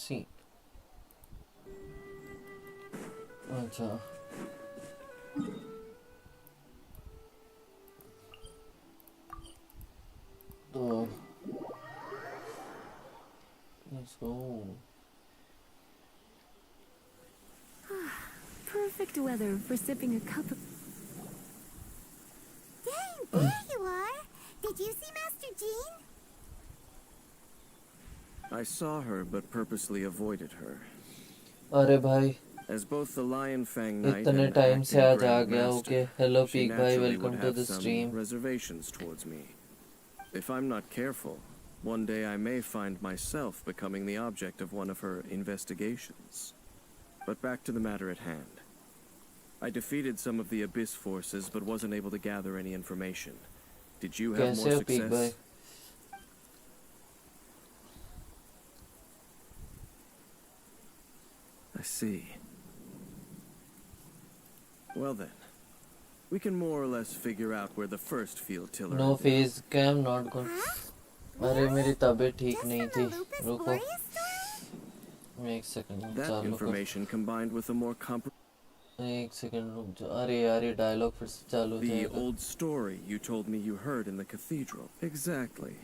सी अच्छा तो let's go. Perfect weather for sipping a cup of... Dang, there you are! Did you see Master Jean? I saw her but purposely avoided her. अरे भाई As both the Lion Fang Knight इतने and time से acting आज आ Grand गया Master, okay hello she पीक भाई naturally welcome would to have the some stream reservations towards me. If I'm not careful, one day I may find myself becoming the object of one of her investigations. But back to the matter at hand. I defeated some of the Abyss forces but wasn't able to gather any information. Did you have more कैसे हो peak भाई success? I see. Well then, we can more or less figure out where the first field tiller no ended up. Face cam not good अरे मेरी तबीयत ठीक Just नहीं from थी the Lupus रुको Glorious story? एक second That चालू कर information combined with a more एक सेकंड रुक जा अरे यार ये डायलॉग फिर से चालू हो the जाएगा old story you told me you heard in the cathedral. Exactly.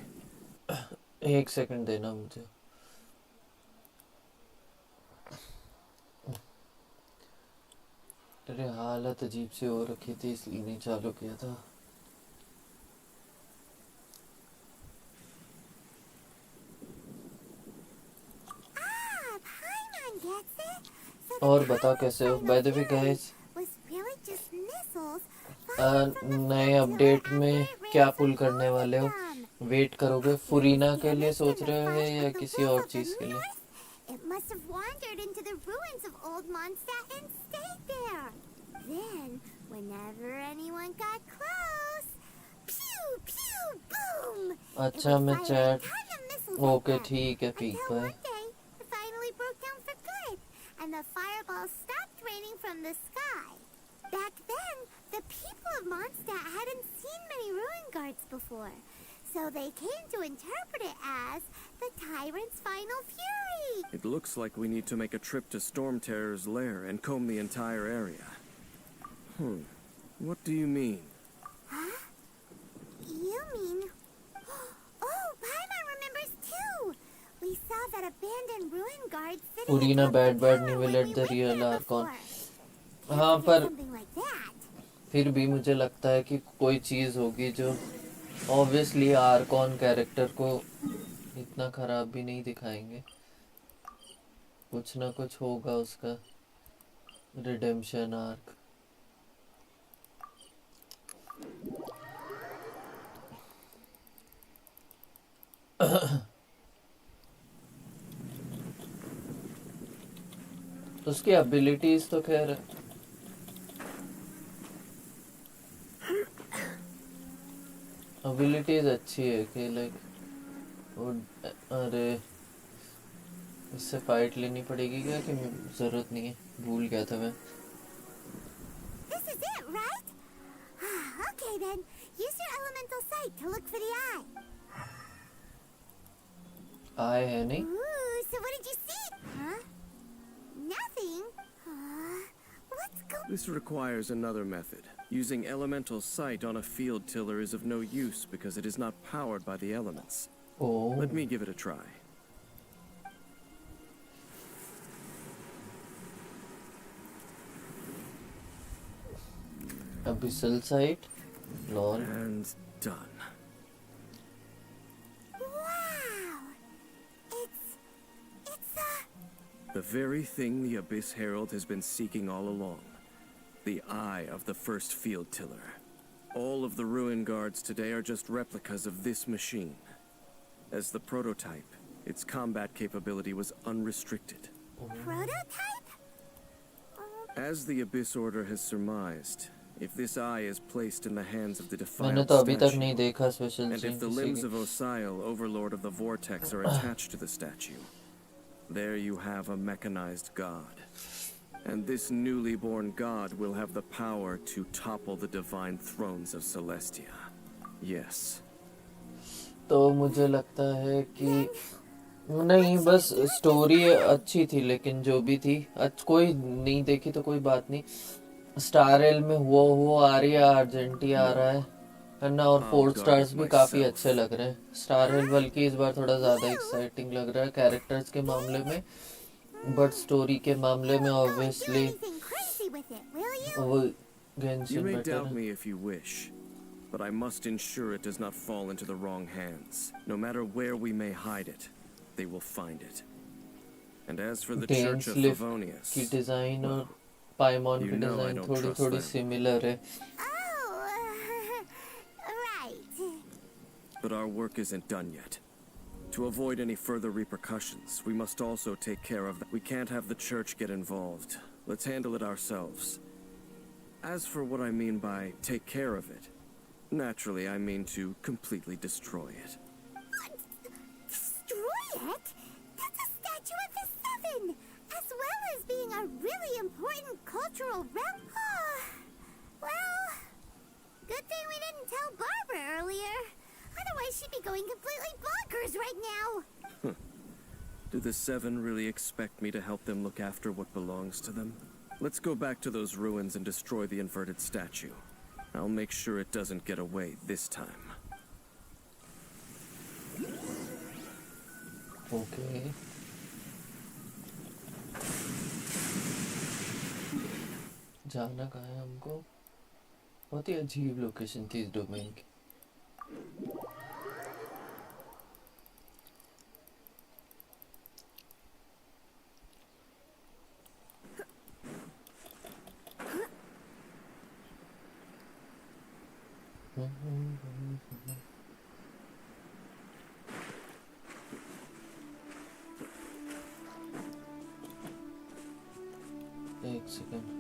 एक सेकंड देना मुझे अरे हालत अजीब सी हो रखी थी इसलिए नहीं चालू किया था Ah, Paimon gets it. So और the बताओ Tyrant's कैसे हो final bye the way fury guys was really just missiles fired from the नए flotilla अपडेट after में it क्या raised पुल and करने loaded वाले हो them. वेट करोगे फुरीना के लिए Damaged सोच in the रहे हो fight या with the किसी wolf और of the चीज के लिए north, it must have wandered into the ruins of old Mondstadt and stayed there. Then, whenever anyone got close, pew pew boom! अच्छा It would मैं fire a chat ton of missiles okay at them. ठीक है peak Until भाई one day, it finally broke down for good, and the fireballs stopped raining from the sky. Back then, the people of Mondstadt hadn't seen many ruin guards before, so they came to interpret it as the tyrant's final fury. It looks like we need to make a trip to Storm Terror's lair and comb the entire area. What do you mean? Huh? You mean... Oh, Paimon remembers too! We saw that abandoned ruin guard sitting फुरीना atop bad the bad tower when निवेलेट we the went real there Arcon before. हाँ If पर it's something like that. फिर भी मुझे लगता है कि कोई चीज होगी जो ऑब्वियसली आर्कॉन कैरेक्टर को इतना खराब भी नहीं दिखाएंगे कुछ ना कुछ होगा उसका रिडेम्पशन आर्क उसकी एबिलिटीज तो खैर एबिलिटीज अच्छी है कि लाइक अरे इससे फाइट लेनी पड़ेगी क्या कि जरूरत नहीं है भूल गया था मैं This is it, right? Okay then, use your elemental sight to look for the eye. आए है नहीं Ooh, so what did you see? Huh? Nothing. What's going... This requires another method. Using elemental sight on a field tiller is of no use because it is not powered by the elements. Oh Let me give it a try. abyssal sight lol And done. Wow! It's The very thing the Abyss Herald has been seeking all along. The eye of the first field tiller. All of the ruin guards today are just replicas of this machine. As the prototype, its combat capability was unrestricted. prototype? As the Abyss Order has surmised, if this eye is placed in the hands of the मैंने defiled तो अभी तक नहीं statue, देखा special and if the limbs of Osial, Overlord of the Vortex, are attached to the statue, there you have a mechanized god. And this newly born god will have the power to topple the divine thrones of Celestia. Yes. तो मुझे लगता है कि नहीं, What's बस your good story design? अच्छी थी, लेकिन जो भी थी कोई नहीं देखी तो कोई बात नहीं। स्टार रेल में हुआ आ रही है, अर्जेंटी आ रहा है ना, और I'll four guard stars it भी काफ़ी अच्छे myself. लग रहे हैं। Star rail Huh? बल्कि इस बार थोड़ा ज़्यादा You? एक्साइटिंग लग रहा है कैरेक्टर्स के मामले में, बट स्टोरी के मामले You में won't go and do obviously anything crazy with it, will you? वो You Genshin may better doubt है। me if you wish, but I must ensure it does not fall into the wrong hands. No matter where we may hide it, they will find it. And as for the Church of गेंसलिफ की Favonius, design और well, पाइमॉन you की know I design don't थोड़ी trust थोड़ी them. Similar है। Oh, right. But our work isn't done yet. To avoid any further repercussions, we must also take care of that. We can't have the church get involved. Let's handle it ourselves. As for what I mean by take care of it, naturally I mean to completely destroy it. Destroy it? That's a statue of the Seven, as well as being a really important cultural relic. Well, good thing we didn't tell Barbara earlier. Otherwise, she'd be going completely bonkers right now. Do the Seven really expect me to help them look after what belongs to them? Let's go back to those ruins and destroy the inverted statue. I'll make sure it doesn't get away this time. Okay, जाना कहाँ है हमको? बहुत ही अजीब location थी इस domain की। एक second,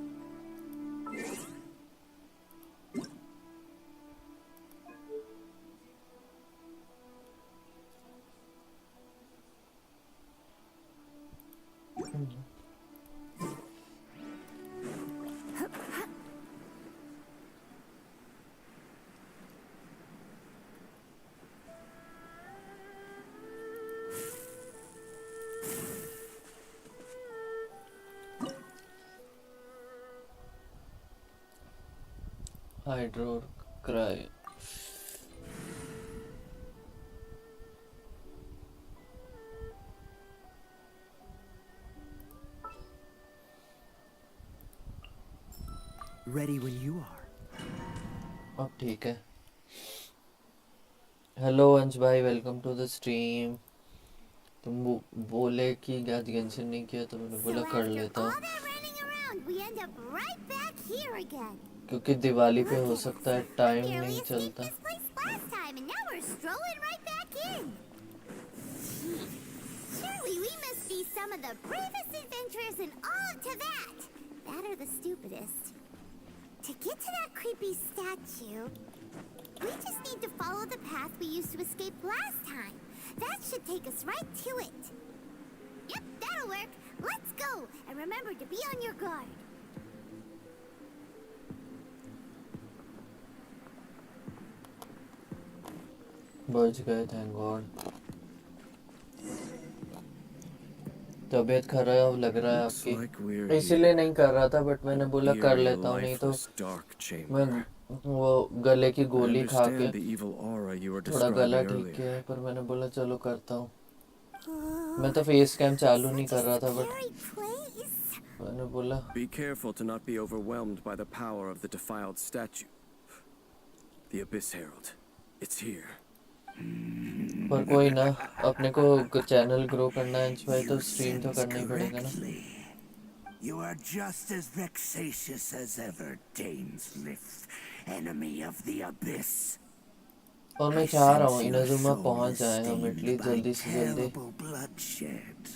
hydro cry. Ready when you are. अब ठीक है। हेलो अंश भाई, वेलकम टू द स्ट्रीम। तुम बोले कि आज गेंशिन नहीं किया तो मैंने So बोला कर after लेता all हूँ, that running around, we end up right back here again. क्योंकि दिवाली पे Look हो at सकता us. है We टाइम barely नहीं escaped चलता। this place last time, and now we're strolling right back in. Surely we must be some of the bravest adventurers in all of Teyvat. That or the stupidest. To get to that creepy statue, we just need to follow the path we used to escape last time. That should take us right to it. Yep, that'll work. Let's go, and remember to be on your guard. बच गए, thank God. तबीयत खराब लग रहा है Looks आपकी, like we're इसीलिए here. नहीं कर रहा था, बट मैंने बोला An कर eerie, लेता हूँ, नहीं तो lifeless, dark मैं chamber. वो गले की I गोली खा के understand the evil aura you were थोड़ा गला describing ठीक है, earlier. पर मैंने बोला चलो करता हूँ। मैं Oh, तो फेस कैम चालू नहीं such कर a रहा था, बट scary place. मैंने बोला Be careful to not be overwhelmed by the power of the defiled statue. The Abyss Herald. It's here. पर कोई ना, अपने को चैनल ग्रो करना है अंश भाई, तो You स्ट्रीम तो sense करना ही पड़ेगा ना। correctly. You are just as vexatious as ever, Dainsliff, enemy of the Abyss. और मैं I चाह रहा हूँ sense your इनाजुमा soul पहुँच is जाए हम stained इटली by जल्दी से जल्दी। terrible bloodshed,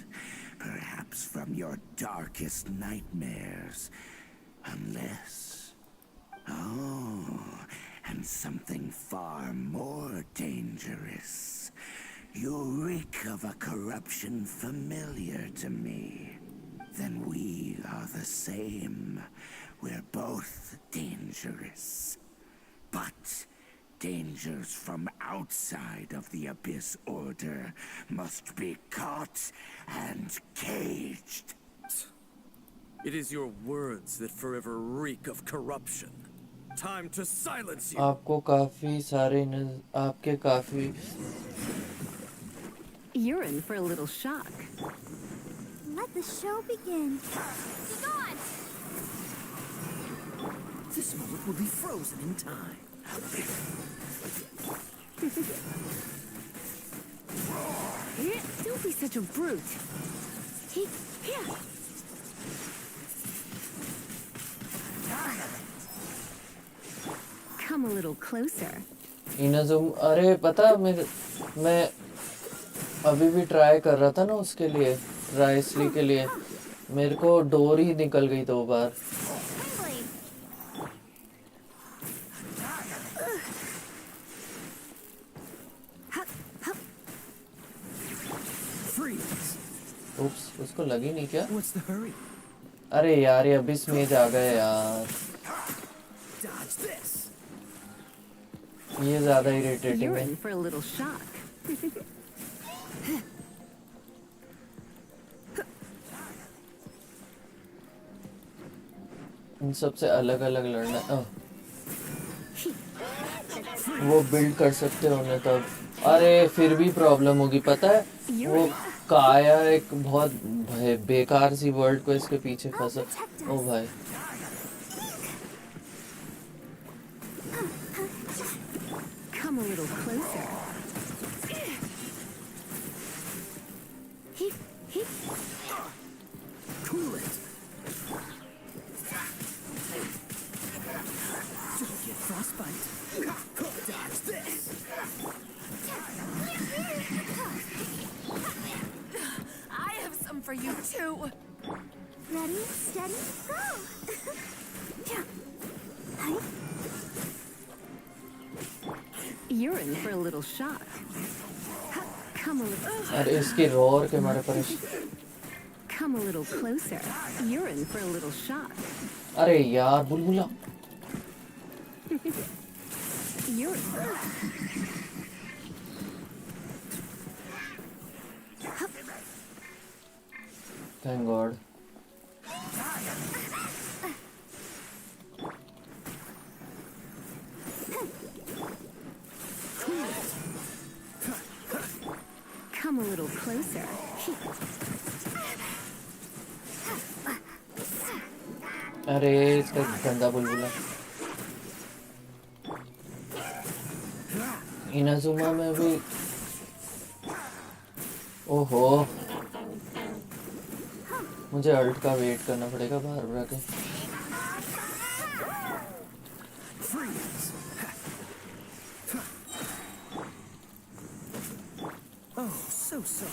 perhaps from your darkest nightmares. Unless... Oh, and something far more dangerous. You reek of a corruption familiar to me. Then we are the same. We're both dangerous. But dangers from outside of the Abyss Order must be caught and caged. It is your words that forever reek of corruption. Time to silence you. आपको काफी सारे आपके काफी You're in for a little shock. Let the show begin. Be gone! This moment will be frozen in time. Don't be such a brute. Here. Come a little closer. इनाजुम अरे पता मैं अभी भी ट्राई कर रहा था ना उसके लिए राइसली के लिए मेरे को डोर ही निकल गई 2 बार उप्स उसको लगी नहीं क्या What's the hurry? अरे यार ये अबिस में आ गए यार Dodge this. ये ज्यादा इरिटेटिंग You're है in for a little shock. इन सबसे अलग अलग लड़ना वो बिल्ड कर सकते हो ना तब अरे फिर भी प्रॉब्लम होगी पता है वो काया एक बहुत बेकार सी वर्ल्ड को इसके पीछे फंसा ओ भाई Come a little closer. Cool it. Don't get frostbite. Dodge this. I have some for you too. Ready, steady, go! You're in for a little shock. Come a little. अरे इसकी रोर के मारे Paresh Come a little closer. You're in for a little shock. अरे यार बुलबुला You're in. Thank God Come a little closer. अरे इसका गंदा बुलबुला इनाजुमा में भी ओहो मुझे अल्ट का वेट करना पड़ेगा बार के Oh, so sorry.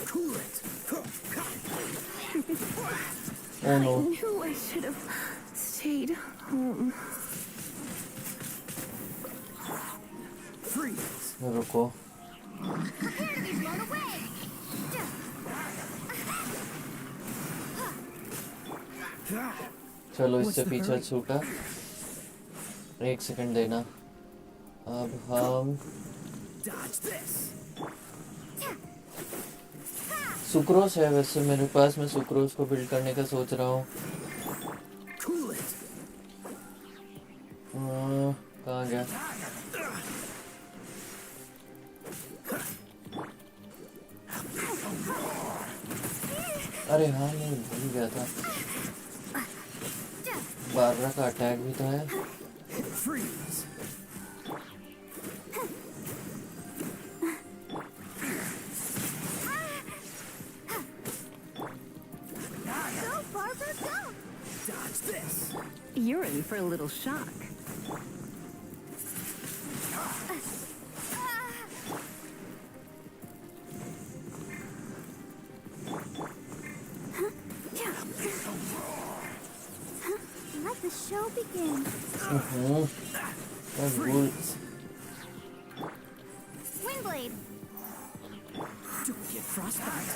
Cool it. Oh no. I knew I should have stayed home. Freeze. रुको Prepare to be blown away! चलो इससे पीछे छूटा 1 सेकंड देना अब हम Dodge this. सुक्रोस है वैसे मेरे पास मैं सुक्रोस को बिल्ड करने का सोच रहा हूँ Cool it. कहाँ गया अरे हाँ मैं भूल गया था 12 का अटैक भी तो है Freeze. Go, Barbara, go! Dodge this. You're in for a little shock. Let the show begin. Windblade! Don't get frostbite.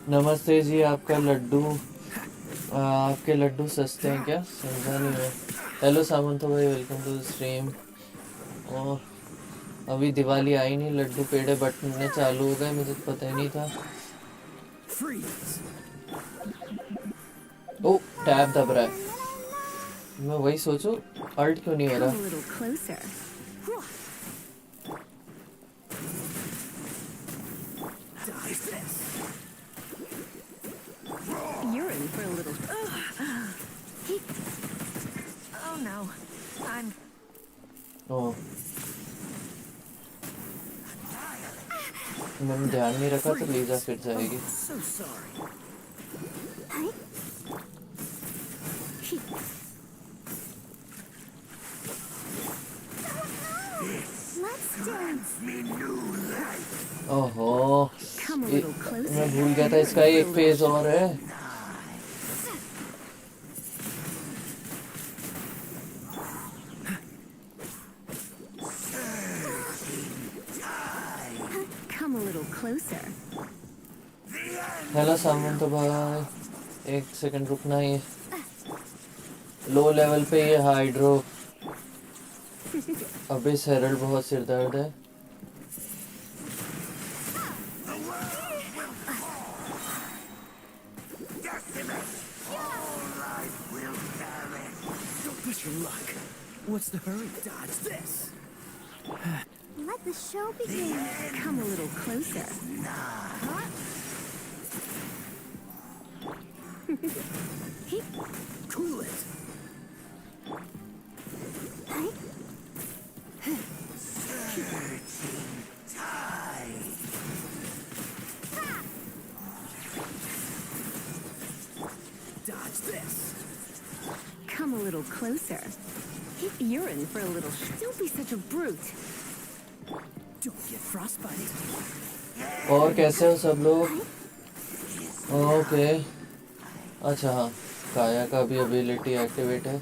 नमस्ते जी, आपका लड्डू आपके लड्डू सस्ते हैं क्या? समझा नहीं मैं। हेलो सामंतो भाई, वेलकम टू द स्ट्रीम। और अभी दिवाली आई नहीं, लड्डू पेड़े बंटने चालू हो गए, मुझे तो पता ही नहीं था। ओ, टैब दब रहा है। मैं वही सोचूं, अल्ट क्यों नहीं हो Come a रहा? little closer. You're in for a little. Oh no, I'm. ओह, मैंने ध्यान नहीं रखा तो लीजा फिर जाएगी। So sorry. Let's dance. Me new life. ओहो, Come a little closer. मैं भूल गया था इसका एक फेज और है। Come a little closer. Hello Samanto भाई, एक सेकंड रुकना। ये लो लेवल पे ये हाइड्रो अभी सरल बहुत सिर दर्द है। Don't push your luck. What's the hurry? Dodge this. Let the show begin. Come a little closer. Cool it. Dodge this. Come a little closer. You're in for a little. Don't be such a brute. Don't get frostbite. और कैसे हो सब लोग? Okay, अच्छा हाँ, काया का भी एबिलिटी एक्टिवेट है।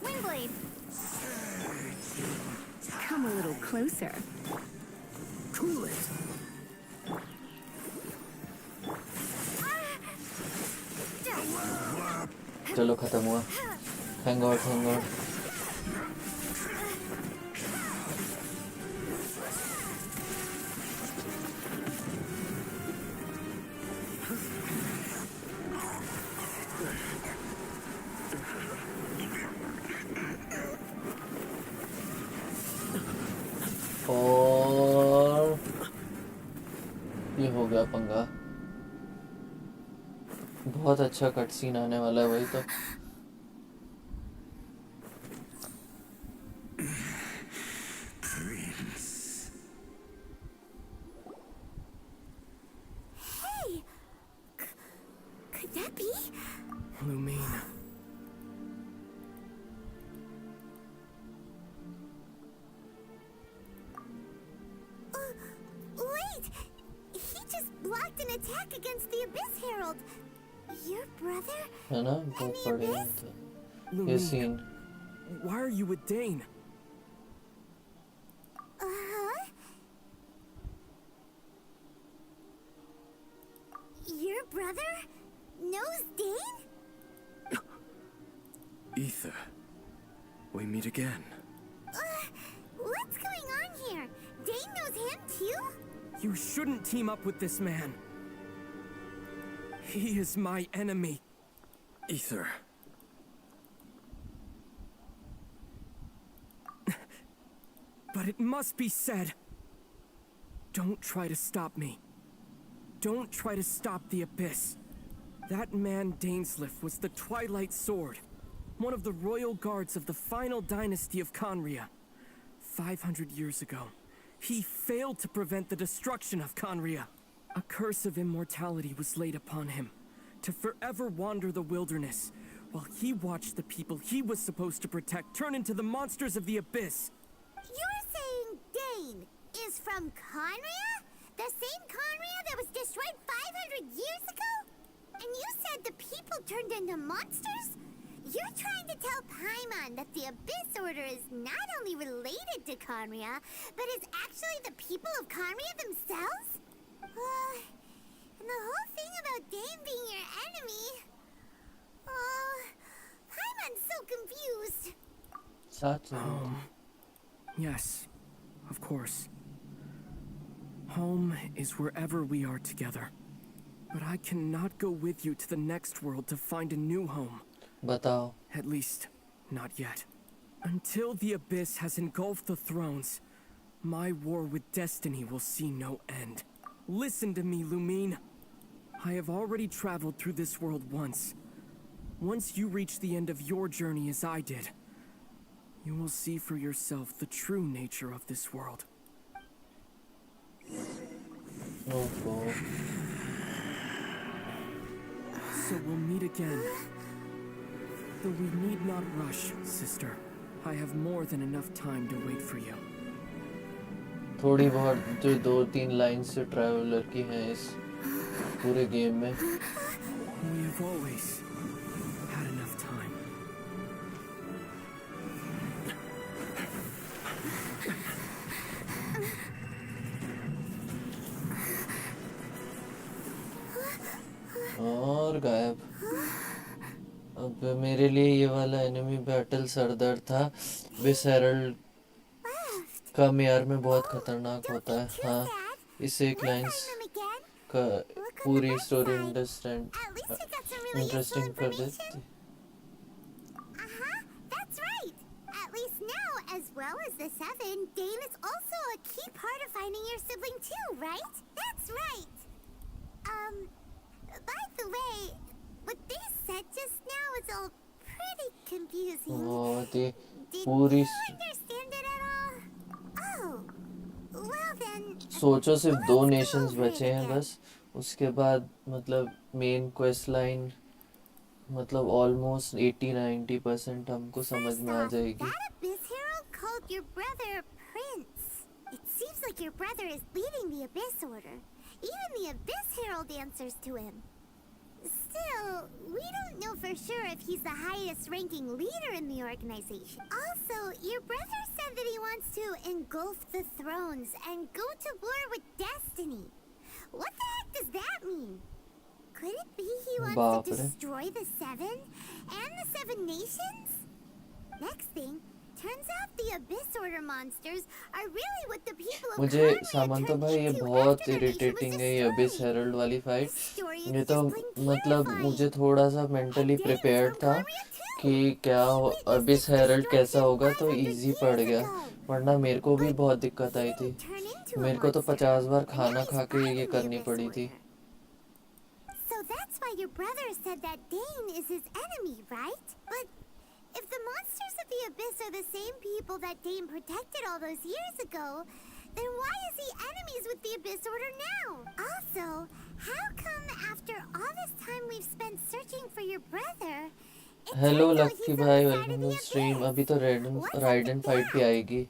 Windblade. Come a little closer. Cool it. चलो खत्म हुआ। Thank God, thank God. और ये हो गया पंगा। बहुत अच्छा कट सीन आने वाला है, वही तो। Hey! Could that be? Lumine. Wait! He just blocked an attack against the Abyss Herald. Your brother? है ना, वो And the पढ़े Abyss? थे ये Lumine, scene. why are you with Dane? Uh-huh. Your brother knows Dane? Ether, we meet again. What's going on here? Dane knows him too? You shouldn't team up with this man. He is my enemy. Ether, But it must be said. Don't try to stop me. Don't try to stop the Abyss. That man Dainsliff was the Twilight Sword, one of the royal guards of the final dynasty of Conria. 500 years ago, he failed to prevent the destruction of Conria. A curse of immortality was laid upon him, to forever wander the wilderness, while he watched the people he was supposed to protect turn into the monsters of the Abyss. You're saying Dane is from Conria? The same Conria that was destroyed 500 years ago? And you said the people turned into monsters? You're trying to tell Paimon that the Abyss Order is not only related to Conria, but is actually the people of Conria themselves? And the whole thing about Dane being your enemy... Paimon's so confused. सच में Yes, of course. Home is wherever we are together. But I cannot go with you to the next world to find a new home. बताओ At least, not yet. Until the Abyss has engulfed the thrones, my war with destiny will see no end. Listen to me, Lumine. I have already traveled through this world once. Once you reach the end of your journey as I did, you will see for yourself the true nature of this world. ओफो So we'll meet again. Though we need not rush, sister. I have more than enough time to wait for you. थोड़ी बहुत जो 2-3 lines से traveller की हैं इस पूरे game में We have always had enough time. और गायब। अब मेरे लिए ये वाला एनिमी बैटल सरदर्द था। विस हेरल्ड का मेयर में बहुत खतरनाक होता है। हाँ, इस एक लाइन्स का पूरी स्टोरी इंटरेस्टिंग कर देती। That's right. At least now, as well as the Seven, Dane is also a key part of finding your sibling too, right? That's right. By the way, what they said just now is all pretty confusing. बहुत ही Did पूरी you understand it at all? Oh, well then. सोचो सिर्फ 2 let's go Nations over it बचे हैं again. बस। उसके बाद मतलब मेन क्वेस्ट लाइन मतलब ऑलमोस्ट 80-90% हमको समझ First में आ off, जाएगी। that Abyss Herald called your brother Prince. It seems like your brother is leading the Abyss Order. Even the Abyss Herald answers to him. Still, we don't know for sure if he's the highest ranking leader in the organization. Also, your brother said that he wants to engulf the thrones and go to war with destiny. What the heck does that mean? Could it be he wants बाप to रे। destroy the Seven and the Seven Nations? Next thing, turns out the Abyss Order monsters are really what the people of मुझे Conria Samanta turned भाई ये into बहुत after their nation was irritating है ये Abish destroyed. Herald वाली fight. This story ये is तो just plain मतलब terrifying. मुझे थोड़ा सा mentally And Dane is prepared from था Conria too. कि क्या He witnessed abyss its herald कैसा destruction होगा तो 500 इजी पड़ years गया, ago. वरना मेरे को भी But बहुत दिक्कत he आई थी। didn't turn into a मेरे को तो monster. 50 बार And now खाना he's खा के ये fighting the करनी Abyss पड़ी थी। Order. So that's why your brother said that Dane is his enemy, right? But if the monsters of the Abyss are the same people that Dane protected all those years ago, then why is he enemies with the Abyss Order now? Also, how come after all this time we've spent searching for your brother, it hello turns out lucky he's on भाई, the side welcome of to the stream. Abyss? अभी तो What's up Raiden with fight भी that? आएगी।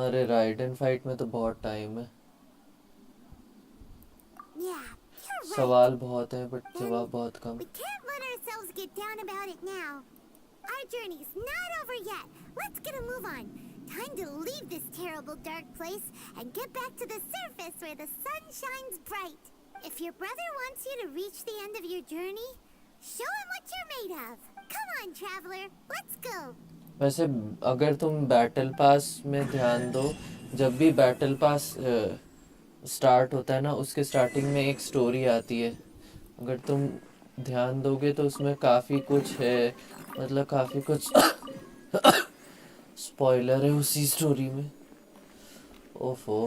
अरे ridden fight में तो बहुत time है, Yeah, you're right. सवाल बहुत हैं बट Then जवाब बहुत कम। we can't let ourselves get down about it now. Our journey's not over yet. Let's get a move on. Time to leave this terrible dark place and get back to the surface where the sun shines bright. If your brother wants you to reach the end of your journey, show him what you're made of. Come on, traveler. Let's go. वैसे अगर तुम battle pass में ध्यान दो, जब भी battle pass start होता है ना, उसके स्टार्टिंग में एक स्टोरी आती है। अगर तुम ध्यान दोगे तो उसमें काफ़ी कुछ है, मतलब काफ़ी कुछ स्पॉइलर है उसी स्टोरी में। ओफो।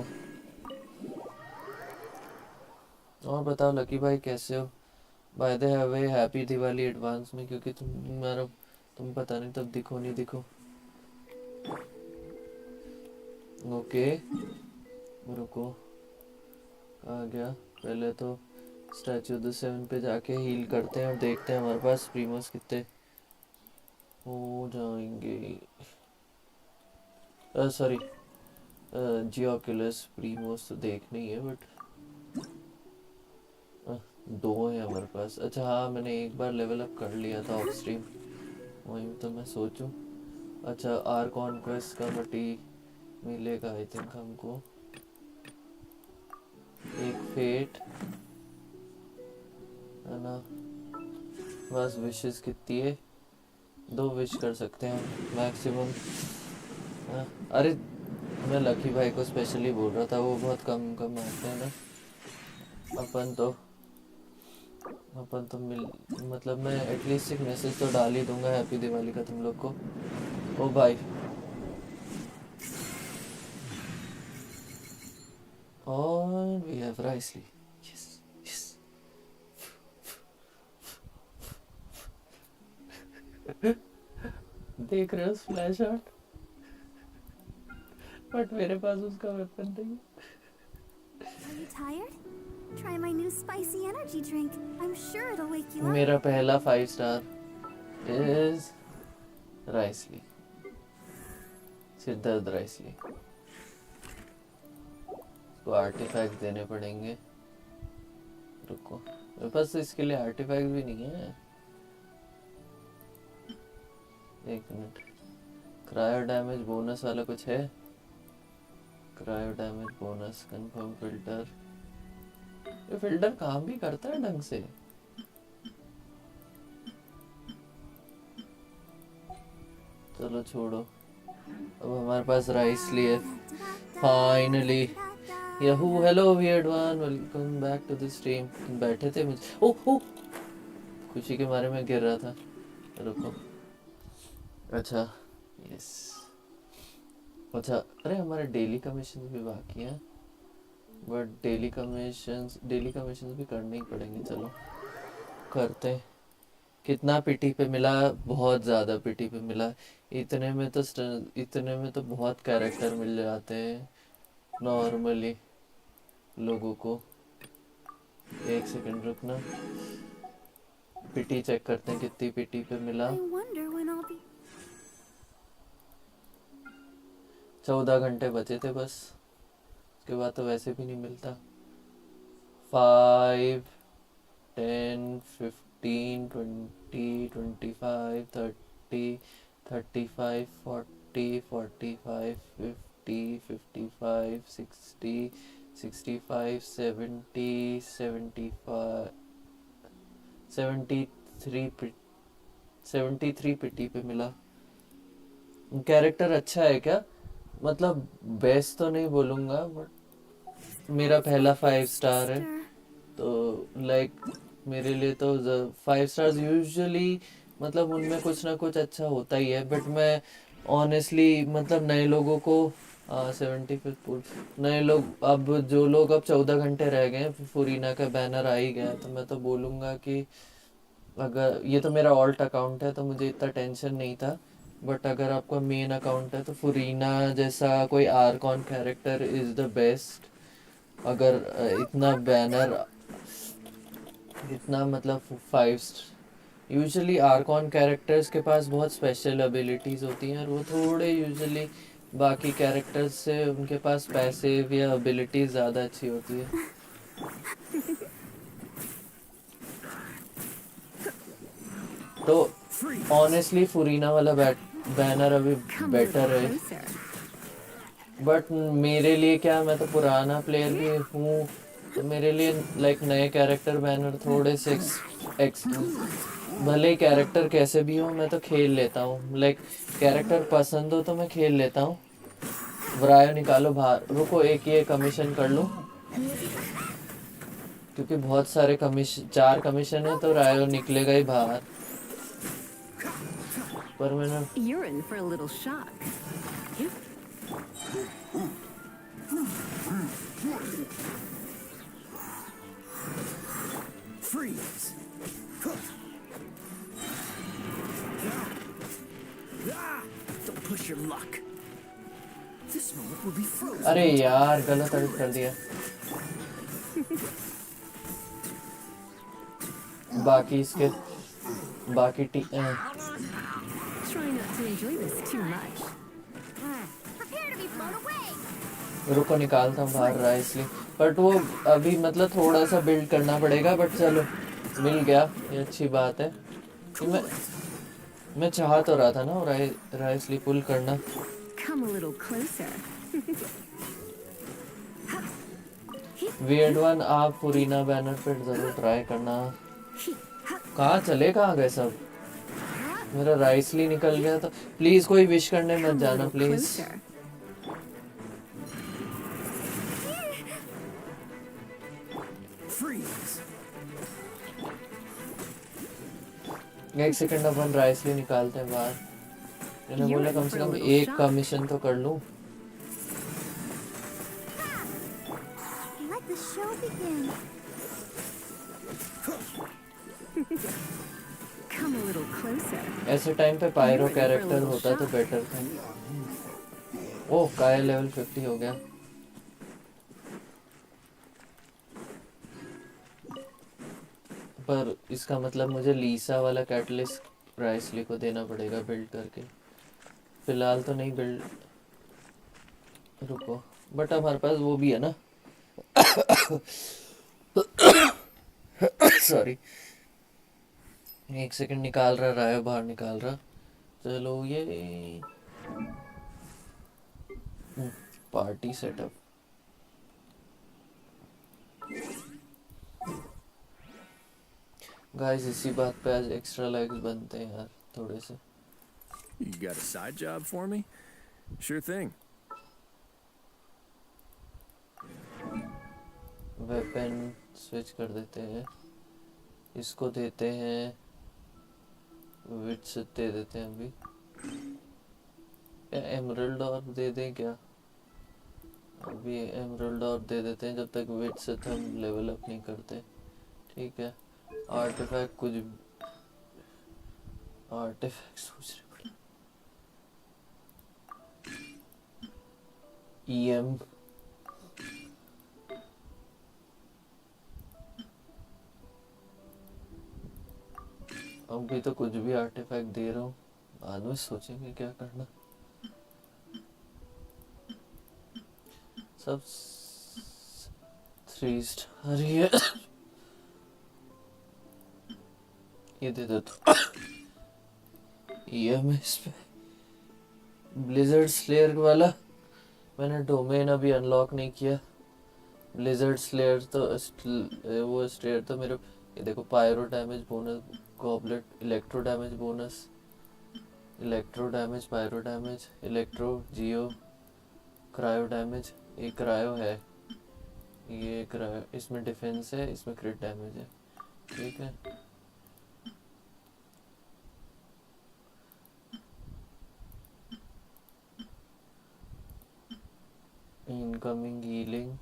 और बताओ लकी भाई कैसे हो? Bye the way happy Diwali advance में, क्योंकि तुम पता नहीं तब दिखो नहीं दिखो। ओके रुको, आ गया। पहले तो स्टैचू ऑफ द सेवन पे जाके हील करते हैं और देखते हैं हमारे पास प्रीमोस कितने हो जाएंगे। सॉरी, जियोक्युलस प्रीमोस तो देखने ही है, बट 2 है हमारे पास। अच्छा हाँ, मैंने एक बार लेवल अप कर लिया था ऑफ स्ट्रीम, वही तो मैं सोचूं। अच्छा आर कॉन्क्वेस्ट का बटी मिलेगा आई थिंक हमको, एक फेट है ना। बस विशेस कितनी है, 2 विश कर सकते हैं मैक्सिमम। अरे मैं लकी भाई को स्पेशली बोल रहा था, वो बहुत कम कम आते हैं ना। अपन तो मिल मतलब मैं एटलीस्ट एक मैसेज तो डाल ही दूंगा हैप्पी दिवाली का तुम लोग को। ओ भाई और वी हैव राइसली। Yes yes. देख रहे हो फ्लैश आउट, बट मेरे पास उसका वेपन नहीं। Are you tired? Try my new spicy energy drink. I'm sure it'll wake you up. मेरा पहला 5 स्टार इज राइसली, सिद्धार्थ राइसली। इसको आर्टिफैक्ट देने पड़ेंगे, रुको मेरे पास तो इसके लिए आर्टिफैक्ट भी नहीं है। एक मिनट, क्रायो डैमेज बोनस वाला कुछ है? Cryo damage bonus confirm filter, ये फिल्टर काम भी करता है ढंग से? चलो छोड़ो, अब हमारे पास राइसली है finally. Yahoo hello weird one, welcome back to the stream. तुम बैठे थे मुझे ओ खुशी के बारे में गिर रहा था, रुको। अच्छा यस, अच्छा अरे हमारे डेली कमीशन भी बाकी हैं, बट डेली कमीशन भी करने ही पड़ेंगे। चलो करते हैं। कितना पीटी पे मिला? बहुत ज़्यादा पीटी पे मिला। इतने में तो बहुत कैरेक्टर मिल जाते हैं नॉर्मली लोगों को। एक सेकंड रुकना, पीटी चेक करते हैं कितनी पीटी पे मिला। I wonder when I'll be. 14 घंटे बचे थे बस, उसके बाद तो वैसे भी नहीं मिलता। 5 10 15 20 25 30 35 40 45 50 55 60 65 70 75 73 पिटी पे मिला। कैरेक्टर अच्छा है क्या? मतलब बेस्ट तो नहीं बोलूँगा, बट मेरा पहला 5 स्टार है, तो लाइक मेरे लिए तो 5 स्टार्स यूजुअली मतलब उनमें कुछ ना कुछ अच्छा होता ही है। बट मैं ऑनेस्टली मतलब नए लोगों को 75 नए लोग, अब जो लोग अब 14 घंटे रह गए, फुरीना का बैनर आ ही गया, तो मैं तो बोलूँगा कि अगर ये तो मेरा ऑल्ट अकाउंट है तो मुझे इतना टेंशन नहीं था, बट अगर आपका मेन अकाउंट है तो फुरीना जैसा कोई Arcon character is the best. अगर इतना बैनर, इतना मतलब 5 यूजुअली आर्कॉन कैरेक्टर्स के पास बहुत स्पेशल एबिलिटीज़ होती हैं, और वो थोड़े यूजुअली बाकी कैरेक्टर्स से उनके पास पैसिव या एबिलिटीज़ ज़्यादा अच्छी होती है। तो ऑनेस्टली फुरीना वाला बैनर अभी Come a बेटर little है, closer. बट मेरे लिए क्या, मैं तो पुराना प्लेयर भी हूँ, तो मेरे लिए लाइक नए कैरेक्टर बैनर थोड़े से भले ही कैरेक्टर कैसे भी हो मैं तो खेल लेता हूँ। लाइक कैरेक्टर पसंद हो तो मैं खेल लेता हूँ। व्रायो निकालो बाहर, रुको एक ये कमीशन कर लूँ, क्योंकि बहुत सारे कमीशन, 4 कमीशन है तो रायो निकलेगा ही बाहर। पर मैंने You're in for a little shock. Freeze! Don't push your luck. This moment will be frozen. अरे यार गलत एडिट कर दिया। बाकी इसके बाकी Try not to enjoy this too much. Prepare to be blown away. रुको निकालता हूँ बाहर रहा है इसलिए, बट वो अभी मतलब थोड़ा सा बिल्ड करना पड़ेगा, बट चलो मिल गया, ये अच्छी बात है। मैं चाह तो रहा था ना राइसली पुल करना। Come a little closer. Weird one, आप फुरीना बैनर पे जरूर ट्राई करना। कहाँ गए सब? मेरा राइसली निकल गया तो प्लीज कोई विश करने मत Come a जाना little प्लीज। closer. Freeze! एक सेकंड अपन राइसली निकालते हैं बाहर। मैंने You're बोला in कम for से a कम little एक shock. का मिशन तो कर लूं। Let the show begin. Come a little closer. ऐसे टाइम पे pyro You're in for a character little होता तो shock. बेटर था। ओह काया लेवल 50 हो गया। पर इसका मतलब मुझे लीसा वाला कैटलिस्ट राइसली को देना पड़ेगा बिल्ड करके। फिलहाल तो नहीं बिल्ड, रुको। बट अब हमारे पास वो भी है ना। सॉरी, एक सेकंड निकाल रहा है बाहर निकाल रहा। चलो ये पार्टी सेटअप। गाइस इसी बात पे आज एक्स्ट्रा लाइक्स बनते हैं यार थोड़े से। You got a side job for me? Sure thing. Weapon switch कर देते हैं, इसको देते हैं विट्स दे देते हैं अभी। एमरल्ड और दे दें क्या? अभी एमरल्ड और दे देते हैं जब तक विट्स हम लेवल अप नहीं करते। ठीक है। आर्टिफैक्ट कुछ आर्टिफैक्ट सोच रहे पड़े। ईएम अभी तो कुछ भी आर्टिफैक्ट दे रहा हूँ, बाद में सोचेंगे क्या करना। सब 3 स्टार ही है। ये दे दो तो इस पे ब्लिजर्ड स्लेयर वाला मैंने डोमेन अभी अनलॉक नहीं किया। ब्लिजर्ड स्लेयर तो वो स्लेयर तो मेरे, ये देखो pyro damage bonus, goblet electro damage bonus, electro damage, pyro damage, electro geo, cryo damage. ये क्रायो है, ये क्रायो, इसमें डिफेंस है, इसमें क्रिट डैमेज है। ठीक है। इनकमिंग हीलिंग,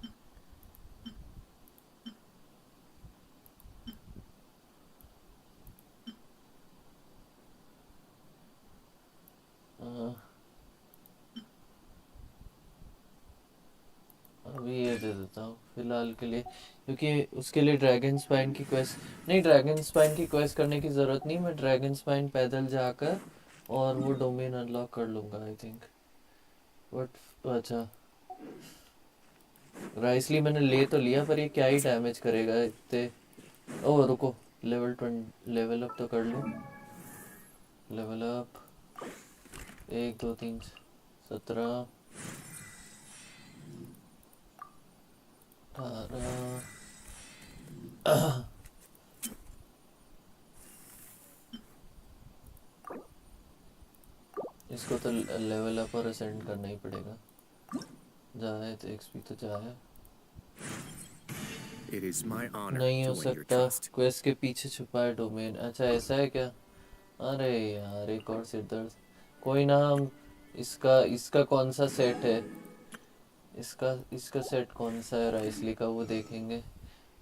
अभी ये दे देता हूँ फिलहाल के लिए, क्योंकि उसके लिए ड्रैगन स्पाइन की क्वेस्ट नहीं, ड्रैगन स्पाइन की क्वेस्ट करने की ज़रूरत नहीं। मैं ड्रैगन स्पाइन पैदल जाकर और वो डोमेन अनलॉक कर लूँगा आई थिंक। बट अच्छा राइसली मैंने ले तो लिया, पर ये क्या ही डैमेज करेगा इतने। ओह रुको, लेवल अप तो कर लूँ। Level up 1 2 3 17 18। इसको तो लेवल अप और असेंड करना ही पड़ेगा। जाए तो एक्सपी तो जाए। It is my honor नहीं to हो win your सकता, trust. क्वेस्ट के पीछे छुपा है डोमेन। अच्छा ऐसा है क्या? अरे यार एक और सिरदर्द। कोई ना, हम इसका कौन सा सेट है, इसका सेट कौन सा है राइसली का, वो देखेंगे।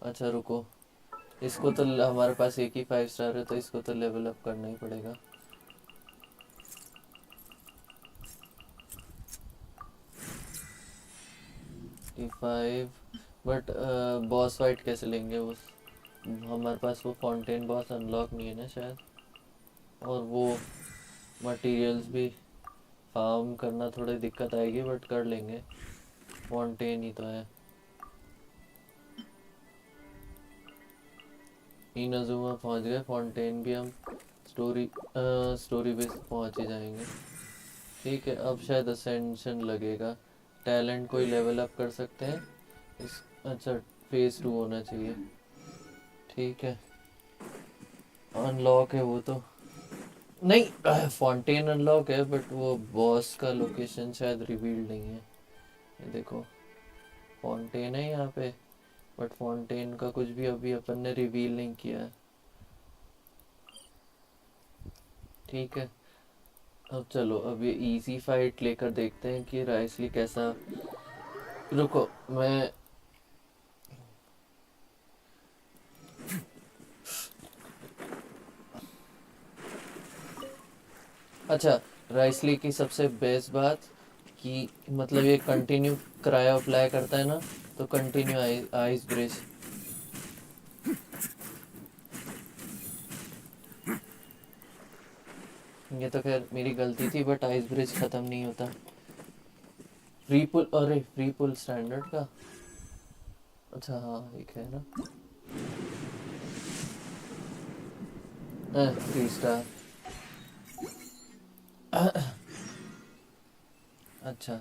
अच्छा रुको, इसको तो हमारे पास एक ही 5 स्टार है, तो इसको तो लेवल अप करना ही पड़ेगा। T5 बट बॉस फाइट कैसे लेंगे? उस हमारे पास वो फाउंटेन बॉस अनलॉक नहीं है ना शायद, और वो मटेरियल्स भी फार्म करना थोड़ी दिक्कत आएगी, बट कर लेंगे। फाउंटेन ही तो है। इनाजुमा पहुंच गए, फाउंटेन भी हम स्टोरी बेस पहुंच ही जाएंगे। ठीक है, अब शायद असेंशन लगेगा। टैलेंट कोई लेवल अप कर सकते हैं इस। अच्छा, फेज 2 होना चाहिए। ठीक है, अनलॉक है वो तो नहीं। फाउंटेन अनलॉक है बट वो बॉस का लोकेशन शायद रिवील नहीं है। ये देखो, फाउंटेन है यहाँ पे बट फाउंटेन का कुछ भी अभी अपन ने रिवील नहीं किया है। ठीक है, अब चलो, अब ये इजी फाइट लेकर देखते हैं कि राइसली कैसा। रुको, मैं अच्छा, राइसली की सबसे बेस्ट बात कि मतलब ये कंटिन्यू क्रायो अप्लाई करता है ना, तो कंटिन्यू आइस ब्रेस। ये तो खैर मेरी गलती थी बट आइस ब्रिज खत्म नहीं होता। फ्री पुल, अरे फ्री पुल स्टैंडर्ड का। अच्छा हाँ, एक है ना। 3 स्टार। अच्छा,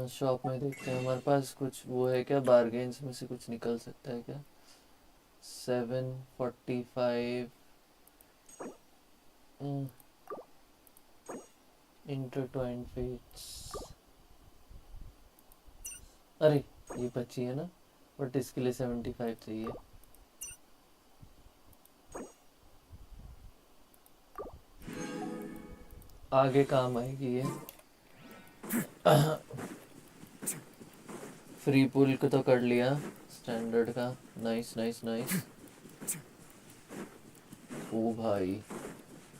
शॉप में देखते हैं हमारे पास कुछ वो है क्या, बार्गेन्स में से कुछ निकल सकता है क्या। 745 इंटरट्वाइंड फेट्स। अरे ये बची है ना, बट इसके लिए 75 चाहिए। आगे काम आएगी ये। फ्री पुल को तो कर लिया स्टैंडर्ड का। Nice nice nice. ओ भाई,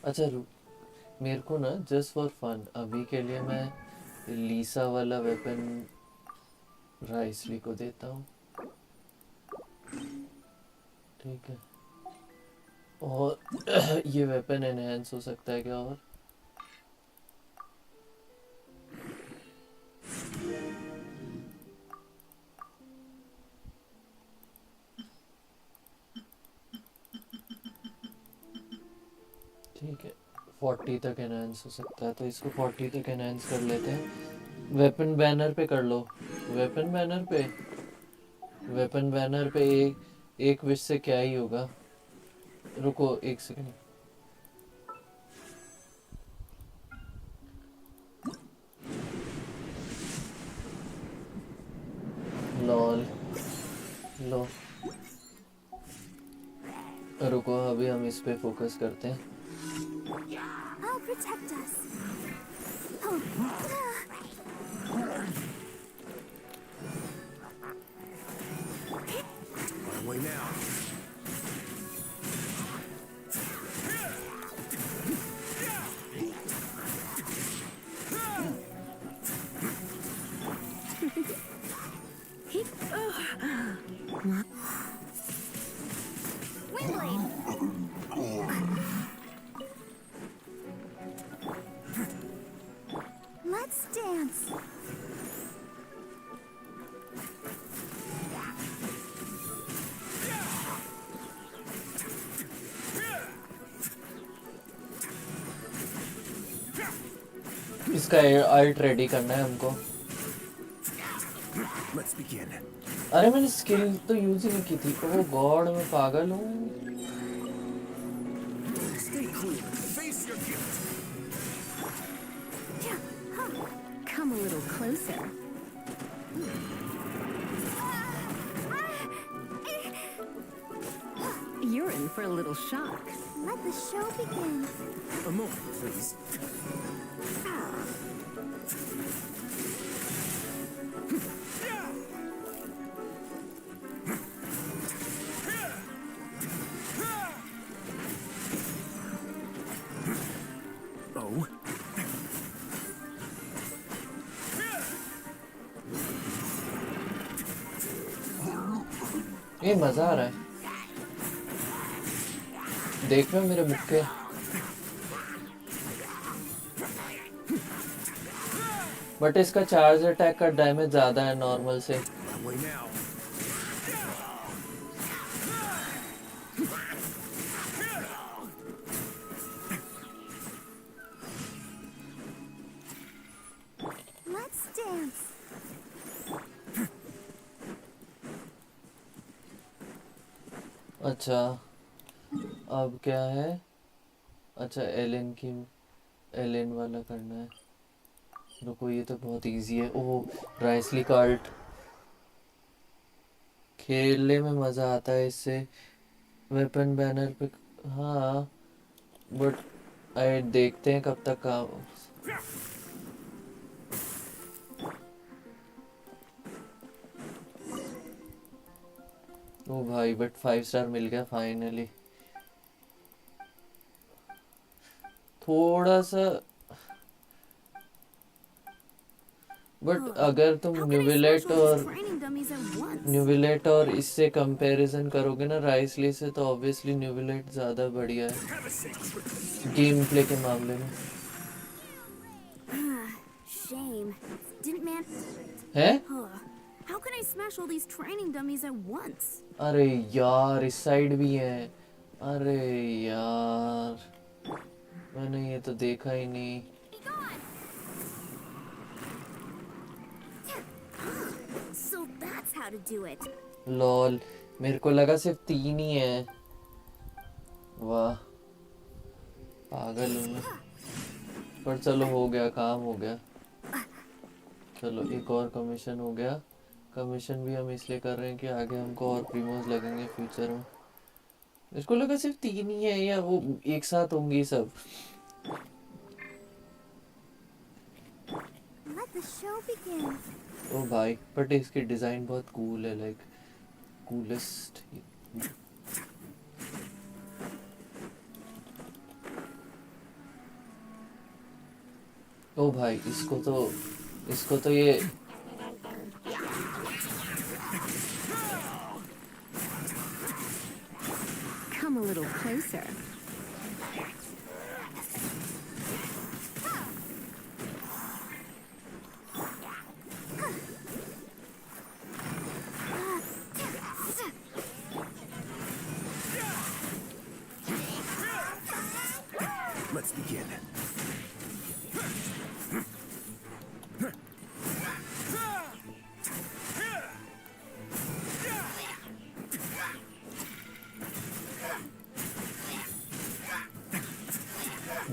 अच्छा मेरे को ना जस्ट फॉर फन अभी के लिए मैं लीसा वाला वेपन राइसली को देता हूँ। ठीक है, और ये वेपन एनहेंस हो सकता है क्या और। ठीक है, 40 तक एनहेंस हो सकता है तो इसको 40 तक एनहेंस कर लेते हैं। वेपन बैनर पे कर लो। वेपन बैनर पे, वेपन बैनर पे एक विश से क्या ही होगा। रुको एक सेकंड। लॉल, लो रुको, अभी हम इस पे फोकस करते हैं। I'll protect us. Oh. Way now. Let's dance. इसका अल्ट रेडी करना है हमको। Let's begin. अरे मैंने स्किल तो यूज ही नहीं की थी। ओ गॉड, मैं पागल हूँ। Stay clear. Face your guilt. Come a little closer. You're in for a little shock. Let the show begin. A moment, please. Oh. ये मजा आ रहा है देख में मेरे मुक्के। बट इसका चार्ज अटैक का डैमेज ज्यादा है नॉर्मल से। Way now. अच्छा अब क्या है? अच्छा एलेन वाला करना है। रुको, ये तो बहुत इजी है। ओह, राइसली कार्ट खेलने में मज़ा आता है इससे। वेपन बैनर पे। हाँ, बट आई देखते हैं कब तक काम। ओ भाई, बट 5 स्टार मिल गया फाइनली। थोड़ा सा, बट अगर तुम How can I smash all these और training dummies at once? न्यूविलेट और इससे कंपैरिजन करोगे ना राइसली से, तो ऑब्वियसली न्यूविलेट ज़्यादा बढ़िया है गेम प्ले के मामले में। Shame. Didn't man. है? How can I smash all these training dummies at once? अरे यार, इस साइड भी है। अरे यार, मैंने ये तो देखा ही नहीं। So that's how to do it. Lol, मेरे को लगा सिर्फ 3 ही है। वाह, पागल हूँ मैं। पर चलो, हो गया, काम हो गया। चलो, एक और कमीशन हो गया। कमीशन भी हम इसलिए कर रहे हैं कि आगे हमको और प्रीमोस लगेंगे फ्यूचर में। मेरे को लगा सिर्फ 3 ही है, या वो एक साथ होंगी सब। Let the show begin. ओ भाई, बट इसकी डिज़ाइन बहुत कूल है, लाइक कूलेस्ट। ओ भाई, इसको तो ये Come a little closer. Let's begin.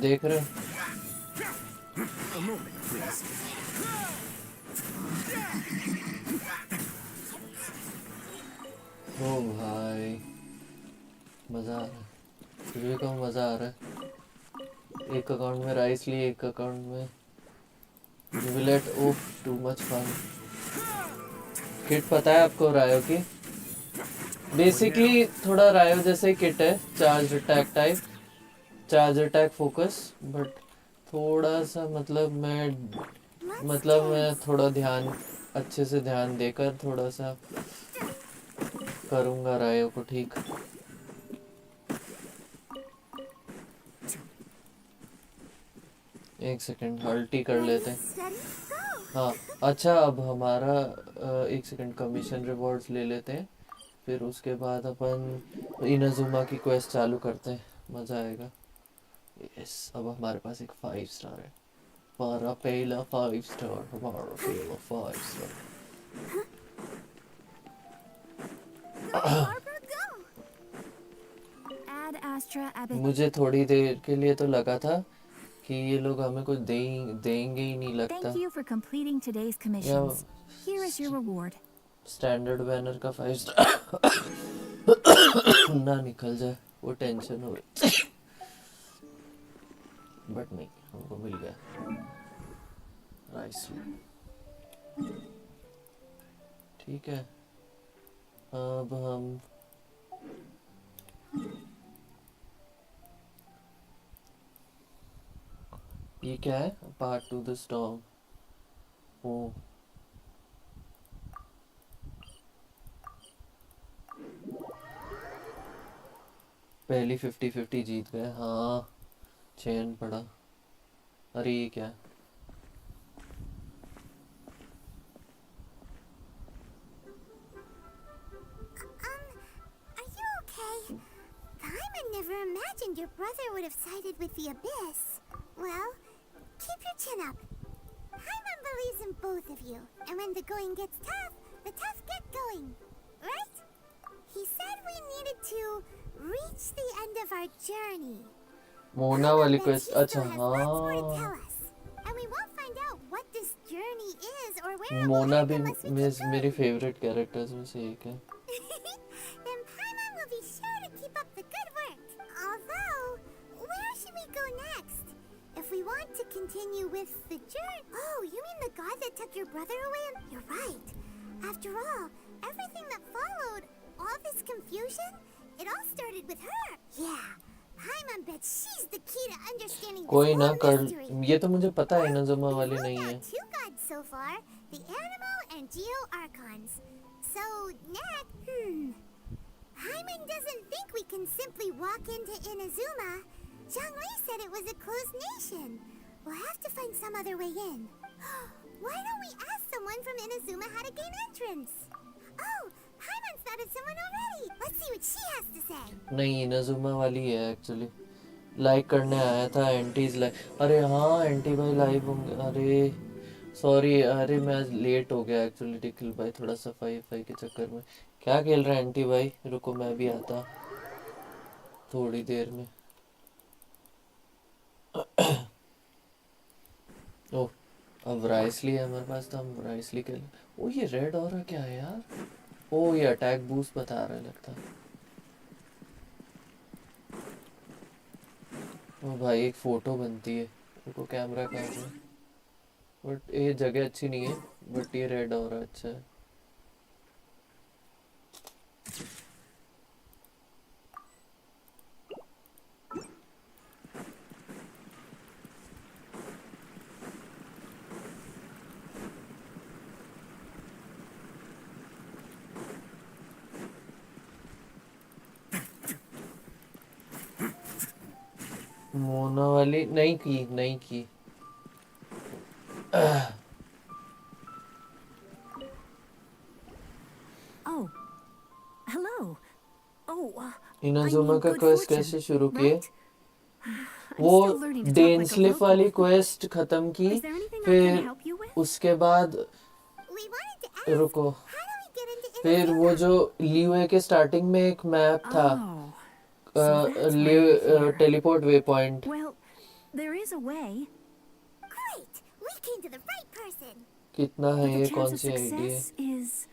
देख रहे हो? A moment, please. ओ भाई, मज़ा आ रहा है। तुझे को मज़ा आ रहा है। एक अकाउंट में राइस लिए, एक अकाउंट में न्यूविलेट। ओह, टू मच फन। किट पता है आपको रायो की? बेसिकली थोड़ा रायो जैसे किट है, charge attack type, charge attack focus. But थोड़ा सा मैं थोड़ा अच्छे से ध्यान देकर थोड़ा सा करूँगा रायो को ठीक। एक सेकंड, हल्टी कर लेते हैं। Steady, go. हाँ, अच्छा, अब हमारा एक सेकंड, कमीशन रिवॉर्ड्स ले लेते हैं। फिर उसके बाद अपन इनाजुमा की क्वेस्ट चालू करते हैं, मज़ा आएगा। यस, अब हमारे पास एक 5 स्टार है। हमारा पहला 5 स्टार, हमारा पहला 5 star. Go, Barbara, go. Ad Astra Abbott. मुझे थोड़ी देर के लिए तो लगा था कि ये लोग हमें कुछ देंगे ही नहीं, लगता। Thank you for completing today's या commissions. Here is your reward. Standard banner का 5 स्टार ना निकल जाए, वो टेंशन हो गई। बट नहीं, हमको मिल गया राइस। ठीक है, अब हम ये क्या है? Part two the storm. ओ, पहली 50-50 जीत गए। हाँ, चेन पड़ा। अरे ये क्या है? Are you okay? Paimon never imagined your brother would have sided with the Abyss. Well, keep your chin up. Paimon believes in both of you, and when the going gets tough, the tough get going. Right? He said we needed to reach the end of our journey. Mona Paimon वाली bet quest he still अच्छा has lots more to tell हाँ us. And we won't find out what this journey is or where it will Mona end भी unless we keep going. मेरी favourite characters में से एक है Then Paimon will be sure to keep up the good work. Although, where should we go next? If we want to continue with the journey... Oh, you mean the god that took your brother away? You're right. After all, everything that followed, all this confusion, it all started with her. Yeah, Paimon bet she's the key to understanding कोई this ना whole कर mystery. ये तो मुझे पता है Inazuma We वाली ruled नहीं है out 2 gods so far, the Animo and Geo Archons. So, next, Paimon doesn't think we can simply walk into Inazuma. Zhongli said it was a closed nation. We'll have to find some other way in. Why don't we ask someone from Inazuma how to gain entrance? Oh, Paimon's thought of someone already. Let's see what she has to say. नहीं Inazuma वाली है actually like करने आया था एंटीज live अरे हाँ anti भाई live होंगे अरे सॉरी अरे मैं लेट हो गया एक्चुअली निखिल भाई थोड़ा सफाई के चक्कर में क्या खेल रहा है एंटी भाई रुको मैं भी आता थोड़ी देर में ओह अब राइसली है हमारे पास तो हम राइसली खेल ओ ये रेड ऑरा क्या है यार ओ ये अटैक बूस्ट बता रहा है लगता है ओ भाई एक फोटो बनती है उनको कैमरा कहाँ है बट ये जगह अच्छी नहीं है बट ये रेड ऑरा अच्छा है मोना वाली नहीं की Oh, hello. Oh, इनाजुमा का good क्वेस्ट fortune, कैसे शुरू किए right? I'm वो still learning to talk like a डेनस्लिफ local. वाली क्वेस्ट खत्म की Is there anything I can फिर help you with? उसके बाद We wanted to ask, रुको how do we get into फिर Inazuma? वो जो लियुए के स्टार्टिंग में एक मैप था Oh, so that's why you're here. Teleport way point Well, there is a way, Great! We came to the right person. कितना but है the ये chance कौन of सी आईडी है success is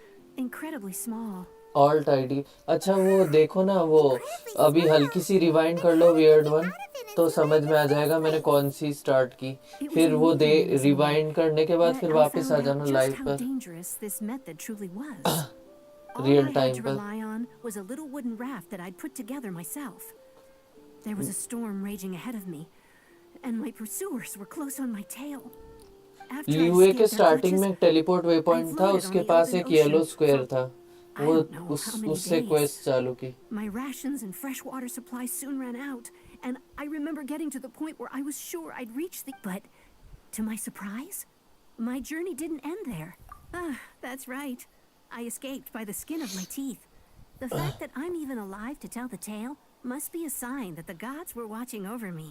incredibly small. Alt ID अच्छा वो देखो ना वो अभी हल्की सी रिवाइंड कर लो वियर्ड वन तो समझ में आ जाएगा मैंने कौन सी स्टार्ट की It was फिर a वो दे meeting in रिवाइंड करने के बाद that फिर I वापस found आ out जाना just लाइव how पर dangerous this method truly was. All Real I had time to पर rely on was a little wooden raft that I'd put together myself. There was a storm raging ahead of me, and my pursuers were close on my tail. After I लियुए के escaped their starting clutches, में एक teleport way I point था floated on उसके the pass open एक yellow ocean square for था I वो don't know how many उससे days. Quest चालू की My rations and fresh water supplies soon ran out, and I remember getting to the point where I was sure I'd reach the... But, to my surprise, my journey didn't end there. That's right. I escaped by the skin of my teeth. The fact that I'm even alive to tell the tale must be a sign that the gods were watching over me.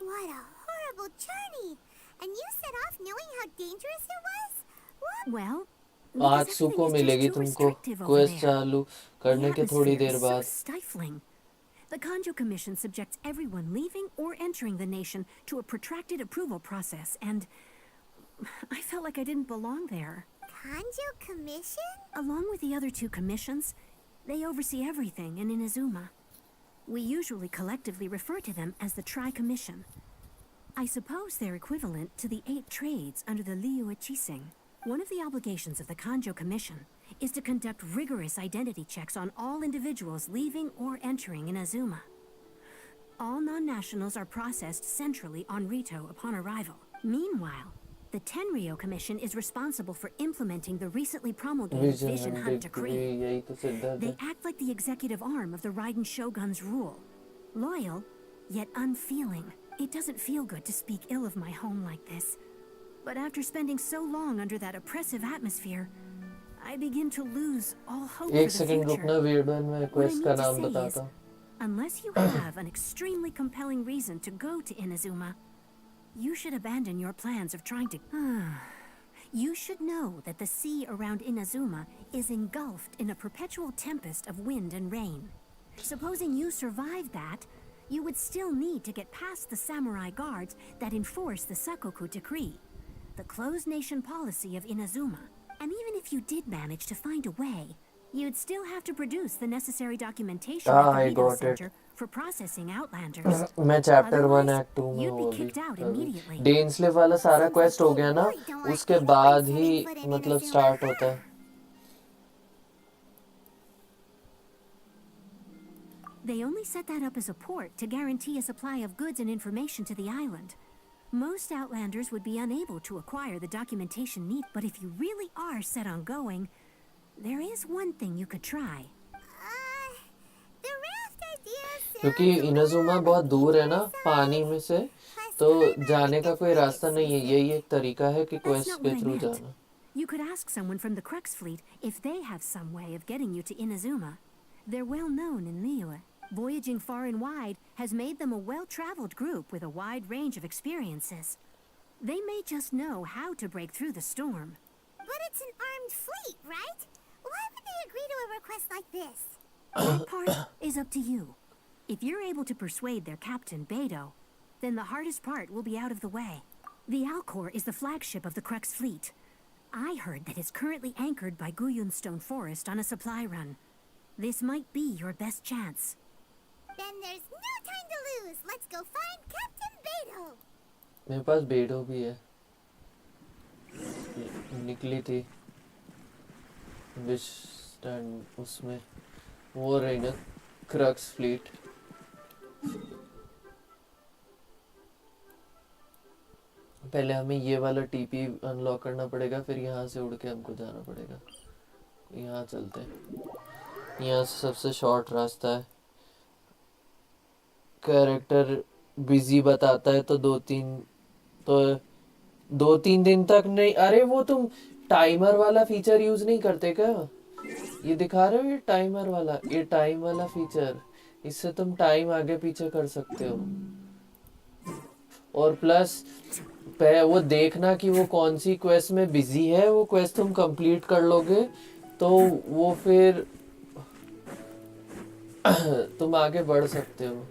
What a horrible journey! And you set off knowing how dangerous it was? What? Well, आज because सुको everything is मिलेगी just too तुमको restrictive over quest there. चालू The करने के थोड़ी atmosphere there is so बाद stifling. The Kanjo Commission subjects everyone leaving or entering the nation to a protracted approval process, and I felt like I didn't belong there. Kanjo Commission? Along with the other two commissions, they oversee everything in Inazuma. We usually collectively refer to them as the Tri-Commission. I suppose they're equivalent to the 8 trades under the Liyue Chising. One of the obligations of the Kanjo Commission is to conduct rigorous identity checks on all individuals leaving or entering Inazuma. All non-nationals are processed centrally on Rito upon arrival. Meanwhile, the Tenryo Commission is responsible for implementing the recently promulgated Vision Hunt Decree. यही तो सिद्धांत They है act like the executive arm of the Raiden Shogun's rule. Loyal, yet unfeeling. It doesn't feel good to speak ill of my home like this. But after spending so long under that oppressive atmosphere, I begin to lose all hope for एक the second रुकना future. Weird one में What I quest mean का to नाम say बताता is, हूँ unless you have an extremely compelling reason to go to Inazuma, you should abandon your plans of trying to... You should know that the sea around Inazuma is engulfed in a perpetual tempest of wind and rain. Supposing you survived that, you would still need to get past the samurai guards that enforce the Sakoku Decree, the closed nation policy of Inazuma. And even if you did manage to find a way, you'd still have to produce the necessary documentation at the I legal got it. center for processing outlanders. मैं chapter 1 Otherwise, act 2 में you'd हूँ be अभी kicked out अभी immediately. डेनस्लिप वाला सारा Seems quest like हो they गया ना, really don't like उसके anyone बाद setting ही foot in मतलब Inazuma, स्टार्ट huh? होता है. They only set that up as a port to guarantee a supply of goods and information to the island. Most Outlanders would be unable to acquire the documentation needed, but if you really are set on going, there is one thing you could try. The raft idea क्योंकि sounds a Inazuma little बहुत दूर है ना on the पानी side. में से, Plus, तो I'm not जाने the का कोई रास्ता furthest नहीं है. यही एक तरीका है कि That's क्वेस्ट not के what I थ्रू meant. जाना. You could ask someone from the Crux fleet if they have some way of getting you to Inazuma. They're well known in Liyue. Voyaging far and wide has made them a well-traveled group with a wide range of experiences. They may just know how to break through the storm. But it's an armed fleet, right? Why would they agree to a request like this? That part is up to you. If you're able to persuade their captain, Beidou, then the hardest part will be out of the way. The Alcor is the flagship of the Crux fleet. I heard that it's currently anchored by Guyunstone Forest on a supply run. This might be your best chance. Then there's no time to lose. Let's go find Captain Beidou. मेरे पास बेडो भी है, निकली थी wish stand उसमें, वो रही ना crux fleet. पहले हमें ये वाला टीपी अनलॉक करना पड़ेगा, फिर यहाँ से उड़ के हमको जाना पड़ेगा. यहाँ चलते हैं, यहाँ से सबसे शॉर्ट रास्ता है. कैरेक्टर बिजी बताता है तो 2-3 दिन तक नहीं. अरे वो तुम टाइमर वाला फीचर यूज नहीं करते क्या? ये दिखा रहे हो ये टाइमर वाला, ये टाइम वाला फीचर, इससे तुम टाइम आगे पीछे कर सकते हो. और प्लस वो देखना कि वो कौन सी क्वेस्ट में बिजी है, वो क्वेस्ट तुम कंप्लीट कर लोगे तो वो फिर तुम आगे बढ़ सकते हो.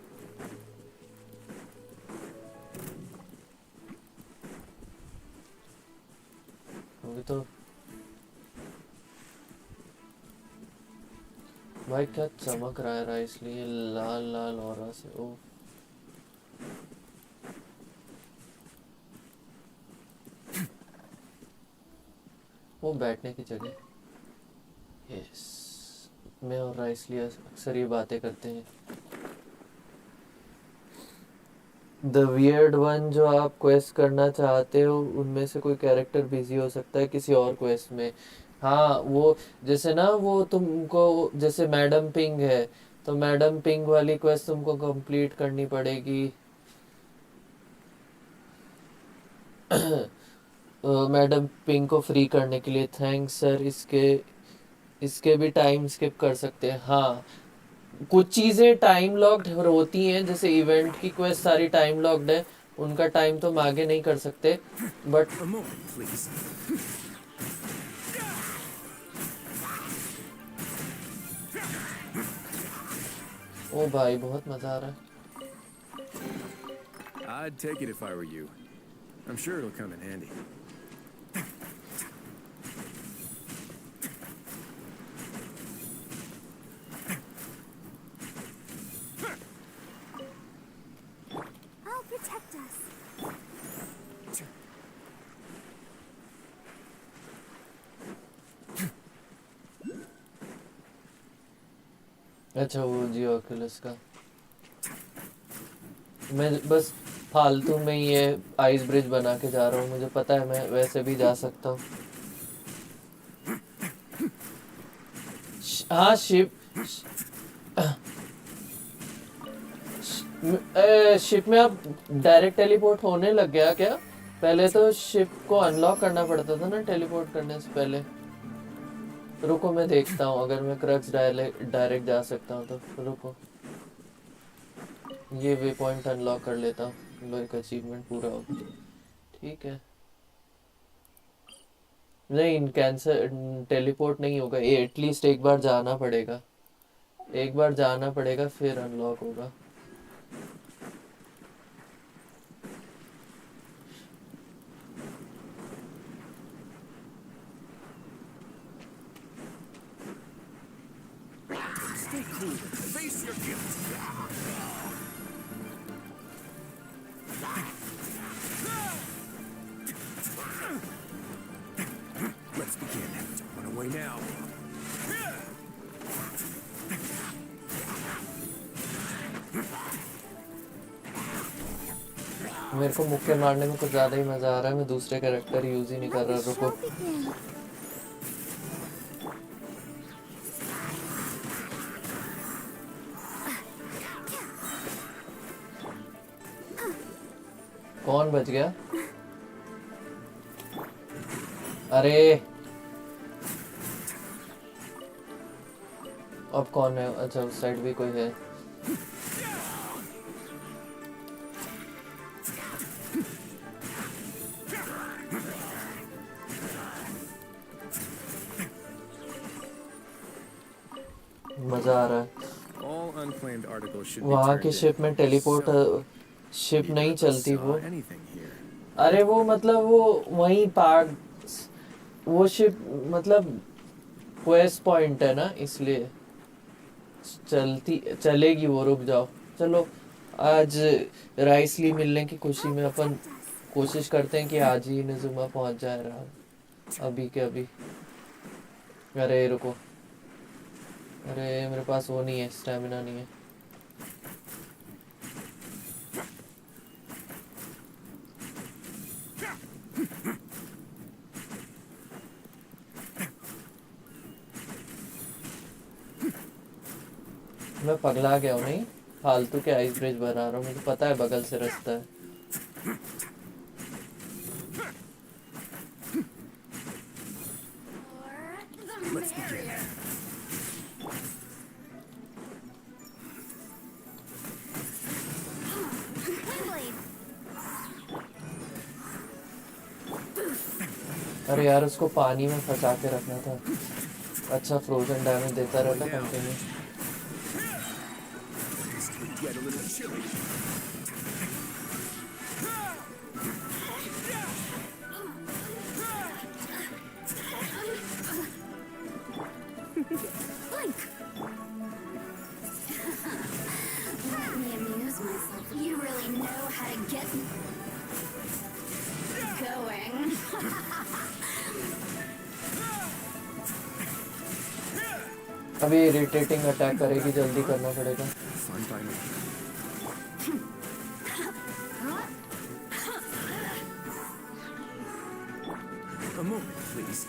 अभी तो भाई क्या चमक रहा है इसलिए लाल लाल हो रहा से. ओ वो बैठने की जगह. यस, मैं और राइस लिए अक्सर ये बातें करते हैं. द वियर्ड वन, जो आप क्वेस्ट करना चाहते हो उनमें से कोई कैरेक्टर बिजी हो सकता है किसी और क्वेस्ट में. हाँ, वो जैसे ना वो तुमको जैसे मैडम पिंग है, तो मैडम पिंग वाली क्वेस्ट तुमको कंप्लीट करनी पड़ेगी. मैडम पिंग को फ्री करने के लिए थैंक्स सर. इसके भी टाइम स्किप कर सकते हैं. हाँ, कुछ चीज़ें टाइम लॉक्ड होती हैं, जैसे इवेंट की क्वेस्ट सारी टाइम लॉक्ड है, उनका टाइम तो हम आगे नहीं कर सकते. But A moment, please. ओ भाई बहुत मज़ा आ रहा है. I'd take it if I were you. I'm sure it'll come in handy. I'll protect us. अच्छा, वो जी ऑक्यूलस का. मैं बस फालतू में ये आइस ब्रिज बना के जा रहा हूँ, मुझे पता है मैं वैसे भी जा सकता हूँ. हाँ, शिप में अब डायरेक्ट टेलीपोर्ट होने लग गया क्या? पहले तो शिप को अनलॉक करना पड़ता था ना टेलीपोर्ट करने से पहले. रुको मैं देखता हूँ अगर मैं क्रक्स डायरेक्ट जा सकता हूँ तो. रुको, ये वे पॉइंट अनलॉक कर लेता हूँ, मेरा अचीवमेंट पूरा हो. ठीक है. नहीं, कैंसर टेलीपोर्ट नहीं होगा, एटलीस्ट एक बार जाना पड़ेगा, एक बार जाना पड़ेगा फिर अनलॉक होगा। Stay cool. Face your guilt. Let's begin. Don't run away now. मेरे को मुक्के मारने में कुछ ज़्यादा ही मज़ा आ रहा है, मैं दूसरे कैरेक्टर यूज़ ही नहीं कर Let रहा। the रुको, show begin. कौन बच गया? अरे अब कौन है? अच्छा, उस साइड भी कोई है। मजा आ रहा है। All unclaimed articles should be वहाँ turned की in. शिप में टेलीपोर्ट So, शिप you नहीं never चलती saw वो। anything here. अरे वो मतलब वो वहीं पार्ट, वो शिप मतलब क्वेस्ट पॉइंट है ना, इसलिए चलती चलेगी वो। रुक जाओ, चलो आज राइसली मिलने की खुशी में अपन कोशिश करते हैं कि आज ही नजुमा पहुंच जाए रहा, अभी के अभी। अरे रुको, अरे मेरे पास वो नहीं है, स्टैमिना नहीं है। मैं पगला गया हूँ, नहीं फालतू के आइस ब्रिज बना रहा हूँ, मुझे पता है बगल से रास्ता है। Let's begin. अरे यार, उसको पानी में फंसा के रखना था। अच्छा, फ्रोजन डैमेज देता रहता continue. This could get a little chilly. Blink! Let me amuse myself. You really know how to get going. अभी इरिटेटिंग अटैक करेगी, जल्दी करना पड़ेगा। Fine by me. A moment, please.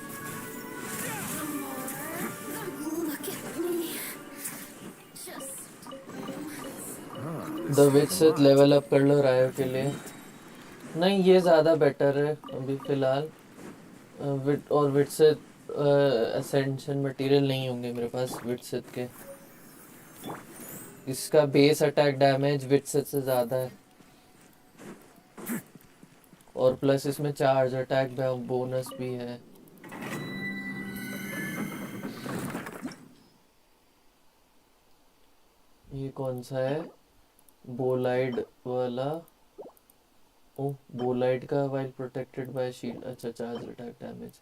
Look at me. Just the which से level up कर लो रायो के लिए। नहीं, ये ज़्यादा बेटर है अभी फ़िलहाल। विट और विट से असेंशन मटेरियल नहीं होंगे मेरे पास विट से के। इसका बेस अटैक डैमेज विट से ज़्यादा है, और प्लस इसमें चार्ज अटैक बोनस भी है। ये कौन सा है? बोलाइड वाला। ओह, बोलाइड का वाइल प्रोटेक्टेड बाय शील्ड। अच्छा, चार्ज अटैक डैमेज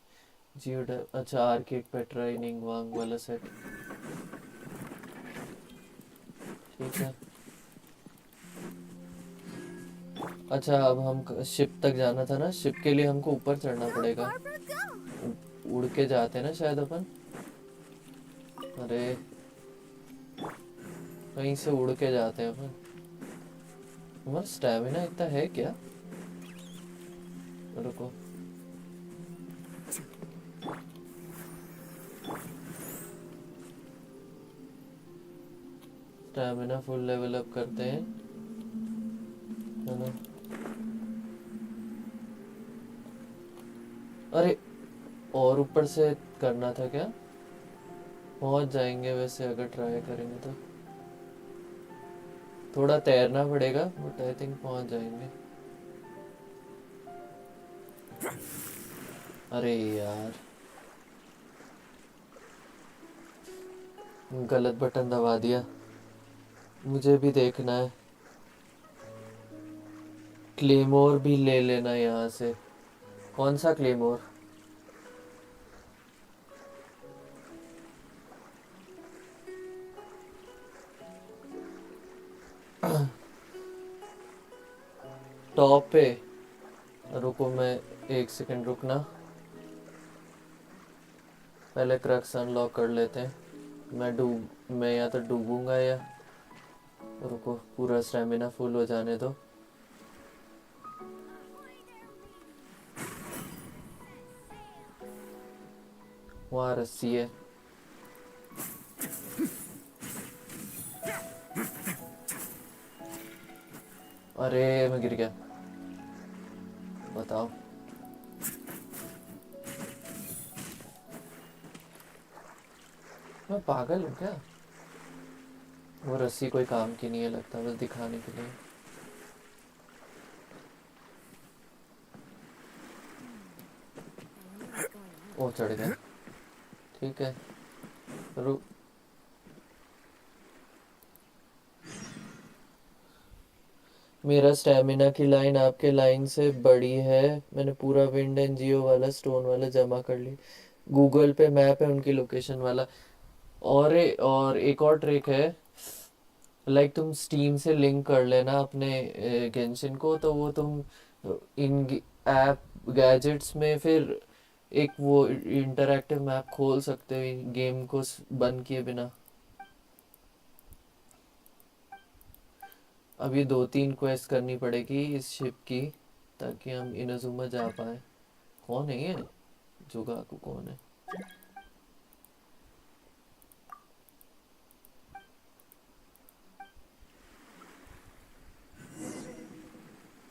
जियो। अच्छा, आर्केड पेट्राइनिंग वांग वाला सेट। ठीक है। अच्छा, अब हम शिप तक जाना था ना, शिप के लिए हमको ऊपर चढ़ना पड़ेगा। Barbara go. उड़ के जाते हैं ना शायद अपन। अरे कहीं से उड़ के जाते हैं अपन। हमारा स्टैमिना इतना है क्या? रुको, स्टैमिना फुल लेवल अप करते हैं, है ना। अरे और ऊपर से करना था क्या? पहुंच जाएंगे वैसे अगर ट्राई करेंगे तो। थोड़ा तैरना पड़ेगा बट आई थिंक पहुंच जाएंगे। अरे यार, गलत बटन दबा दिया। मुझे भी देखना है। क्लेमोर भी ले लेना यहाँ से। कौन सा क्लेमोर? टॉप पे। रुको, मैं 1 सेकंड रुकना। पहले क्रक्स अनलॉक कर लेते हैं। मैं या तो डूबूंगा या, रुको पूरा स्टेमिना फुल हो जाने दो। वहाँ रस्सी है। अरे मैं गिर गया। बताओ। मैं पागल हूँ क्या? वो रस्सी कोई काम की नहीं है लगता, बस दिखाने के लिए। ओ चढ़ गया। ठीक है, रुक। मेरा स्टेमिना की लाइन आपके लाइन से बड़ी है। मैंने पूरा विंड एंड जियो वाला स्टोन वाला जमा कर ली। गूगल पे मैप है उनकी लोकेशन वाला। और एक और ट्रिक है। लाइक तुम स्टीम से लिंक कर लेना अपने गेंशिन को, तो वो तुम इन ऐप गैजेट्स में फिर एक वो इंटरैक्टिव मैप खोल सकते हो गेम को बंद किए बिना। अभी 2-3 क्वेस्ट करनी पड़ेगी इस शिप की, ताकि हम इनाजुमा जा पाए। कौन है ये? जोगाकू कौन है?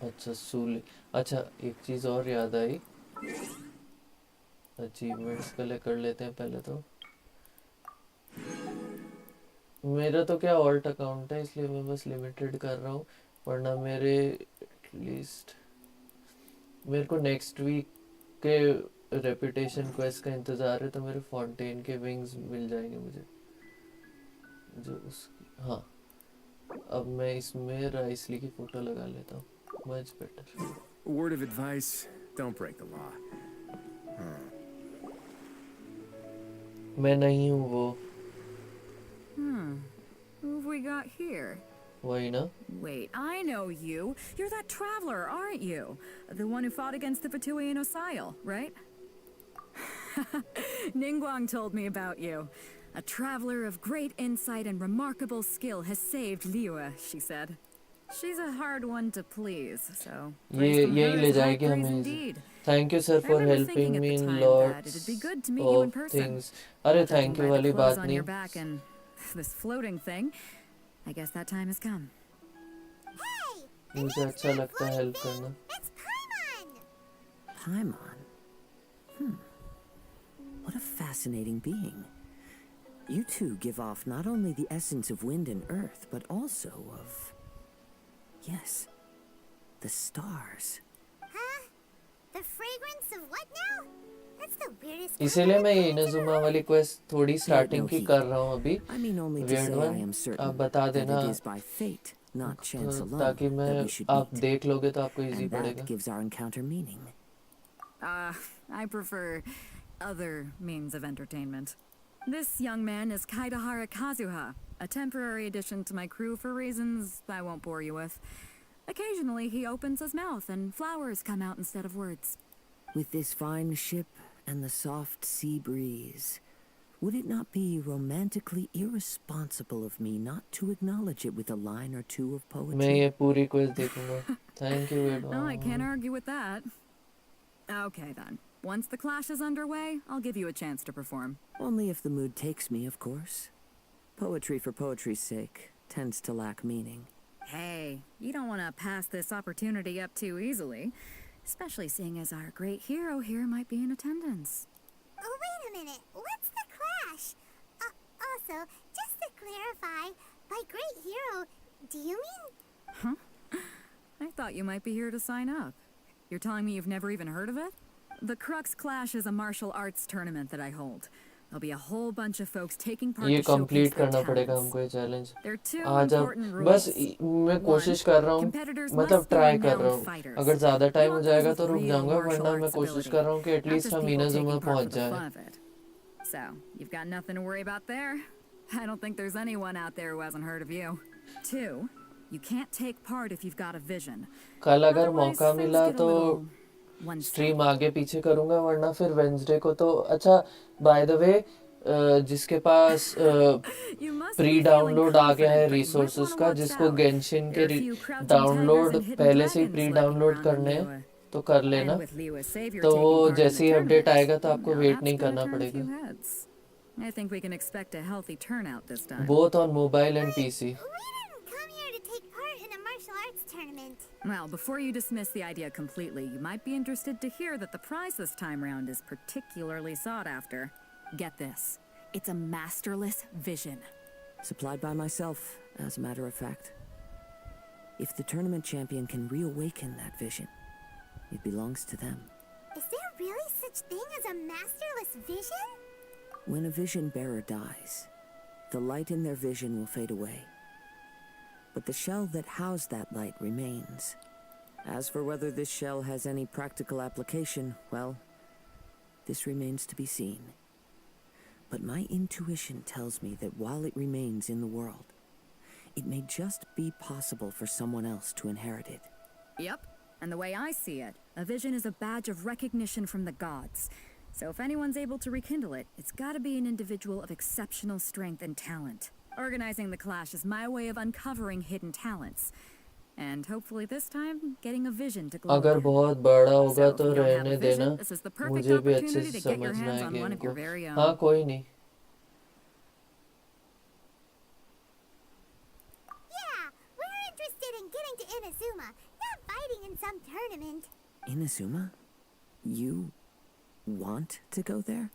अच्छा सूली। अच्छा एक चीज़ और याद आई। अचीवमेंट्स कलेक्ट कर लेते हैं पहले तो। मेरा तो क्या ऑल्ट अकाउंट है, इसलिए मैं बस लिमिटेड कर रहा हूँ। वरना मेरे एटलीस्ट मेरे को नेक्स्ट वीक के रेपुटेशन क्वेस्ट का इंतज़ार है, तो मेरे फाउंटेन के विंग्स मिल जाएंगे मुझे। जो उसकी, हाँ। अब मैं इसमें राइसली की फ़ोटो लगा लेता हूँ। Much better. Word of advice, don't break the law. मैं नहीं हूँ वो। Who have we got here? वही ना? Wait, I know you. You're that traveler, aren't you? The one who fought against the Fatuian Osile, right? Ningguang told me about you. A traveler of great insight and remarkable skill has saved Liua, she said. She's a hard one to please, so praise ये from यही her ले is high जाएगी praise हमें। indeed. Thank you sir I for remember helping thinking at me the in time that it'd be lots good to meet you in of person. Things. अरे Judging thank you by the वाली clothes बात on your नहीं। back and this floating thing, I guess that time has come. Hey! The मुझे name's अच्छा not लगता है floating help thing. करना। It's Paimon! Paimon? What a fascinating being. You two give off not only the essence of wind and earth, but also of... Yes, the stars. Huh? The fragrance of what now? That's the weirdest इसीलिए मैं ये compliment I've Inazuma ever heard. वाली quest थोड़ी Pay it starting no की heed. कर रहा हूँ अभी। I mean only to weird say I one am आप certain बता that देना, it is by fate, not chance alone, ताकि मैं that we should आप meet. देख लोगे तो आपको इजी And that पड़ेगा। gives our encounter meaning. I prefer other means of entertainment. This young man is Kaidahara Kazuha, a temporary addition to my crew for reasons I won't bore you with. Occasionally he opens his mouth and flowers come out instead of words. With this fine ship and the soft sea breeze, would it not be romantically irresponsible of me not to acknowledge it with a line or two of मैं poetry? ये पूरी quest देखूंगा। Thank you Oh, I can't argue with that. Okay then. Once the clash is underway, I'll give you a chance to perform. Only if the mood takes me, of course. Poetry for poetry's sake tends to lack meaning. Hey, you don't want to pass this opportunity up too easily, especially seeing as our great hero here might be in attendance. Oh, wait a minute. What's the clash? Also, just to clarify, by great hero, do you mean... I thought you might be here to sign up. You're telling me you've never even heard of it? The Crux Clash is a martial arts tournament that I hold. There'll be a whole bunch of folks taking part ये to showcase complete their करना पड़ेगा talents. हमको ये challenge There are two आज अब important बस rules. मैं One, कोशिश कर रहा हूँ competitors मतलब must be ट्राई कर रहा renowned हूँ fighters. अगर ज़्यादा We टाइम हो want जाएगा those तो with रुक real जाऊंगा martial वरना मैं arts कोशिश ability, कर रहा हूँ कि not एटलीस्ट just हम people इनाजुमा taking part पहुँच for the जाएं fun of it. So, you've got nothing to worry about there. I don't think there's anyone out there who hasn't heard of you. Two, you can't take part if you've got a vision. कल अगर Otherwise, मौका things मिला get a तो little stream one-sided. आगे पीछे करूंगा वरना फिर वेंसडे को तो अच्छा बाय द वे जिसके पास You must pre be feeling download आ गया है confident, but you might resources want to का watch जिसको out. गेंशिन There के are a few crouching tigers download and hidden पहले से ही dragons pre lurking download around in करने हैं Liyue. तो कर And लेना with Liyue's savior तो taking part in जैसे the ही अपडेट tournament, आएगा तो आपको now वेट that's नहीं gonna करना turn a पड़ेगा few heads. I think we can expect a healthy turnout this time. Both on mobile and PC We didn't come here to take part in a martial arts tournament. Well, before you dismiss the idea completely, you might be interested to hear that the prize this time round is particularly sought after. Get this. It's a masterless vision. Supplied by myself, as a matter of fact. If the tournament champion can reawaken that vision, it belongs to them. Is there really such thing as a masterless vision? When a vision bearer dies, the light in their vision will fade away. But the shell that housed that light remains. As for whether this shell has any practical application, well, this remains to be seen. But my intuition tells me that while it remains in the world, it may just be possible for someone else to inherit it. Yep. And the way I see it, a vision is a badge of recognition from the gods. So if anyone's able to rekindle it, it's gotta be an individual of exceptional strength and talent. Organizing the clash is my way of uncovering hidden talents. And hopefully this time, getting a vision to glow अगर again. बहुत बड़ा होगा So, if तो you don't have रहने a देना vision, this is the perfect मुझे भी अच्छे opportunity से to get your समझना hands है on गेम one of को your very own. हाँ कोई नहीं Yeah, we're interested in getting to Inazuma, not fighting in some tournament. Inazuma? You want to go there?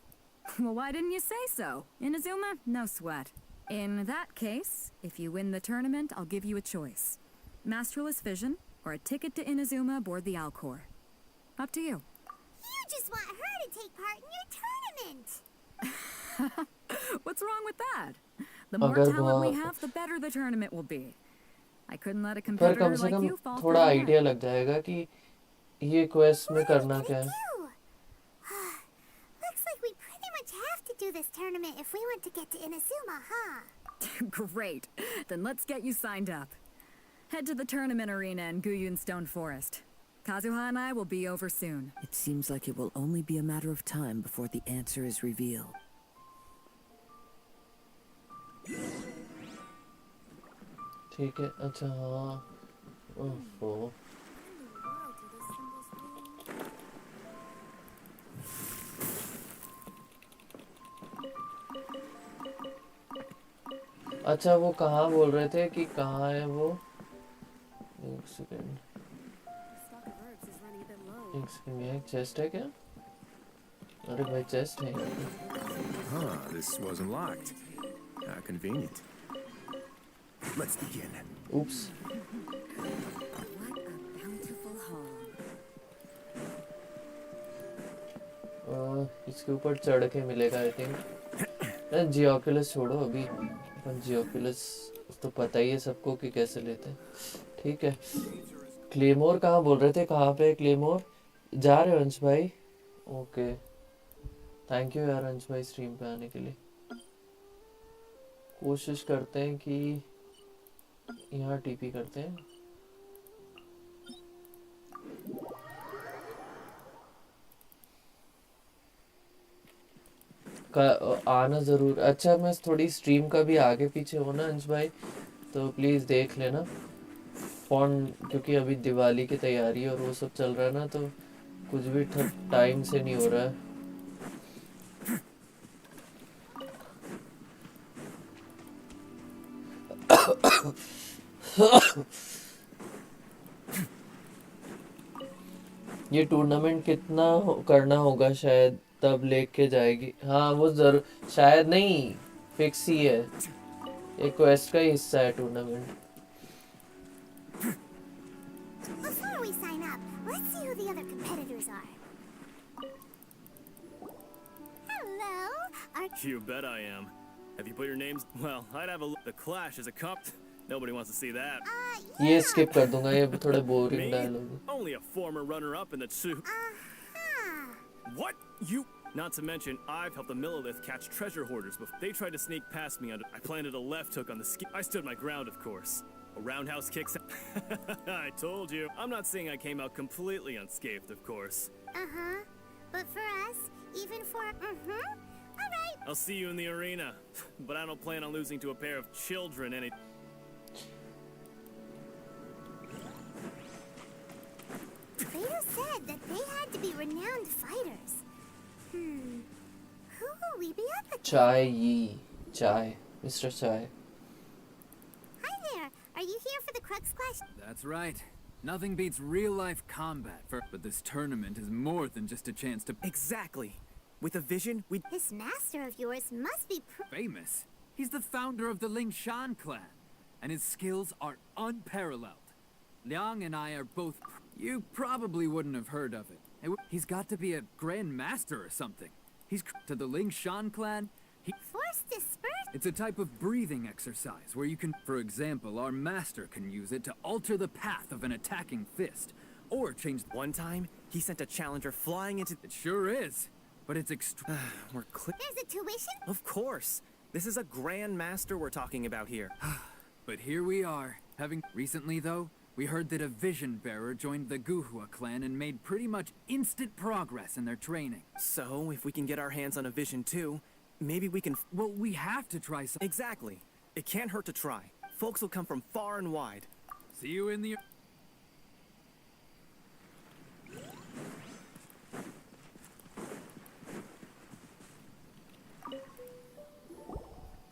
Well, why didn't you say so? Inazuma? No sweat. In that case, if you win the tournament, I'll give you a choice. Masterless Vision, or a ticket to Inazuma aboard the Alcor. Up to you. You just want her to take part in your tournament. What's wrong with that? The more अगर talent we बहुत have, the better the tournament will be. I couldn't let a पर कम competitor से like come you fall थोड़ा through the idea net. लग जाएगा कि ये quest में करना क्या है Do? Looks like we pretty much have to do this tournament if we want to get to Inazuma, huh? Great. Then let's get you signed up. Head to the tournament arena in Guyun Stone Forest. Kazuha and I will be over soon. It seems like it will only be a matter of time before the answer is revealed. ठीक है अच्छा हाँ ओहो अच्छा वो कहाँ बोल रहे थे कि कहाँ है वो एक सेकंड ये एक चेस्ट है क्या अरे भाई चेस्ट है Huh, this wasn't locked. How convenient. Let's begin. Oops. What a bountiful haul. इसके ऊपर चढ़ के मिलेगा आई थिंक जियोक्युलस छोड़ो अभी अपन जियोक्युलस तो पता ही है सबको कि कैसे लेते हैं ठीक है क्लेमोर कहाँ बोल रहे थे कहाँ पे क्लेमोर जा रहे हो अंश भाई ओके थैंक यू यार अंश भाई स्ट्रीम पे आने के लिए कोशिश करते हैं कि यहाँ टीपी करते हैं आना ज़रूर अच्छा मैं थोड़ी स्ट्रीम का भी आगे पीछे हो ना अंश भाई तो प्लीज़ देख लेना फोन क्योंकि अभी दिवाली की तैयारी और वो सब चल रहा है ना तो कुछ भी टाइम से नहीं हो रहा है ये टूर्नामेंट कितना करना होगा शायद तब लेके जाएगी हाँ वो जरूर शायद नहीं फिक्स ही है एक क्वेस्ट का ही हिस्सा है tournament Before we sign up, let's see who the other competitors are. So, You bet I am. Have you put your names? Well, I'd have a look. The Clash is a cup. Nobody wants to see that. ये yeah. skip कर दूंगा, ये थोड़े boring Me? dialogue. Only a former runner-up in the two. What? You? Not to mention, I've helped the Millilith catch treasure hoarders before. They tried to sneak past me under. I planted a left hook on the ski. I stood my ground, of course. A roundhouse kick. I told you. I'm not saying I came out completely unscathed, of course. Uh-huh. But for us, even for... All right. I'll see you in the arena. But I don't plan on losing to a pair of children any... Beto said that they had to be renowned fighters. Who will we be up against? Chai, Mr. Chai. Hi there. Are you here for the Crux Clash? That's right. Nothing beats real-life combat but this tournament is more than just a chance to Exactly. With a vision, we... This master of yours must be famous. He's the founder of the Lingshan clan, and his skills are unparalleled. Liang and I are both... You probably wouldn't have heard of it. He's got to be a grand master or something. He's to the Lingshan clan. force disperse. It's a type of breathing exercise where you can, for example, our master can use it to alter the path of an attacking fist, or change. One time, he sent a challenger flying into... It sure is, but it's We're clear. There's a tuition? Of course. This is a grand master we're talking about here. But here we are. Recently, though, we heard that a vision bearer joined the Guhua clan and made pretty much instant progress in their training. So, if we can get our hands on a vision too, maybe we can... Well, we have to try some... Exactly. It can't hurt to try. Folks will come from far and wide. See you in the...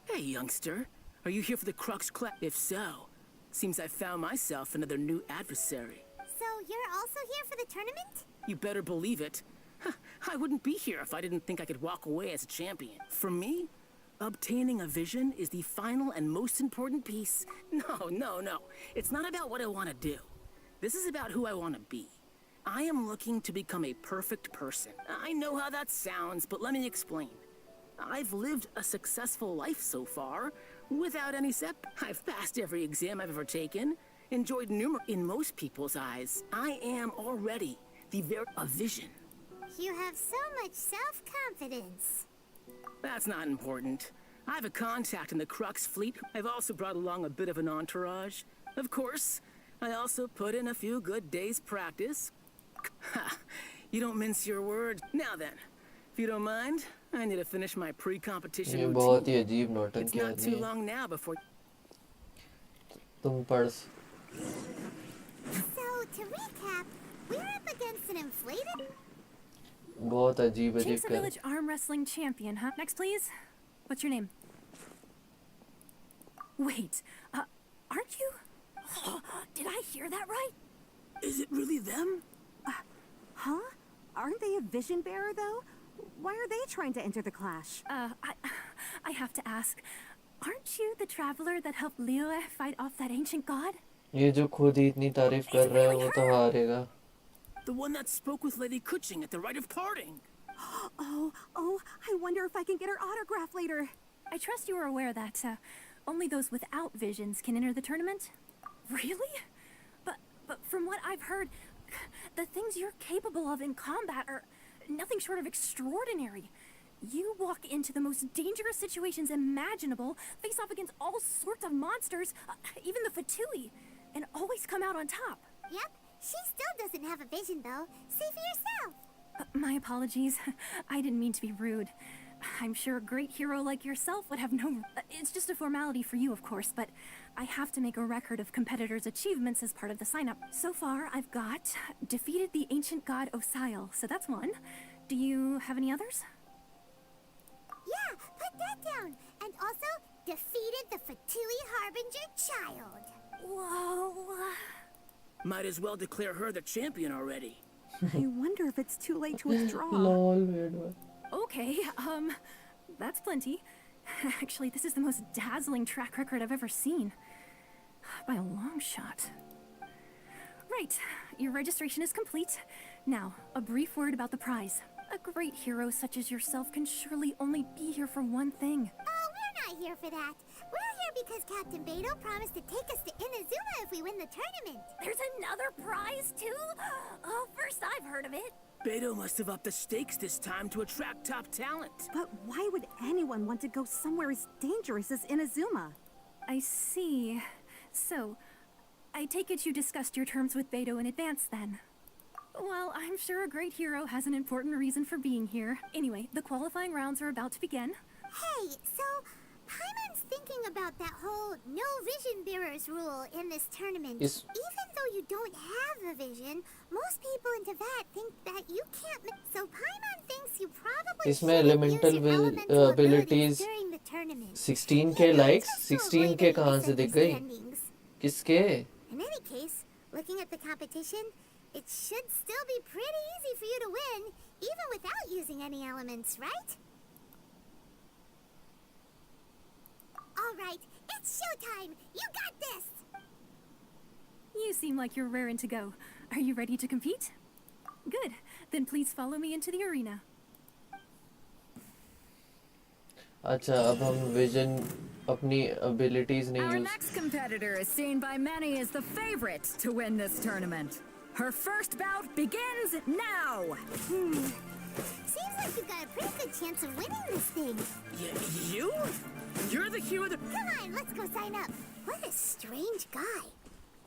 Hey, youngster. Are you here for the Crux Clash? If so, seems I found myself another new adversary. So you're also here for the tournament? You better believe it. I wouldn't be here if I didn't think I could walk away as a champion. For me, obtaining a vision is the final and most important piece. No. It's not about what I want to do. This is about who I want to be. I am looking to become a perfect person. I know how that sounds, but let me explain. I've lived a successful life so far, without any I've passed every exam I've ever taken, enjoyed numerous... In most people's eyes, I am already a vision. You have so much self-confidence. That's not important. I have a contact in the Crux fleet. I've also brought along a bit of an entourage. Of course, I also put in a few good days' practice. Ha! You don't mince your words. Now then, if you don't mind, I need to finish my pre-competition ये बहुत ही routine. अजीब It's नौटंकी not आदमी too है. long now before... तुम पढ़. So, to recap, we're up against an inflated... बहुत अजीब अजीब Chief's a कर. village arm wrestling champion, huh? Next, please. What's your name? Wait, aren't you? Did I hear that right? Is it really them? Huh? Aren't they a vision bearer, though? Why are they trying to enter the clash? I have to ask. Aren't you the traveler that helped Liyue fight off that ancient god? ये जो खुद ही इतनी तारीफ कर रहा है वो तो हारेगा. The one that spoke with Lady Kuching at the rite of parting. Oh, I wonder if I can get her autograph later. I trust you are aware that only those without visions can enter the tournament. Really? But from what I've heard, the things you're capable of in combat are nothing short of extraordinary. You walk into the most dangerous situations imaginable, face off against all sorts of monsters, even the Fatui, and always come out on top. Yep, she still doesn't have a vision, though. See for yourself. My apologies. I didn't mean to be rude. I'm sure a great hero like yourself would have no... It's just a formality for you, of course, but I have to make a record of competitors' achievements as part of the sign-up. So far, I've got defeated the ancient god Osial, so that's one. Do you have any others? Yeah, put that down. And also, defeated the Fatui Harbinger child. Whoa. Might as well declare her the champion already. I wonder if it's too late to withdraw. Lol, weird one. Okay, that's plenty. Actually, this is the most dazzling track record I've ever seen. By a long shot. Right, your registration is complete. Now, a brief word about the prize. A great heroes such as yourself can surely only be here for one thing. Oh, we're not here for that. We're here because Captain Beto promised to take us to Inazuma if we win the tournament. There's another prize, too? Oh, first I've heard of it. Beto must have upped the stakes this time to attract top talent. But why would anyone want to go somewhere as dangerous as Inazuma? I see. So, I take it you discussed your terms with Beto in advance, then? Well, I'm sure a great hero has an important reason for being here. Anyway, the qualifying rounds are about to begin. Hey, so Paimon's thinking about that whole no vision bearers rule in this tournament. Even though you don't have a vision, most people in Teyvat think that you can't. So Paimon thinks you probably इसमें shouldn't use elemental your elemental abilities during the tournament. 16k likes 16k कहाँ से दिख गई किसके In any case, looking at the competition, it should still be pretty easy for you to win, even without using any elements, right? All right, it's showtime! You got this! You seem like you're raring to go. Are you ready to compete? Good. Then please follow me into the arena. अच्छा अब हम vision अपनी abilities नहीं Our use next competitor is seen by many as the favorite to win this tournament. Her first bout begins now! Seems like you've got a pretty good chance of winning this thing. You? You're the hero that... Come on, let's go sign up. What a strange guy.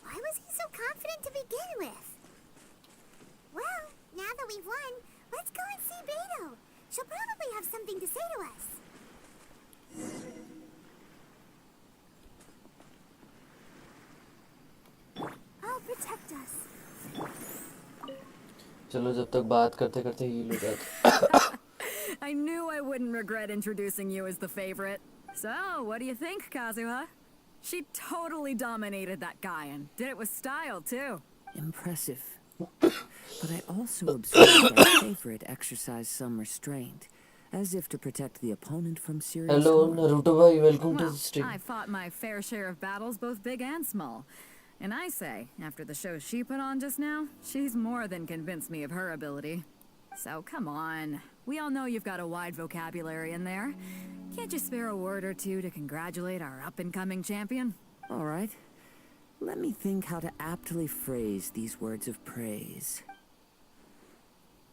Why was he so confident to begin with? Well, now that we've won, let's go and see Beto. She'll probably have something to say to us. Oh, protect us. चलो जब तक बात करते करते heal हो जाते I knew I wouldn't regret introducing you as the favorite. So, what do you think, Kazuha? She totally dominated that guy and did it with style, too. Impressive. But I also observed that favorite exercised some restraint, as if to protect the opponent from serious Hello harm. Naruto bhai welcome to Well, the stream I fought my fair share of battles, both big and small. And I say, after the show she put on just now, she's more than convinced me of her ability. So come on. We all know you've got a wide vocabulary in there. Can't you spare a word or two to congratulate our up-and-coming champion? All right. Let me think how to aptly phrase these words of praise.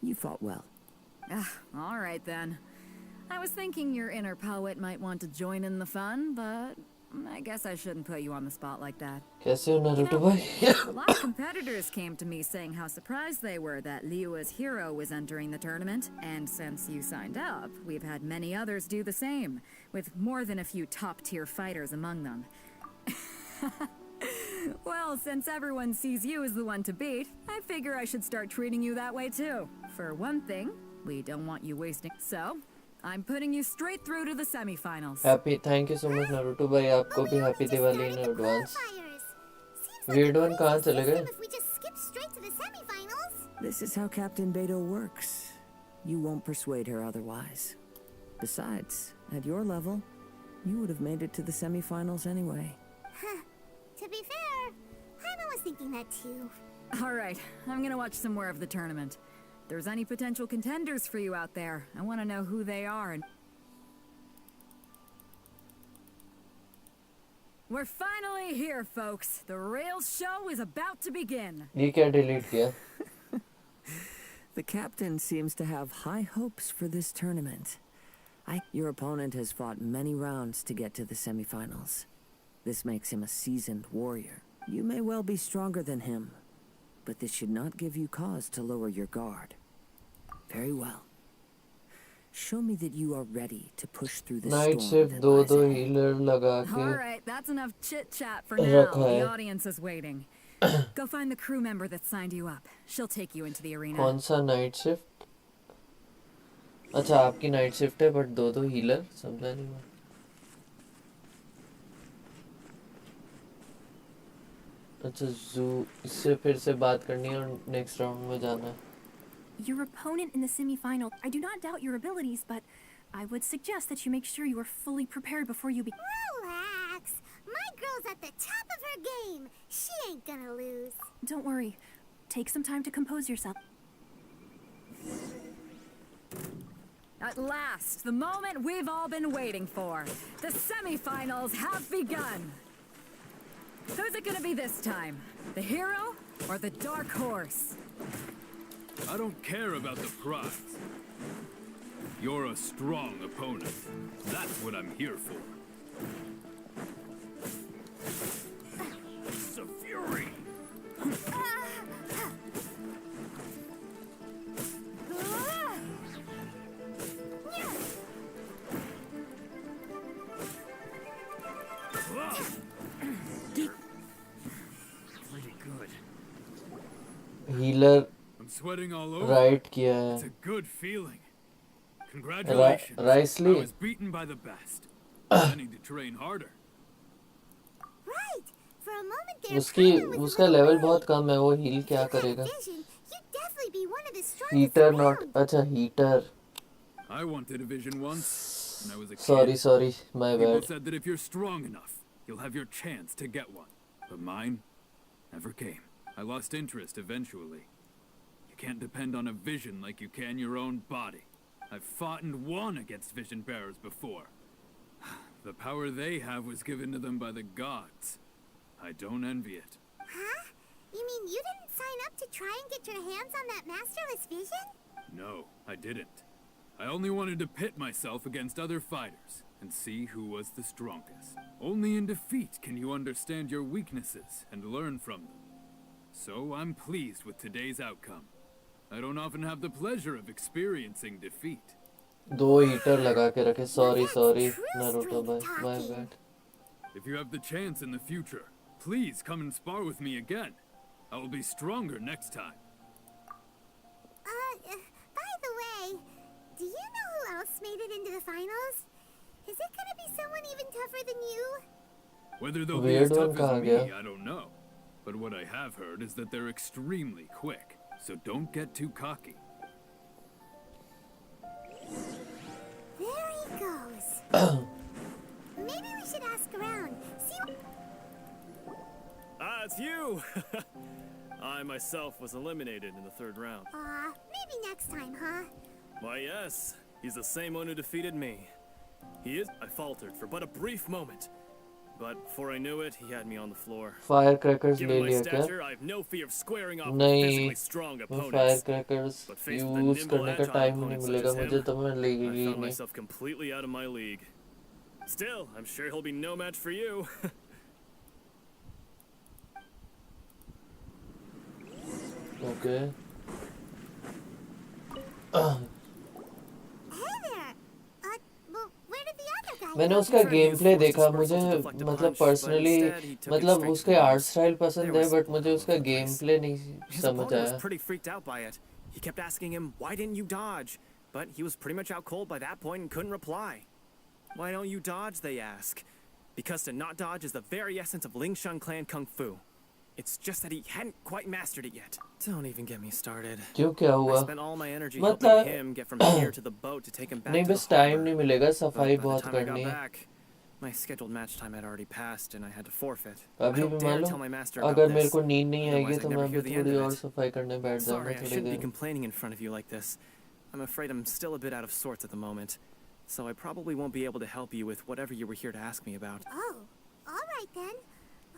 You fought well. All right then. I was thinking your inner poet might want to join in the fun, but I guess I shouldn't put you on the spot like that. कैसे हो Naruto bhai A lot of competitors came to me saying how surprised they were that Liyue's hero was entering the tournament, and since you signed up, we've had many others do the same, with more than a few top-tier fighters among them. Well, since everyone sees you as the one to beat, I figure I should start treating you that way too. For one thing, we don't want you wasting. So, I'm putting you straight through to the semifinals. Happy thank you so much Naruto bhai आपको भी happy Diwali in advance weird one कहाँ चले गए If we just skip straight to the semifinals. This is how Captain Beto works. You won't persuade her otherwise. Besides, at your level, you would have made it to the semifinals anyway. To be fair, Paimon was thinking that too. Alright, I'm gonna watch some more of the tournament. If there's any potential contenders for you out there, I want to know who they are and... We're finally here, folks. The real show is about to begin. ये क्या delete किया The captain seems to have high hopes for this tournament. Your opponent has fought many rounds to get to the semifinals. This makes him a seasoned warrior. You may well be stronger than him, but this should not give you cause to lower your guard. Very well. Show me that you are ready to push through the night storm shift that दो lies दो ahead. healer लगा के Alright, that's enough chit-chat for now. रखा The है audience is waiting. Go find the crew member that signed you up. She'll take you into the arena. कौन सा night shift अच्छा आपकी night shift है but दो दो healer समझा नहीं मैं अच्छा जू इससे फिर से बात करनी है और नेक्स्ट राउंड में जाना है Your opponent in the semifinal. I do not doubt your abilities, but I would suggest that you make sure you are fully prepared before you begin. Relax. My girl's at the top of her game. She ain't gonna lose. Don't worry. Take some time to compose yourself. At last, the moment we've all been waiting for. The semifinals have begun. Who's it gonna be this time? The hero or the dark horse? I don't care about the prize. You're a strong opponent. That's what I'm here for. It's a fury! Pretty good. Healer I'm sweating all over. Right किया It's है. a good feeling. Congratulations. Ricely. I was beaten by the best. I need to train harder. Right. For a moment there, उसकी Paimon was a उसका little level worried. बहुत कम है. वो heal क्या If you had करेगा? vision, you'd definitely be one of the strongest heater around. Not. अच्छा heater. I wanted a vision once when I was a kid. Sorry, my People bad. said that if you're strong enough, you'll have your chance to get one. But mine never came. I lost interest eventually. You can't depend on a vision like you can your own body. I've fought and won against vision bearers before. The power they have was given to them by the gods. I don't envy it. Huh? You mean you didn't sign up to try and get your hands on that masterless vision? No, I didn't. I only wanted to pit myself against other fighters and see who was the strongest. Only in defeat can you understand your weaknesses and learn from them. So I'm pleased with today's outcome. I don't often have the pleasure of experiencing defeat. दो heater लगा के रखे. Sorry Naruto भाई. My bad. If you have the chance in the future, please come and spar with me again. I will be stronger next time. By the way, do you know who else made it into the finals? Is it gonna be someone even tougher than you? Whether they'll be Weird as one tough कहाँ as me, गया? I don't know. But what I have heard is that they're extremely quick. So don't get too cocky. There he goes. Maybe we should ask around. See. Ah, it's you! I myself was eliminated in the third round. Maybe next time, huh? Why, yes. He's the same one who defeated me. He is. I faltered for but a brief moment. But before I knew it, he had me on the floor. Firecrackers Given ले my लिया क्या? stature, I have no fear of squaring off with नहीं. physically strong वो opponents. firecrackers But faced with a use nimble, करने का agile time नहीं opponent such मिलेगा as मुझे him, तो मैं I लेगी found नहीं. myself completely out of my league. Still, I'm sure he'll be no match for you. Okay. Hey there. Well, where did the other guy मैंने go? उसका game play देखा. मुझे मतलब पर्सनली मतलब उसके आर्ट स्टाइल पसंद है बट मुझे उसका गेम प्ले नहीं His समझ opponent was आया. pretty freaked out by it. He kept asking him, why didn't you dodge? But he was pretty much out cold by that point and couldn't reply. Why don't you dodge, they ask. Because to not dodge is the very essence of Lingshan clan kung fu. It's just that he hadn't quite mastered it yet. Don't even get me started. क्यों क्या I हुआ? spent all my energy मतलब helping him get from here to the boat to take him back नहीं to the बस time harbor. नहीं मिलेगा. But सफाई by the बहुत time I got करनी है. back, my scheduled match time had already passed and I had to forfeit. अभी I भी dare मालूम tell my master about अगर मेरे this. को नींद नहीं आएगी Otherwise, तो I'd मैं never अभी hear the end थोड़ी of और it. सफाई करने बैठ Sorry, जाऊंगा I थोड़ी shouldn't be there. complaining in front of you like this. I'm afraid I'm still a bit out of sorts at the moment. So I probably won't be able to help you with whatever you were here to ask me about. Oh, all right then.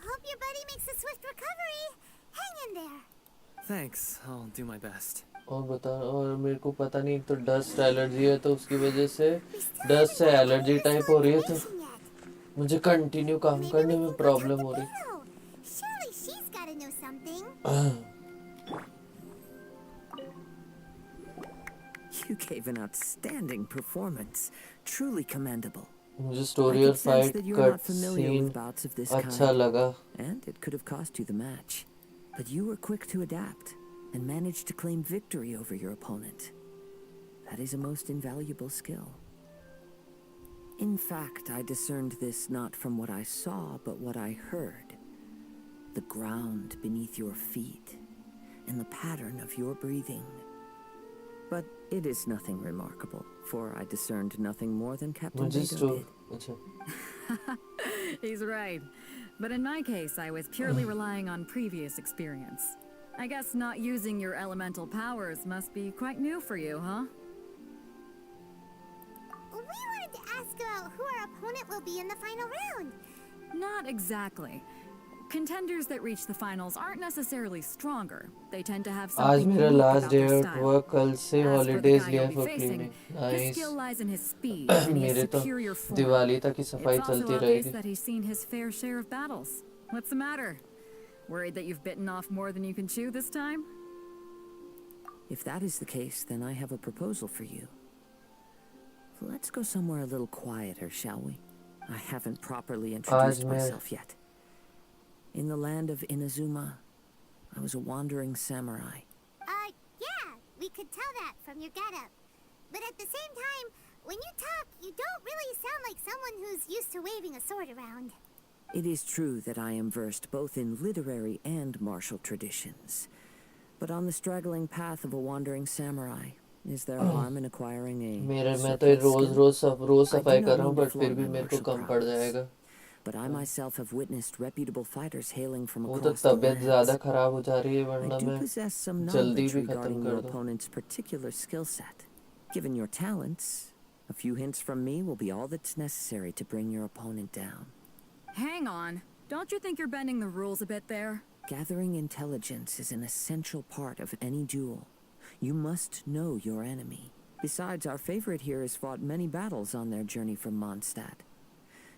Hope your buddy makes a swift recovery. Hang in there. Thanks, I'll do my best. और बता. और मेरे को पता नहीं. एक तो dust allergy है तो उसकी वजह से डस्ट से एलर्जी टाइप हो रही है तो मुझे कंटिन्यू काम करने में प्रॉब्लम हो रही. Surely she's gotta know something. You gave an outstanding performance. Truly commendable. मुझे I स्टोरी और could sense fight that you're cut not familiar scene with bouts of this अच्छा kind, लगा. and it could have cost you the match. But you were quick to adapt and managed to claim victory over your opponent. That is a most invaluable skill. In fact, I discerned this not from what I saw, but what I heard. The ground beneath your feet and the pattern of your breathing. But it is nothing remarkable, for I discerned nothing more than Captain मुझे Beto story did. अच्छा. He's right. But in my case, I was purely relying on previous experience. I guess not using your elemental powers must be quite new for you, huh? We wanted to ask about who our opponent will be in the final round. Not exactly. Contenders that reach the finals aren't necessarily stronger. They tend to have आज something मेरा unique last about day their है style. हुआ कल से As for the holidays guy लिया you'll be for facing, cleaning his nice skill lies in his speed and his मेरे तो superior form. Diwali तक की सफाई It's also चलती obvious रहेगी that he's seen his fair share of battles. What's the matter? Worried that you've bitten off more than you can chew this time? If that is the case, then I have a proposal for you. Let's go somewhere a little quieter, shall we? I haven't properly introduced myself yet. In the land of Inazuma, I was a wandering samurai. Yeah, we could tell that from your getup. But at the same time, when you talk, you don't really sound like someone who's used to waving a sword around. It is true that I am versed both in literary and martial traditions. But on the straggling path of a wandering samurai, is there harm in acquiring a मेरे मैं तो surplus skill? Rose I सफाई do कर not रहा हूँ mean to but फिर flaunt भी my मेरे को martial कम पड़ prowess. जाएगा But I myself have witnessed reputable fighters hailing from वो तो across the तबीयत ज़्यादा lands. खराब हो जा रही है I वरना do मैं possess some जल्दी knowledge भी खत्म regarding कर your दूँ opponent's particular skill set. Given your talents, a few hints from me will be all that's necessary to bring your opponent down. Hang on. Don't you think you're bending the rules a bit there? Gathering intelligence is an essential part of any duel. You must know your enemy. Besides, our favorite here has fought many battles on their journey from Mondstadt.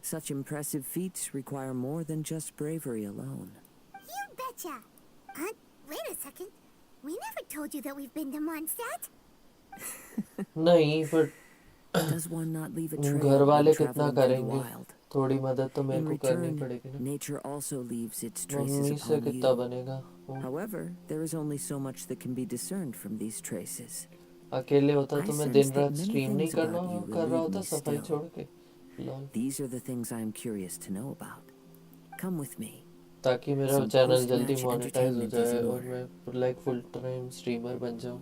Such impressive feats require more than just bravery alone. You betcha! Wait a second. We never told you that we've been to Mondstadt. नहीं पर Does one not leave a trail घर वाले when कितना traveling through the करेंगे wild? थोड़ी मदद तो मेरे In को करनी return, पड़ेगी ना nature also leaves its traces mummy से upon कितना you. बनेगा वो However, there is only so much that can be discerned from these traces. अकेले होता I तो मैं sense दिन that रात many स्ट्रीम नहीं things करना about you कर रहा elude होता me सफाई still. छोड़ के lol These are the things I am curious to know about. Come with me. ताकि मेरा Some चैनल जल्दी post-match मोनेटाइज हो entertainment is जाए in और order. मैं लाइक फुल टाइम स्ट्रीमर बन जाऊँ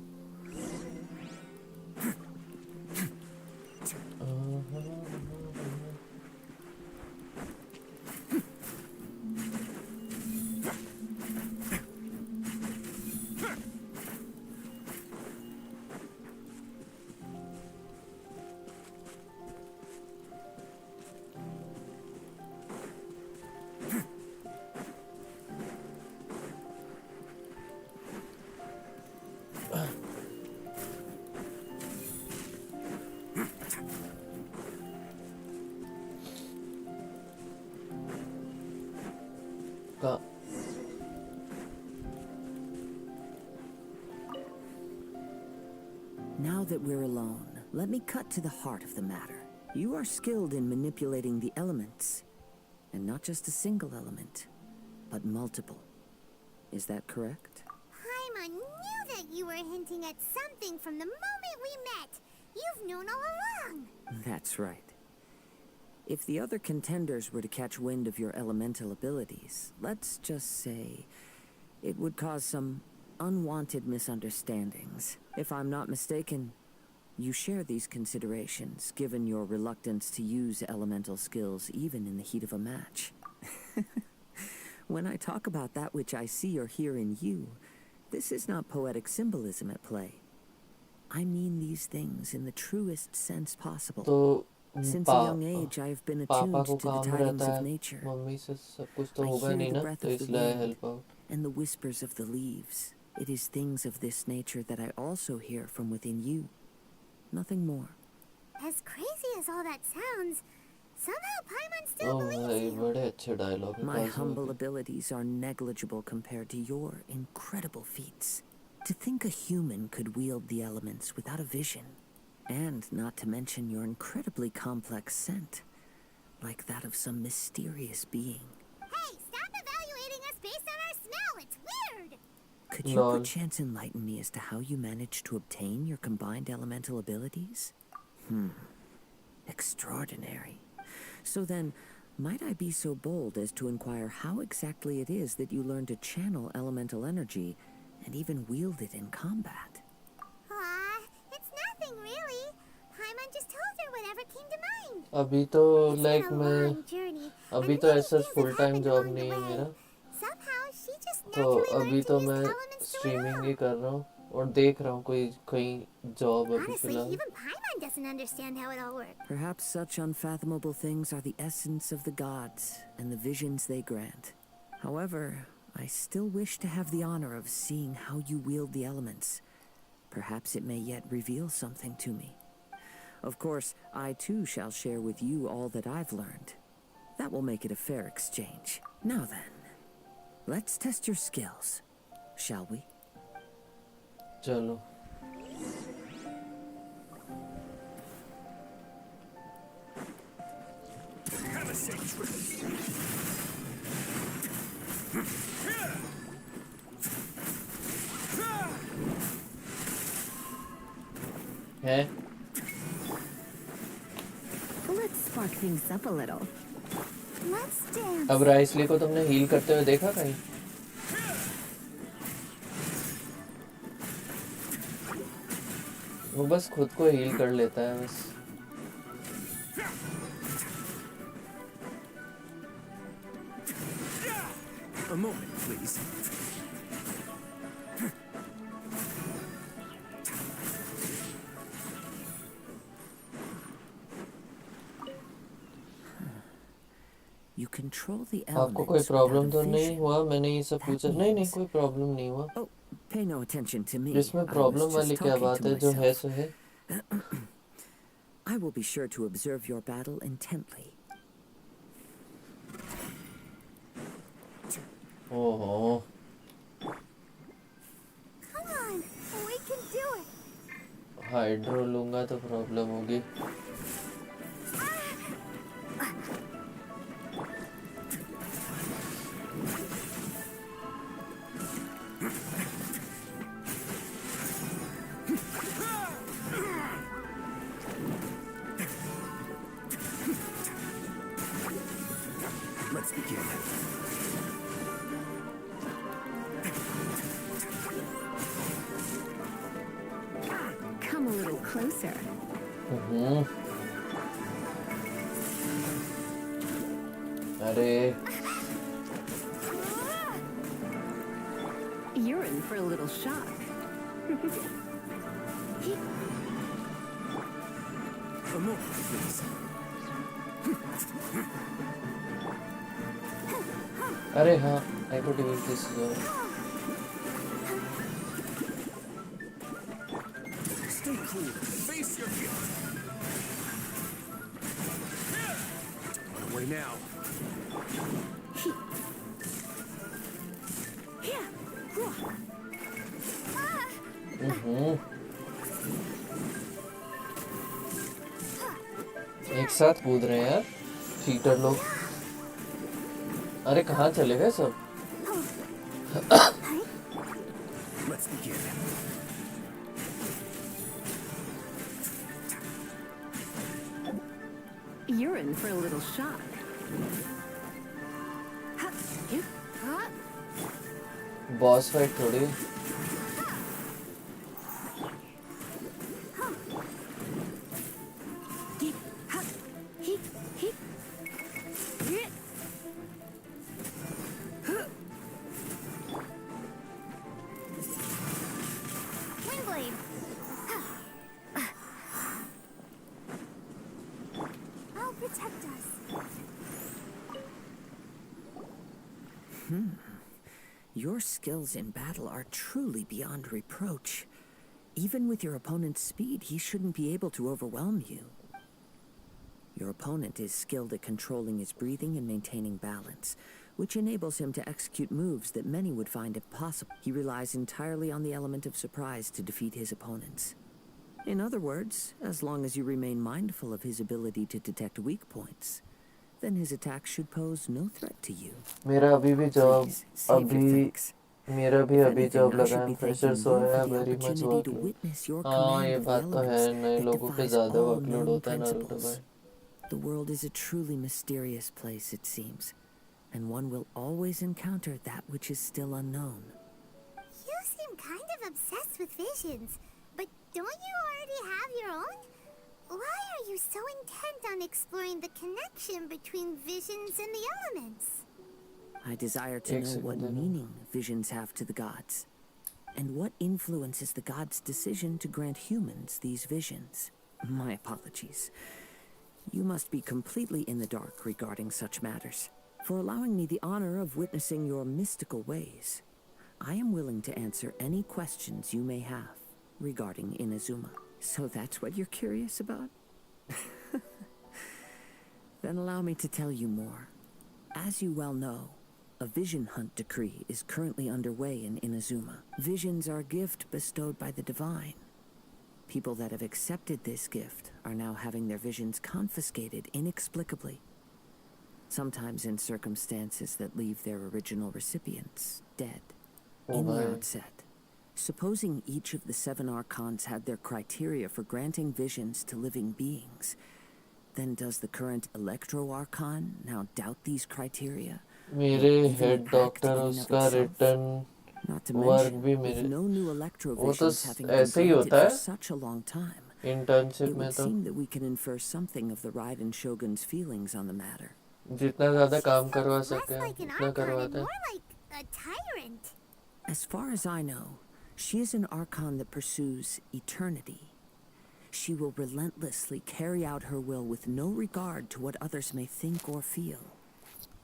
का Now that we're alone, let me cut to the heart of the matter. You are skilled in manipulating the elements. And not just a single element, but multiple. Is that correct? Paimon knew that you were hinting at something from the moment we met. You've known all along. That's right. If the other contenders were to catch wind of your elemental abilities, let's just say it would cause some unwanted misunderstandings. If I'm not mistaken, you share these considerations, given your reluctance to use elemental skills even in the heat of a match. When I talk about that which I see or hear in you, this is not poetic symbolism at play. I mean these things in the truest sense possible. तो Since a young age, I have been attuned पापा को to the काम tidings रहता of है nature. Mummy से सब कुछ तो I होगा hear नहीं the ना breath तो of the इसलिए wind help out and the whispers of the leaves. It is things of this nature that I also hear from within you. Nothing more. As crazy as all that sounds, somehow Paimon still oh believes भाई you. बड़े अच्छे dialogue है My काजू humble के abilities are negligible compared to your incredible feats. To think a human could wield the elements without a vision. And not to mention your incredibly complex scent. Like that of some mysterious being. Hey, stop evaluating us based on our smell. It's weird. Could you Lol. perchance enlighten me as to how you managed to obtain your combined elemental abilities? Extraordinary. So then, might I be so bold as to inquire how exactly it is that you learned to channel elemental energy and even wield it in combat? Aw, it's nothing really. Paimon just told her whatever came to mind. अभी तो It's like been a मैं long journey, अभी and तो many ऐसा things full have time happened job along the नहीं है way. मेरा Somehow she just तो naturally अभी learned to तो use मैं the elements to her streaming own. ही कर रहा हूँ और देख रहा हूँ कोई कहीं जॉब अभी Honestly, फिलहाल. even Paimon doesn't understand how it all works. Perhaps such unfathomable things are the essence of the gods and the visions they grant. However, I still wish to have the honor of seeing how you wield the elements. Perhaps it may yet reveal something to me. Of course, I too shall share with you all that I've learned. That will make it a fair exchange. Now then, let's test your skills, shall we? चलो. Have a safe trip. है. Let's spark things up a little. Let's dance. अब राइसली को तुमने heal करते हुए देखा कहीं? वो बस खुद को हील कर लेता है बस. A moment, please. You control the आपको कोई elements प्रॉब्लम without तो a नहीं vision. हुआ? मैंने ये सब That पूछा. नहीं means- कोई प्रॉब्लम नहीं हुआ. Oh, pay no attention to me. इसमें I was प्रॉब्लम just वाली क्या talking बात to है? जो है myself. सो है. I will be sure to observe your battle intently. ओहो. Come on, we can do it. Hydro लूंगा तो प्रॉब्लम होगी. Let's begin. Come a little closer. अरे You're in for a little shock. A moment, please. अरे हाँ. I could use this. Stay cool. Face your guilt. Don't run away now. एक साथ कूद रहे हैं यार चीटर लोग. अरे कहाँ चले गए सब? Let's begin. You're in for a little shock. Boss fight थोड़ी. Windblade. I'll protect us. Your skills in battle are truly beyond reproach. Even with your opponent's speed, he shouldn't be able to overwhelm you. Your opponent is skilled at controlling his breathing and maintaining balance, which enables him to execute moves that many would find impossible. He relies entirely on the element of surprise to defeat his opponents. In other words, as long as you remain mindful of his ability to detect weak points, then his attacks should pose no threat to you. मेरा अभी भी job Please, save your thanks. मेरा भी If अभी anything, job I लगा should है. be freshers thanking हो you रहा for है. the very much opportunity to work. witness your हाँ command ये of the बात तो है. elements नए that लोगों पे defies ज़्यादा all वर्कलोड known होता है नारुतो principles. में. The world is a truly mysterious place, it seems, and one will always encounter that which is still unknown. You seem kind of obsessed with visions, but don't you already have your own? Why are you so intent on exploring the connection between visions and the elements? I desire to एक know what second, meaning visions have to the gods. And what influences the gods' decision to grant humans these visions? My apologies. You must be completely in the dark regarding such matters. For allowing me the honor of witnessing your mystical ways, I am willing to answer any questions you may have regarding Inazuma. So that's what you're curious about? Then allow me to tell you more. As you well know, a vision hunt decree is currently underway in Inazuma. Visions are a gift bestowed by the divine. People that have accepted this gift are now having their visions confiscated inexplicably. Sometimes in circumstances that leave their original recipients dead. In the outset, supposing each of the 7 archons had their criteria for granting visions to living beings, then does the current Electro Archon now doubt these criteria? मेरे head doctor उसका written work भी मेरे no new electro वो तो visions having ऐसे ही been होता granted है for such a long time. Internship It में would तो seem that we can infer something of the Raiden Shogun's feelings on the matter. जितना ज़्यादा काम करवा Less सके like an उतना archon and करवाते more like a tyrant. As far as I know, she is an archon that pursues eternity. She will relentlessly carry out her will with no regard to what others may think or feel.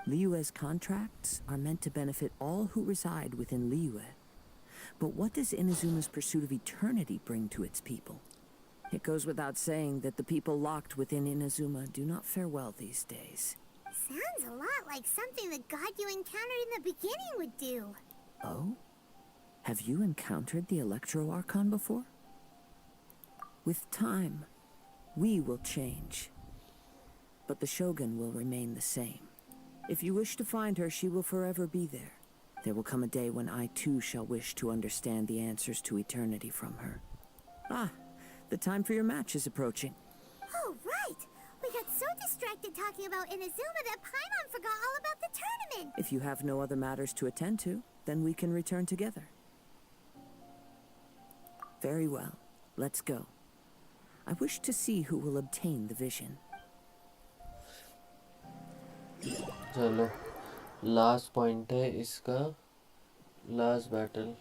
Liyue's contracts are meant to benefit all who reside within Liyue. But what does Inazuma's pursuit of eternity bring to its people? It goes without saying that the people locked within Inazuma do not fare well these days. Sounds a lot like something the god you encountered in the beginning would do. Oh? Have you encountered the Electro Archon before? With time, we will change. But the Shogun will remain the same. If you wish to find her, she will forever be there. There will come a day when I too shall wish to understand the answers to eternity from her. Ah, the time for your match is approaching. Oh, right! We got so distracted talking about Inazuma that Paimon forgot all about the tournament! If you have no other matters to attend to, then we can return together. Very well. Let's go. I wish to see who will obtain the vision. चलो last point है इसका last battle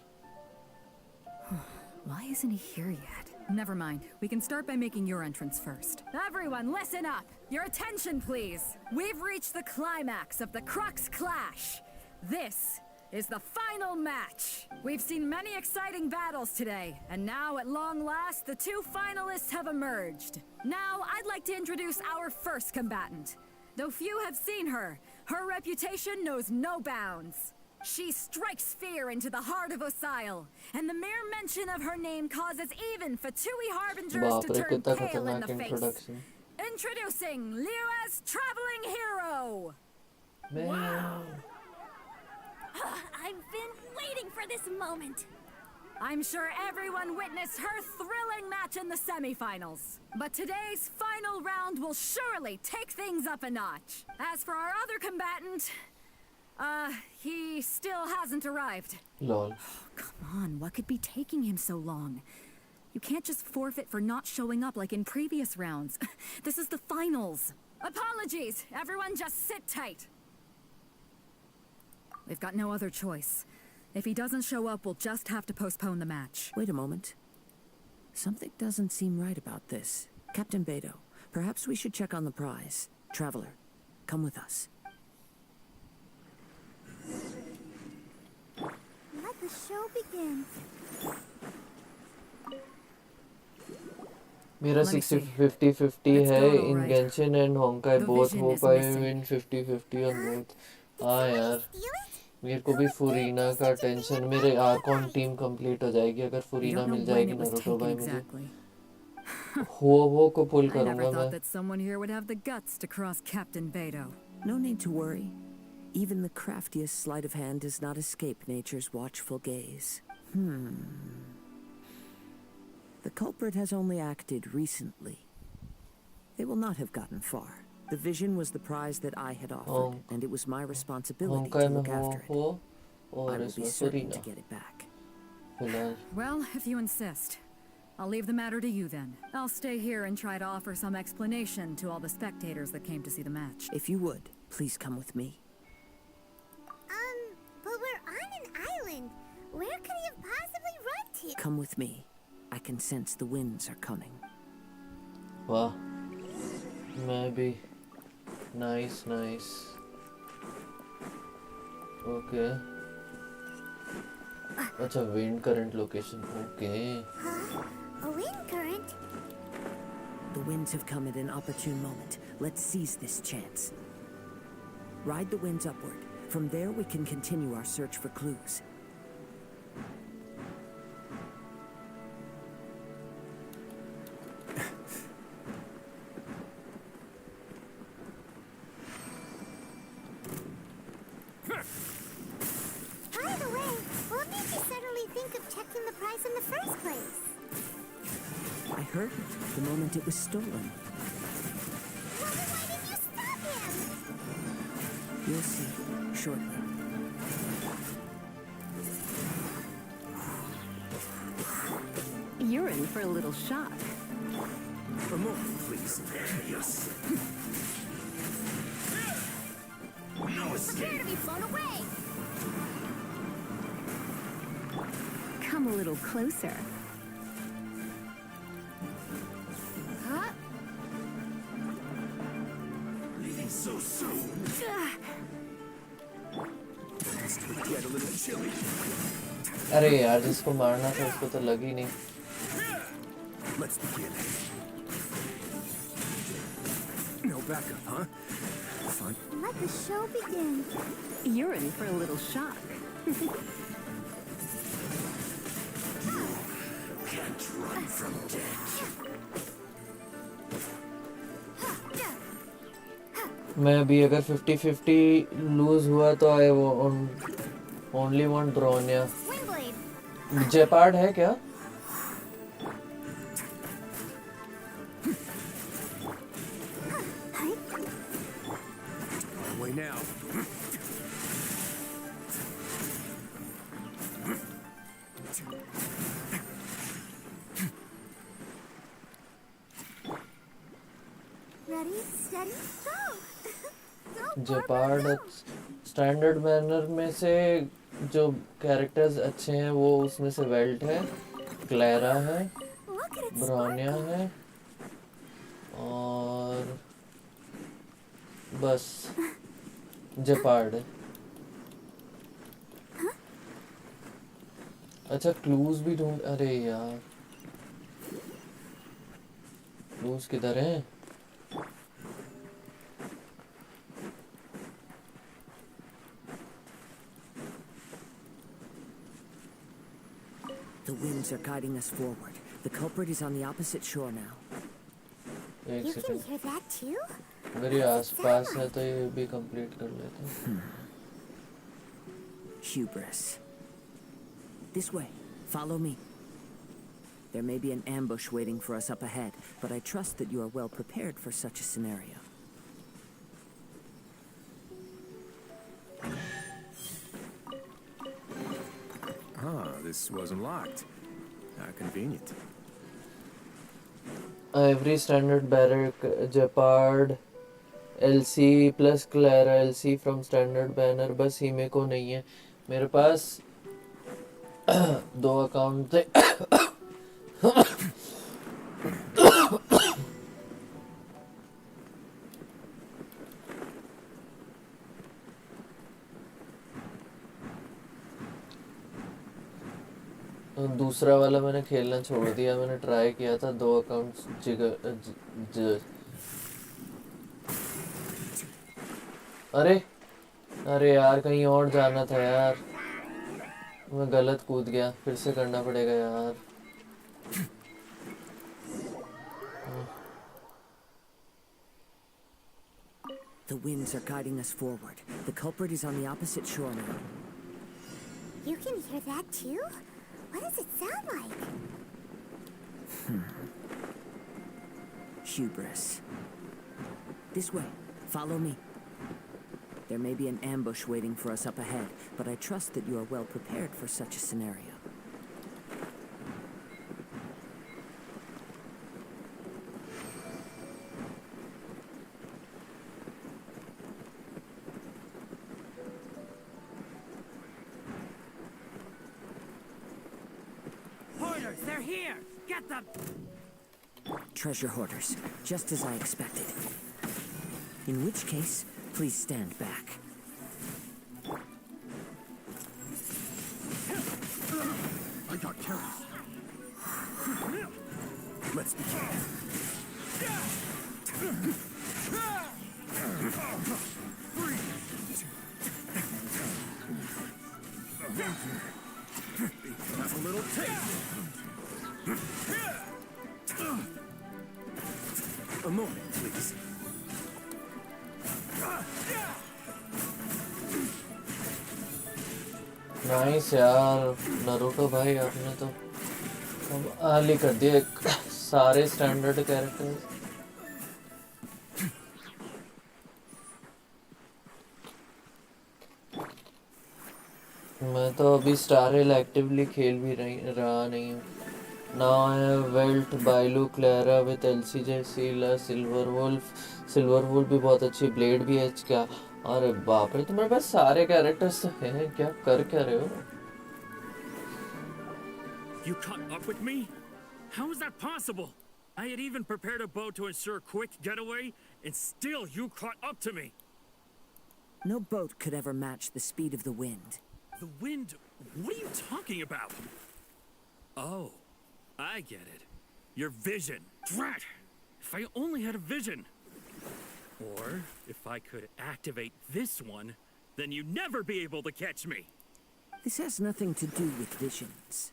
Why isn't he here yet? Never mind. We can start by making your entrance first. Everyone, listen up! Your attention, please! We've reached the climax of the Crux Clash! This is the final match! We've seen many exciting battles today, and now at long last, the 2 finalists have emerged. Now, I'd like to introduce our first combatant. Though few have seen her, her reputation knows no bounds. She strikes fear into the heart of Osile, and the mere mention of her name causes even Fatui Harbingers to turn pale in the face. Introducing Liyue's traveling hero! Wow! I've been waiting for this moment. I'm sure everyone witnessed her thrilling match in the semifinals. But today's final round will surely take things up a notch. As for our other combatant, he still hasn't arrived. Lol. Come on, what could be taking him so long? You can't just forfeit for not showing up like in previous rounds. This is the finals. Apologies, everyone just sit tight. We've got no other choice. If he doesn't show up, we'll just have to postpone the match. Wait a moment. Something doesn't seem right about this. Captain Beto, perhaps we should check on the prize. Traveler, come with us. Let the show begin. मेरा 60-50-50 है in Genshin and Honkai both हो पाए win 50-50 on both. हाँ यार मेरे को भी फुरीना का टेंशन मेरे आर्कॉन टीम कंप्लीट हो जाएगी अगर फुरीना मिल जाएगी नारुतो भाई मुझे हो को पुल करूंगा मैं that someone here would have the guts to cross Captain Beto. No need to worry. Even the craftiest sleight of hand does not escape nature's watchful gaze. The culprit has only acted recently. They will not have gotten far. The vision was the prize that I had offered, and it was my responsibility to look after it. I will be certain to get it back. Well, if you insist. I'll leave the matter to you then. I'll stay here and try to offer some explanation to all the spectators that came to see the match. If you would, please come with me. But we're on an island. Where could he have possibly Come with me. I can sense the winds are coming. Wow. Maybe. Nice, nice. Okay. अच्छा wind current location. Okay. Huh? A wind current? The winds have come at an opportune moment. Let's seize this chance. Ride the winds upward. From there we can continue our search for clues. By the way, what made you suddenly think of checking the price in the first place? I heard it the moment it was stolen. Well, then why didn't you stop him? You'll see shortly. You're in for a little shock. A moment, please. Yes. No escape. Prepare to be blown away. Come a little closer. Huh? Leaving so soon. This could get a little chilly. अरे यार जिसको मारना था उसको तो लग ही नहीं. Let's begin. No backup, huh? Fine. Let the show begin. You're in for a little shock. Can't run from death. मैं अभी अगर 50-50 लूज हुआ तो आई ओनली वांट ड्रोनिया. जेपार्ड है क्या? Away now. Ready, steady, go. Gepard standard banner में से जो कैरेक्टर्स अच्छे हैं वो उसमें से वेल्ट है, क्लैरा है, ब्रानिया है और बस जेपार्ड है. अच्छा क्लूज भी ढूंढ. अरे यार क्लूज किधर हैं? The winds are guiding us forward. The culprit is on the opposite shore now. एक You can second. hear that too? मेरे आसपास है तो ये भी कंप्लीट कर लेते हैं. Hubris. This way. Follow me. There may be an ambush waiting for us up ahead, but I trust that you are well prepared for such a scenario. Ah, this wasn't locked. How convenient. Every standard barrack, Jeopard, LC plus Clara LC from standard banner. बस ही मेरे को नहीं है. मेरे पास 2 account थे. दूसरा वाला मैंने खेलना छोड़ दिया. मैंने ट्राई किया था 2 अकाउंट्स अरे यार कहीं और जाना था यार. मैं गलत कूद गया. फिर से करना पड़ेगा यार. The winds are guiding us forward. The culprit is on the opposite shore now. You can hear that too? What does it sound like? Hubris. This way. Follow me. There may be an ambush waiting for us up ahead, but I trust that you are well prepared for such a scenario. they're here! Get them! Treasure hoarders, just as I expected. In which case, please stand back. I got careless. Let's begin. Have a little taste. A moment, please. Nice यार Naruto भाई आपने तो कमाल ही कर दिया सारे standard characters. मैं तो अभी स्टार हिल एक्टिवली खेल भी रहा नहीं हूँ। Now I have Welt Bailu Clara with एलसीजे सीला सिल्वर वुल्फ भी बहुत अच्छी, ब्लेड भी है क्या। अरे बाप रे तुम्हारे पास सारे कैरेक्टर्स तो हैं, क्या कर क्या रहे हो? You caught up with me? How is that possible? I had even prepared a boat to ensure a quick getaway, and still you caught up to me. No boat could ever match the speed of the wind. The wind? What are you talking about? Oh, I get it. Your vision. Drat! If I only had a vision. Or, if I could activate this one, then you'd never be able to catch me. This has nothing to do with visions.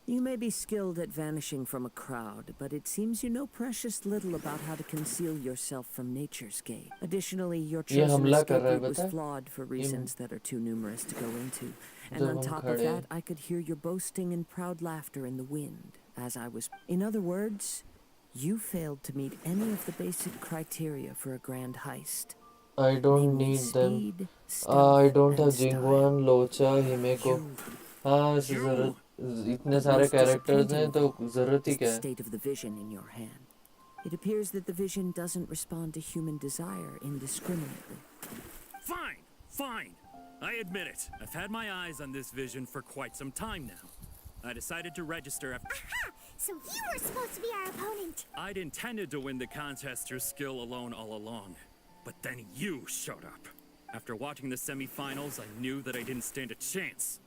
You may be skilled at vanishing from a crowd, but it seems you know precious little about how to conceal yourself from nature's gate. Additionally, your chosen escape route was flawed for reasons that are too numerous to go into. And on top of that, I could hear your boasting and proud laughter in the wind as I was... In other words, you failed to meet any of the basic criteria for a grand heist. I don't need them. I don't have Jingwan, Locha, Himeko. हाँ जरूरत इतने सारे characters हैं तो जरूरत ही क्या है? State of the vision in your hand. It appears that the vision doesn't respond to human desire indiscriminately. Fine, fine. I admit it. I've had my eyes on this vision for quite some time now. I decided to register after... Aha! So you were supposed to be our opponent. I'd intended to win the contest through skill alone all along. But then you showed up. After watching the semi-finals, I knew that I didn't stand a chance.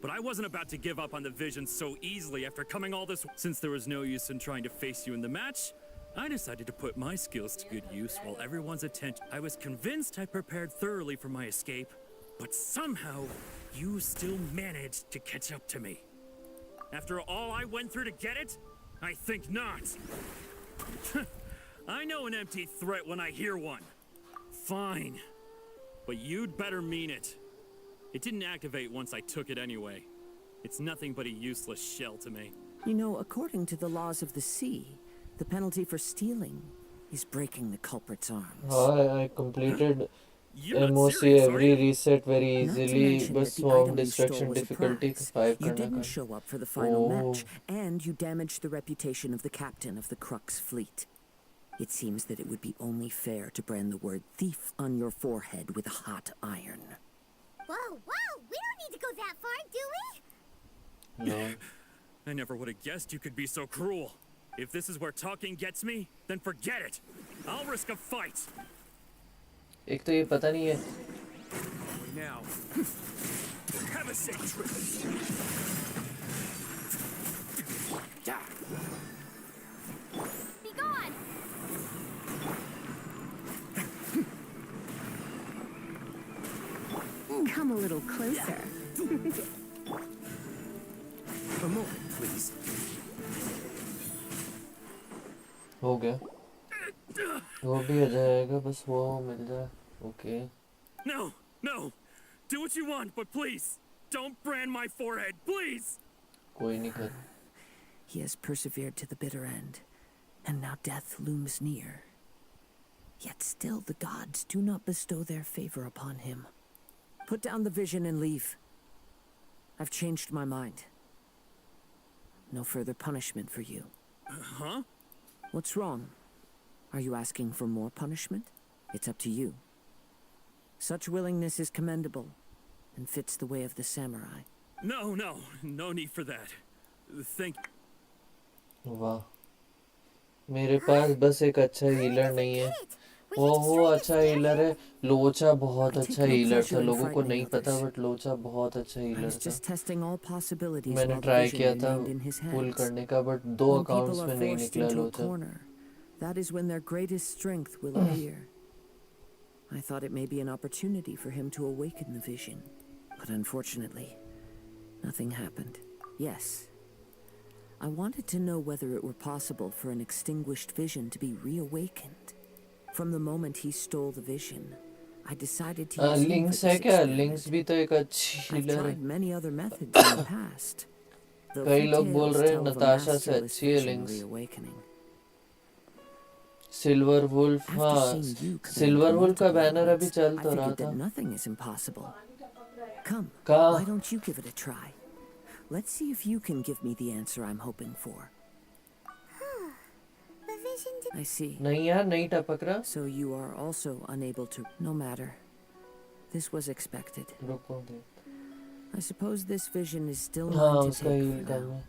But I wasn't about to give up on the vision so easily after coming all this... Since there was no use in trying to face you in the match, I decided to put my skills to good use while everyone's attention... I was convinced I prepared thoroughly for my escape, but somehow, you still managed to catch up to me. After all I went through to get it? I think not. I know an empty threat when I hear one. Fine. But you'd better mean it. It didn't activate once I took it anyway. It's nothing but a useless shell to me. You know, according to the laws of the sea, the penalty for stealing is breaking the culprit's arms. I completed MOC every reset very easily, but swarm destruction difficulty 5 You didn't show up for the final match, and you damaged the reputation of the captain of the Crux fleet. It seems that it would be only fair to brand the word thief on your forehead with a hot iron. Whoa, we don't need to go that far, do we? No. I never would have guessed you could be so cruel. If this is where talking gets me, then forget it. I'll risk a fight. एक तो ये पता नहीं है. Now, have a safe trip. Be gone! Come a little closer. A moment, please. हो गया. वो भी आ जाएगा बस वो मिल जाए. Okay. No. Do what you want, but please, don't brand my forehead, please. कोई नहीं कर. He has persevered to the bitter end, and now death looms near. Yet still the gods do not bestow their favor upon him. Put down the vision and leave. I've changed my mind. No further punishment for you. Huh? What's wrong? Are you asking for more punishment? It's up to you. Such willingness is commendable, and fits the way of the samurai. No need for that. वाह, मेरे पास बस एक अच्छा healer नहीं है। वो अच्छा healer है। लोचा बहुत I अच्छा take no हीलर था, pleasure in लोगों को frightening नहीं पता, others. बट लोचा बहुत अच्छा I हीलर was था। just testing all possibilities मैंने while the ट्राई vision किया था remained in his pull hands. करने का, but 2 When people accounts are में नहीं forced निकला into a लोचा। corner, that is when their greatest strength will appear. I thought it may be an opportunity for him to awaken the vision, but unfortunately, nothing happened. Yes, I wanted to know whether it were possible for an extinguished vision to be reawakened. From the moment he stole the vision, I decided to use him for links है this क्या? Links experiment. भी तो एक अच्छी I've healer है। tried many other methods in the past, though कई few लोग बोल tales रहे हैं tell of a नताशा से masterless अच्छी है vision links. reawakening. Silver Wolf, After हाँ, seeing you command Silver Wolf का multiple बैनर अभी elements, चल I तो रहा figured that था। nothing is impossible. Come, कहाँ? why don't you give it a try? Let's see if you can give me the answer I'm hoping for. The vision did... I see. नहीं यार, नहीं टपक रहा। So you are also unable to... No matter. This was expected. रुको दे। I suppose this vision is still हाँ, mine to उसका take heal for come now. है।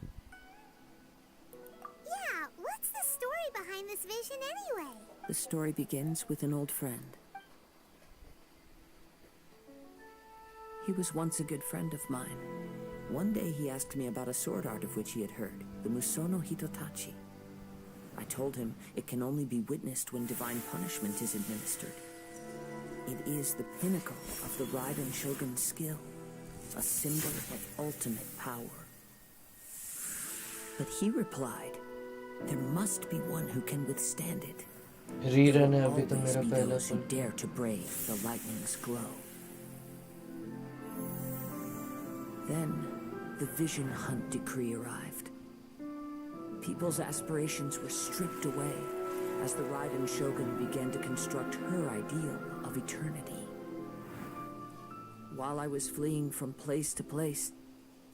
Yeah, what's the story behind this vision anyway? The story begins with an old friend. He was once a good friend of mine. One day he asked me about a sword art of which he had heard, the Musono Hitotachi. I told him it can only be witnessed when divine punishment is administered. It is the pinnacle of the Raiden Shogun's skill, a symbol of ultimate power. But he replied, there must be one who can withstand it. Rerun है अभी तो Always मेरा be पहला those who full. dare to brave the lightning's glow. Then, the vision hunt decree arrived. People's aspirations were stripped away as the Raiden Shogun began to construct her ideal of eternity. While I was fleeing from place to place,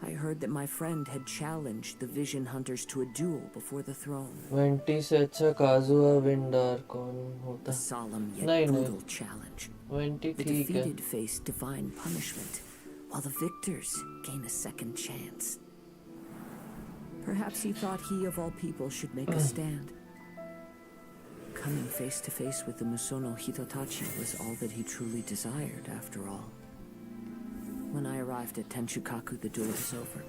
I heard that my friend had challenged the vision hunters to a duel before the throne. 20 से अच्छा काजुआ विंडार कौन होता? A solemn yet नहीं नहीं, brutal challenge. 20 The ठीक है। defeated face divine punishment, while the victors gain a second chance. Perhaps he thought he of all people should make a stand. Coming face to face with the Musono Hitotachi was all that he truly desired, after all. When I arrived at Tenshukaku, the duel was over.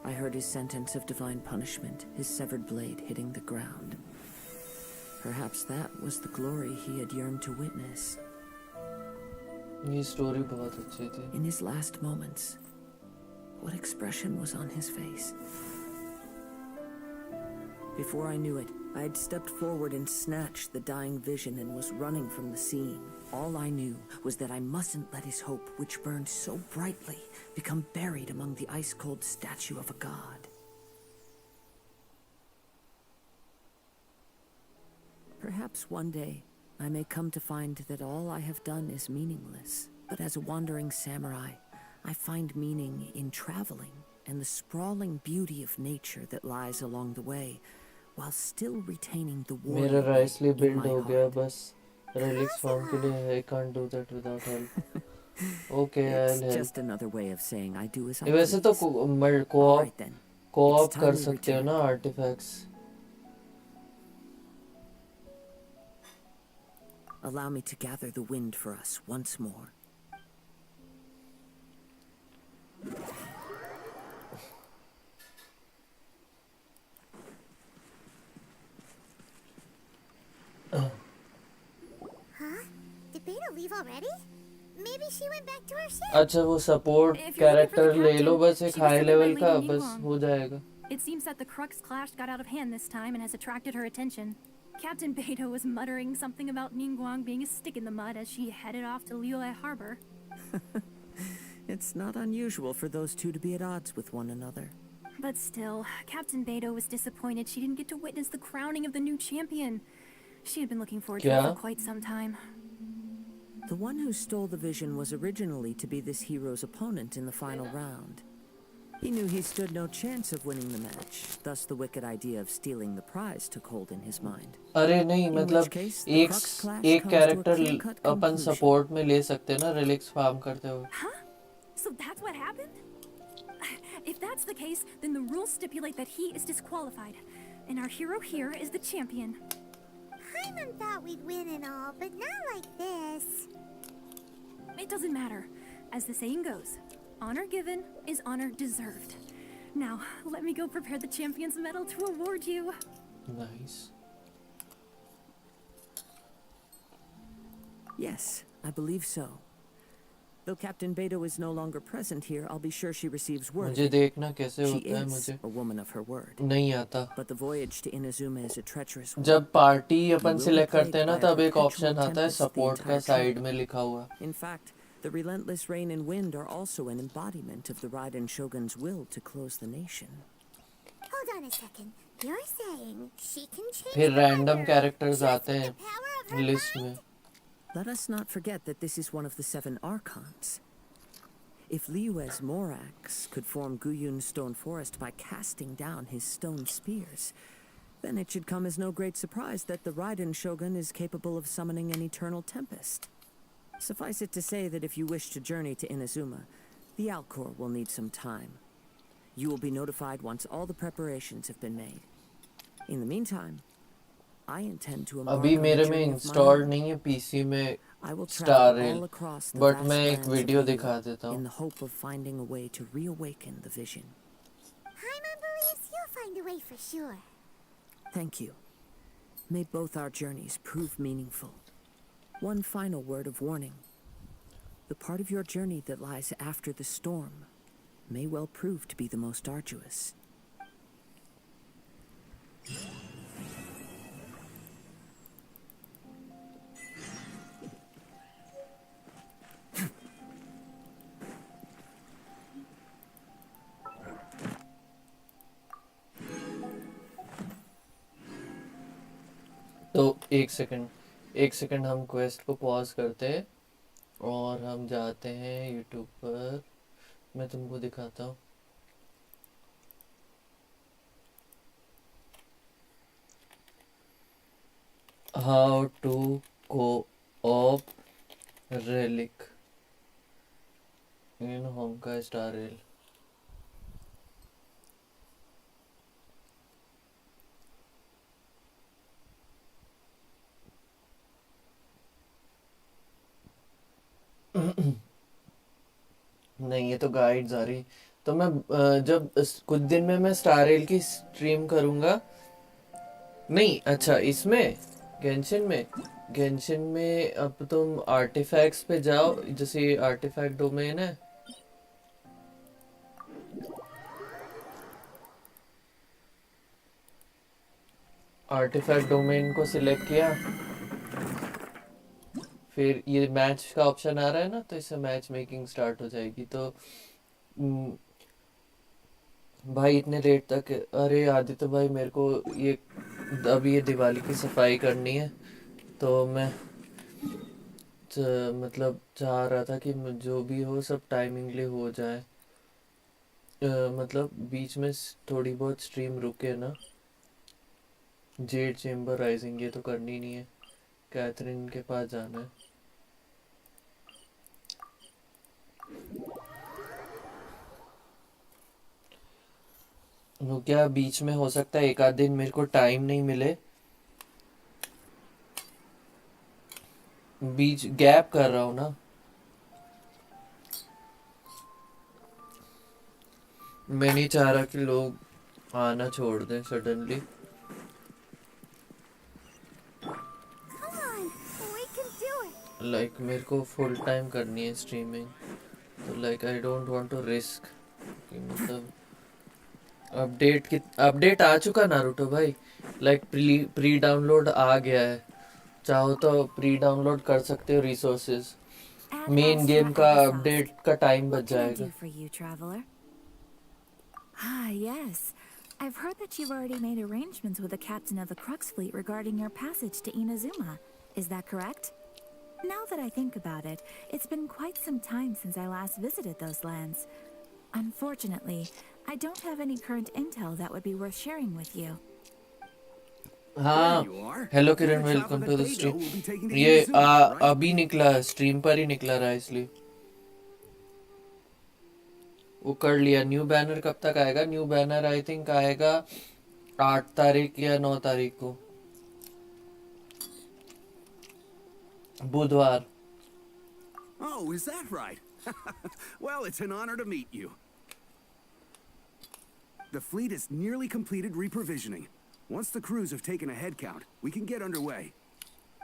I heard his sentence of divine punishment, his severed blade hitting the ground. Perhaps that was the glory he had yearned to witness. ये story बहुत अच्छी थी। In his last moments, what expression was on his face? Before I knew it, I had stepped forward and snatched the dying vision and was running from the scene. All I knew was that I mustn't let his hope, which burned so brightly, become buried among the ice-cold statue of a god. Perhaps one day, I may come to find that all I have done is meaningless. But as a wandering samurai, I find meaning in traveling and the sprawling beauty of nature that lies along the way, while still retaining the मेरा warrior राइसली in build my हो heart. गया, बस relics farm के लिए। I can't do that without help. Okay, It's I'll help. just another way of saying I do as I वैसे तो please. Co-op Alright then. Co-op It's कर time we सकते हो return. ना artifacts. Allow me to gather the wind for us once more. Huh? Did Beta leave already? Maybe she went back to her ship. अच्छा, वो support If you're looking for the character ले लो, captain, बस एक she was high summoned by level का, Lady बस Ningguang. हो जाएगा। It seems that the Crux clash got out of hand this time and has attracted her attention. Captain Beto was muttering something about Ningguang being a stick in the mud as she headed off to Liyue Harbor. It's not unusual for those two to be at odds with one another. But still, Captain Beto was disappointed she didn't get to witness the crowning of the new champion. She had been looking forward to it क्या? for quite some time. The one who stole the vision was originally to be this hero's opponent in the final round. He knew he stood no chance of winning the match, thus the wicked idea of stealing the prize took hold in his mind. अरे नहीं, In मतलब which case, the एक Crux clash एक comes to a character clear-cut upon conclusion. Support में ले सकते हैं ना रिलिक्स फार्म करते हुए। Huh? So that's what happened? If that's the case, then the rules stipulate that he is disqualified. and our hero here is the champion. Hyman thought we'd win and all, but not like this. It doesn't matter. As the saying goes, honor given is honor deserved. Now, let me go prepare the champion's medal to award you. Nice. Yes, I believe so. Though Captain Beto is no longer present here, I'll be sure she receives word. मुझे देखना कैसे She होता है is मुझे a woman of her word. नहीं आता. But the voyage to Inazuma is a treacherous one. जब party upon You will select be करते हैं ना plagued by a तब एक perpetual ऑप्शन आता है tempest the सपोर्ट का entire साइड trip. में लिखा हुआ. In fact, the relentless rain and wind are also an embodiment of the Raiden Shogun's will to close the nation. Hold on a second. You're saying she can change फिर the random weather characters just आते with हैं the power of her list mind? में. Let us not forget that this is one of the 7 archons. If Liyue's Morax could form Guyun's stone forest by casting down his stone spears, then it should come as no great surprise that the Raiden Shogun is capable of summoning an eternal tempest. Suffice it to say that if you wish to journey to Inazuma, the Alcor will need some time. You will be notified once all the preparations have been made. In the meantime, I intend to embark अभी on a मेरे में journey of my installed own. नहीं है PC में I will star travel rail, all across the but vast मैं एक lands of video Liyue दिखा देता in हूँ. the hope of finding a way to reawaken the vision. Hyman believes you'll find a way for sure. Thank you. May both our journeys prove meaningful. One final word of warning. The part of your journey that lies after the storm may well prove to be the most arduous. तो एक second हम quest को pause करते हैं और हम जाते हैं यूट्यूब पर. मैं तुमको दिखाता हूँ. How to co-op relic in Honkai Star Rail. नहीं, ये तो गाइड्स आ रही. तो मैं जब कुछ दिन में मैं स्टार रेल की स्ट्रीम करूँगा. नहीं, अच्छा इसमें गेंशिन में अब तुम आर्टिफैक्ट्स पे जाओ. जैसे ये आर्टिफैक्ट डोमेन है. आर्टिफैक्ट डोमेन को सिलेक्ट किया, फिर ये मैच का ऑप्शन आ रहा है ना, तो इससे मैच मेकिंग स्टार्ट हो जाएगी. तो भाई इतने लेट तक. अरे आदित्य भाई, मेरे को ये अभी ये दिवाली की सफाई करनी है, तो मैं मतलब चाह रहा था कि जो भी हो सब टाइमिंगली हो जाए. मतलब बीच में थोड़ी बहुत स्ट्रीम रुके ना. जेड चेम्बर राइजिंग ये तो करनी नहीं है. कैथरीन के पास जाना है. वो क्या बीच में हो सकता है एक आध दिन मेरे को टाइम नहीं मिले. बीच गैप कर रहा हूँ ना. मैं नहीं चाह रहा कि लोग आना छोड़ दें सडनली. लाइक मेरे को फुल टाइम करनी है स्ट्रीमिंग. तो like I don't want to risk. मतलब अपडेट आ चुका नारुतो भाई. लाइक प्री डाउनलोड आ गया है. चाहो तो प्री डाउनलोड कर सकते हो रिसोर्सेज. मेन गेम का अपडेट का टाइम बच जाएगा. Ah, yes. I've heard that you've already made arrangements with the captain of the Crux fleet regarding your passage to Inazuma. Is that correct? Now that I think about it, it's been quite some time since I last visited those lands. Unfortunately, I don't have any current intel that would be worth sharing with you. हाँ, hello Kiran, welcome to the stream. ये अभी निकला है, stream पर ही निकला रहा है इसलिए वो कर लिया. न्यू बैनर कब तक आएगा? न्यू बैनर आई थिंक आएगा 8 तारीख या 9 तारीख को, बुधवार। Oh, is that right? Well, it's an honor to meet you. The fleet is nearly completed reprovisioning. Once the crews have taken a head count, we can get underway.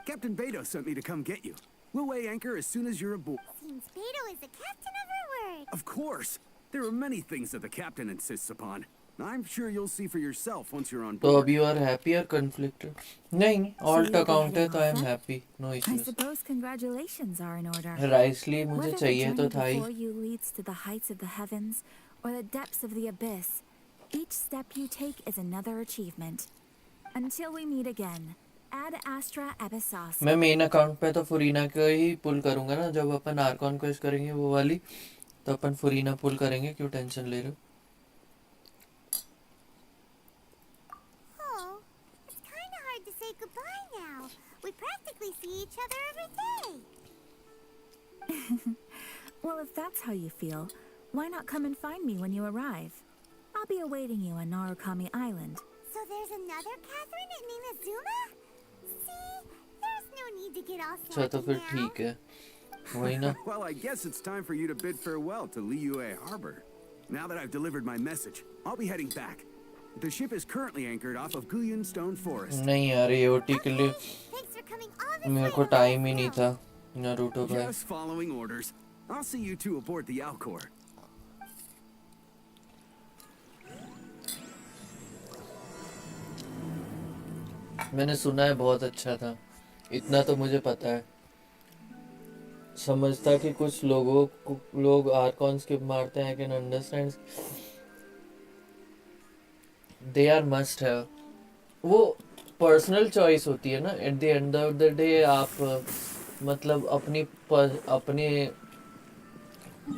Captain Beto sent me to come get you. We'll weigh anchor as soon as you're aboard. Seems Beto is the captain of our word. Of course. There are many things that the captain insists upon. I'm sure you'll see for yourself once you're on तो board. अभी you are happy or conflicted? नहीं, alt you'll be account है heading तो I off am then? happy, no I issues. suppose congratulations are in order. Raisely मुझे Whether the चाहिए तो journey था ही. before you leads to the heights of the heavens or the depths of the abyss, each step you take is another achievement. Until we meet again, Ad Astra Abyssos. मैं main account पे तो फुरीना को ही पुल करूंगा ना, जब अपन Arcon quest करेंगे वो वाली, तो अपन फुरीना पुल करेंगे, क्यों टेंशन ले रहे हो? Oh, it's kind of hard to say goodbye now. We practically see each other every day. Well, if that's how you feel, why not come and find me when you arrive? I'll be awaiting you on Narukami Island. So there's another Catherine in Inazuma? See, there's no need to get all अच्छा तो sappy फिर now. ठीक है, वही ना. Well, I guess it's time for you to bid farewell to Liyue Harbor. Now that I've delivered my message, I'll be heading back. The ship is currently anchored off of Guyun Stone Forest. नहीं यार, ये OT के लिए Thanks for coming all this मेरे way को to time he West नहीं Hill. था. Naruto भाई. Just following orders. I'll see you two aboard the Alcor. मैंने सुना है बहुत अच्छा था, इतना तो मुझे पता है. समझता कि कुछ लोग आर्कॉन स्किप मारते हैं, can understand. They are must have. वो पर्सनल चॉइस होती है ना, at the end of the day. आप मतलब अपनी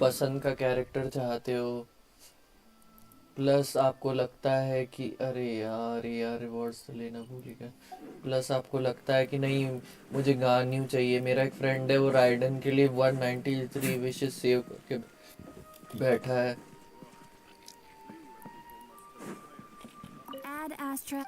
पसंद का कैरेक्टर चाहते हो, प्लस आपको लगता है कि अरे यार रिवॉर्ड्स तो लेना भूल ही गया, प्लस आपको लगता है कि नहीं मुझे गान्यू चाहिए. मेरा एक फ्रेंड है, वो राइडन के लिए 193 विशेस सेव करके बैठा है. Ad Astra.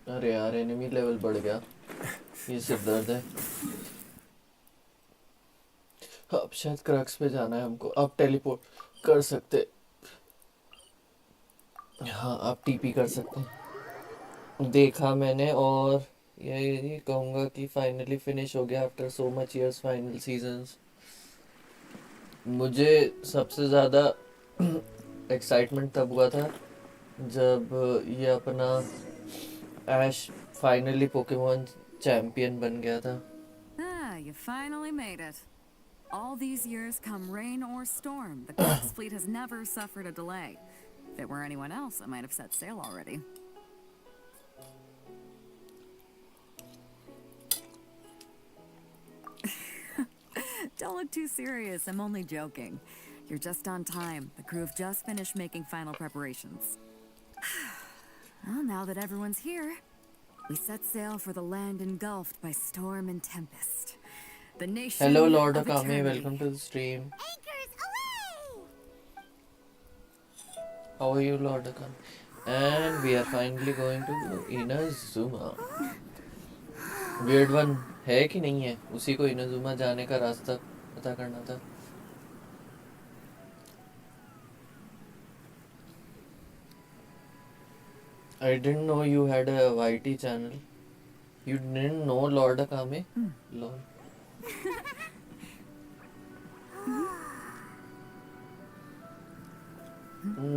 अरे यार एनिमी लेवल बढ़ गया, ये सिर दर्द है. अब शायद क्रक्स पे जाना है हमको. अब टेलीपोर्ट कर सकते, हाँ आप टीपी कर सकते हैं. देखा मैंने, और यही कहूँगा कि फाइनली फिनिश हो गया after so much years final seasons. मुझे सबसे ज़्यादा एक्साइटमेंट तब हुआ था जब ये अपना ऐश फाइनली पोकेमॉन चैंपियन बन गया था. Ah, you finally made it. All these years, come rain or storm, the Crux fleet has never suffered a delay. If it were anyone else, I might have set sail already. Don't look too serious, I'm only joking. You're just on time. The crew have just finished making final preparations. Well, now that everyone's here, we set sail for the land engulfed by storm and tempest. The nation Hello Lord of Akame, Eternity. welcome to the stream. Anchors away! How are you Lord Akame? And we are finally going to Inazuma. Weird one है कि नहीं है? उसी को Inazuma जाने का रास्ता पता करना था. I didn't know you had a YT channel. You didn't know Lord Akame? Lol.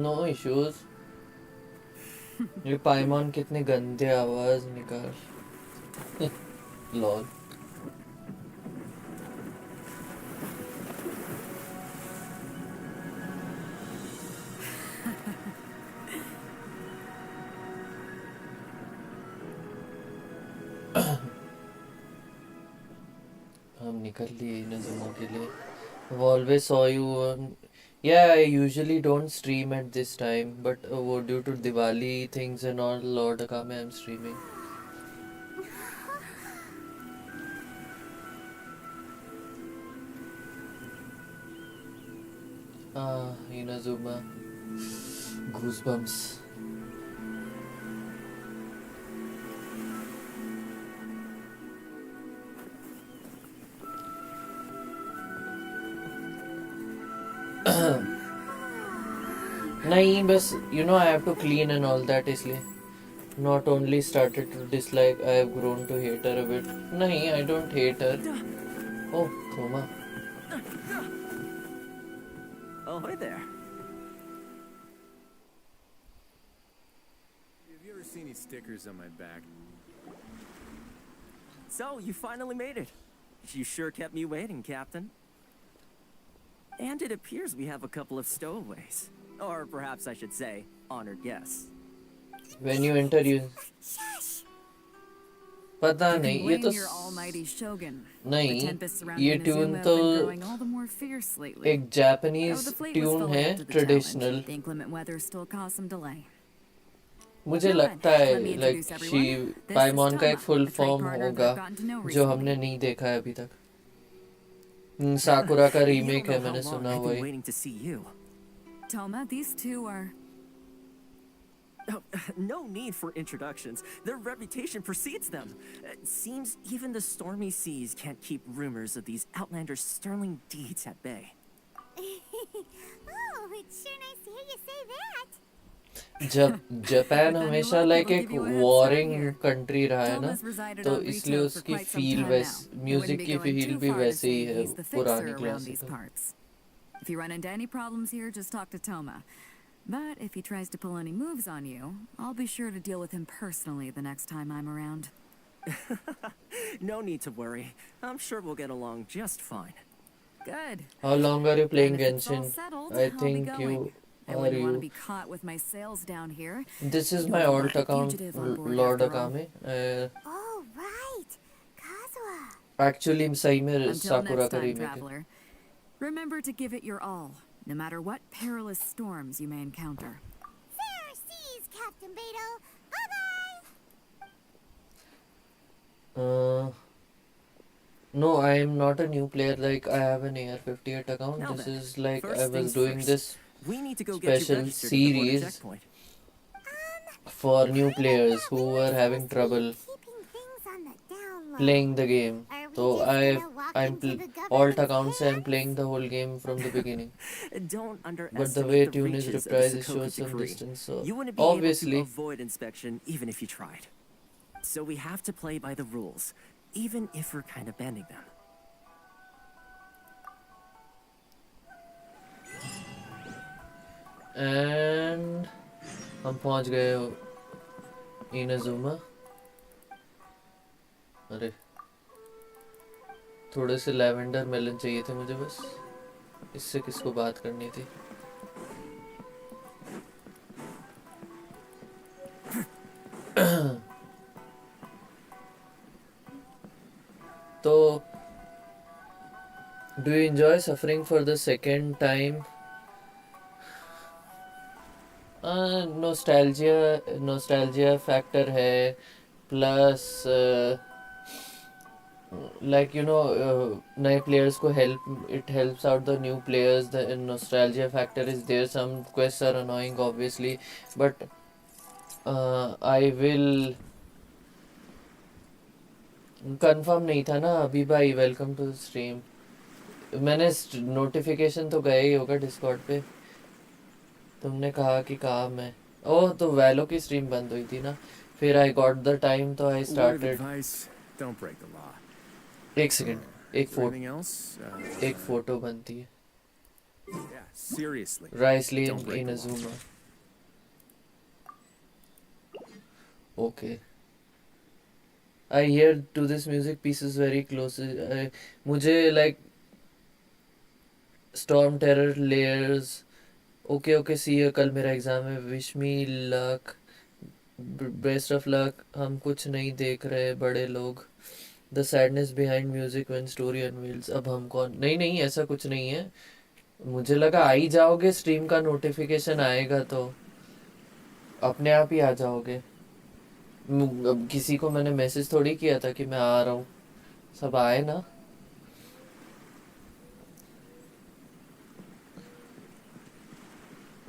No issues. ये पाइमॉन कितने गंदे आवाज निकाल. लॉल. हम निकल लिए इनाजुमा के लिए. I've always saw you on. Yeah, I usually don't stream at this time, but due to Diwali things and all, Lord Akame, I'm streaming. Inazuma, goosebumps. नहीं बस I have to clean and all that इसलिए not only started to dislike, I have grown to hate her a bit. नहीं, I don't hate her. Oh, Thoma. Oh, hi there. Have you ever seen these stickers on my back? So, you finally made it. You sure kept me waiting, Captain. And it appears we have a couple of stowaways. Or perhaps I should say, honored guests. When you enter, you... पता नहीं ये तो नहीं ये tune तो एक Japanese tune है traditional मुझे लगता है लाइक शी पाइमॉन का एक फुल फॉर्म होगा जो हमने नहीं देखा है अभी तक साकुरा का रीमेक है मैंने सुना हुआ है Toma, these two are... Oh, no need for introductions. Their reputation precedes them. It seems even the stormy seas can't keep rumors of these outlanders' sterling deeds at bay. Oh, it's sure nice to hear you say that. Japan हमेशा like एक warring country रहा है ना तो इसलिए उसकी feel music की feel भी वैसे ही है पुरानी classical If you run into any problems here, just talk to Toma. But if he tries to pull any moves on you, I'll be sure to deal with him personally the next time I'm around. No need to worry. I'm sure we'll get along just fine. Good. How long are you playing Genshin? Settled, I think you I wouldn't want to be caught with my sales down here. This is my alt account, Lord Akame. Oh, right. Kazuha. Actually, सही में साकुरा का remake है. Remember to give it your all, no matter what perilous storms you may encounter. Fair seas, Captain Beto. Bye-bye. No, I am not a new player. Like I have an AR-58 account. Now this then, is like I was things doing first. this We need to go special get you series checkpoint. For new players who were having trouble playing the game. So I'm alt accounts and I'm playing the whole game from the beginning. Don't But the way underestimate the tune is reaches of reprised the shows Sakoku some decree. distance. So You wouldn't be obviously able to avoid inspection even if you tried. So we have to play by the rules, even if we're kind of bending them. And हम पहुंच गए Inazuma. अरे थोड़े से lavender melon चाहिए थे मुझे बस. इससे किसको बात करनी थी. तो do you enjoy suffering for the second time? Nostalgia factor है plus like नए players को it helps out the new players. The nostalgia factor is there. Some quests are annoying obviously, but I will confirm नहीं था ना अभी भाई. Welcome to stream. मैंने notification तो गया ही होगा डिस्कॉर्ड पे. तुमने कहा कि काम है. ओह तो वैलो की स्ट्रीम बंद हुई थी ना. फिर आई गॉट द टाइम तो आई स्टार्टेड. एक सेकंड. एक फोटो बनती है. राइसली Inazuma. Okay. I hear to this music pieces very close. मुझे like Storm Terror Layers. Okay, see you. कल मेरा एग्जाम है. Wish me luck. Best of luck. हम कुछ नहीं देख रहे बड़े लोग. The sadness behind music when story unveils. अब हम कौन. नहीं ऐसा कुछ नहीं है. मुझे लगा आ ही जाओगे. स्ट्रीम का नोटिफिकेशन आएगा तो अपने आप ही आ जाओगे. अब किसी को मैंने मैसेज थोड़ी किया था कि मैं आ रहा हूँ. सब आए ना.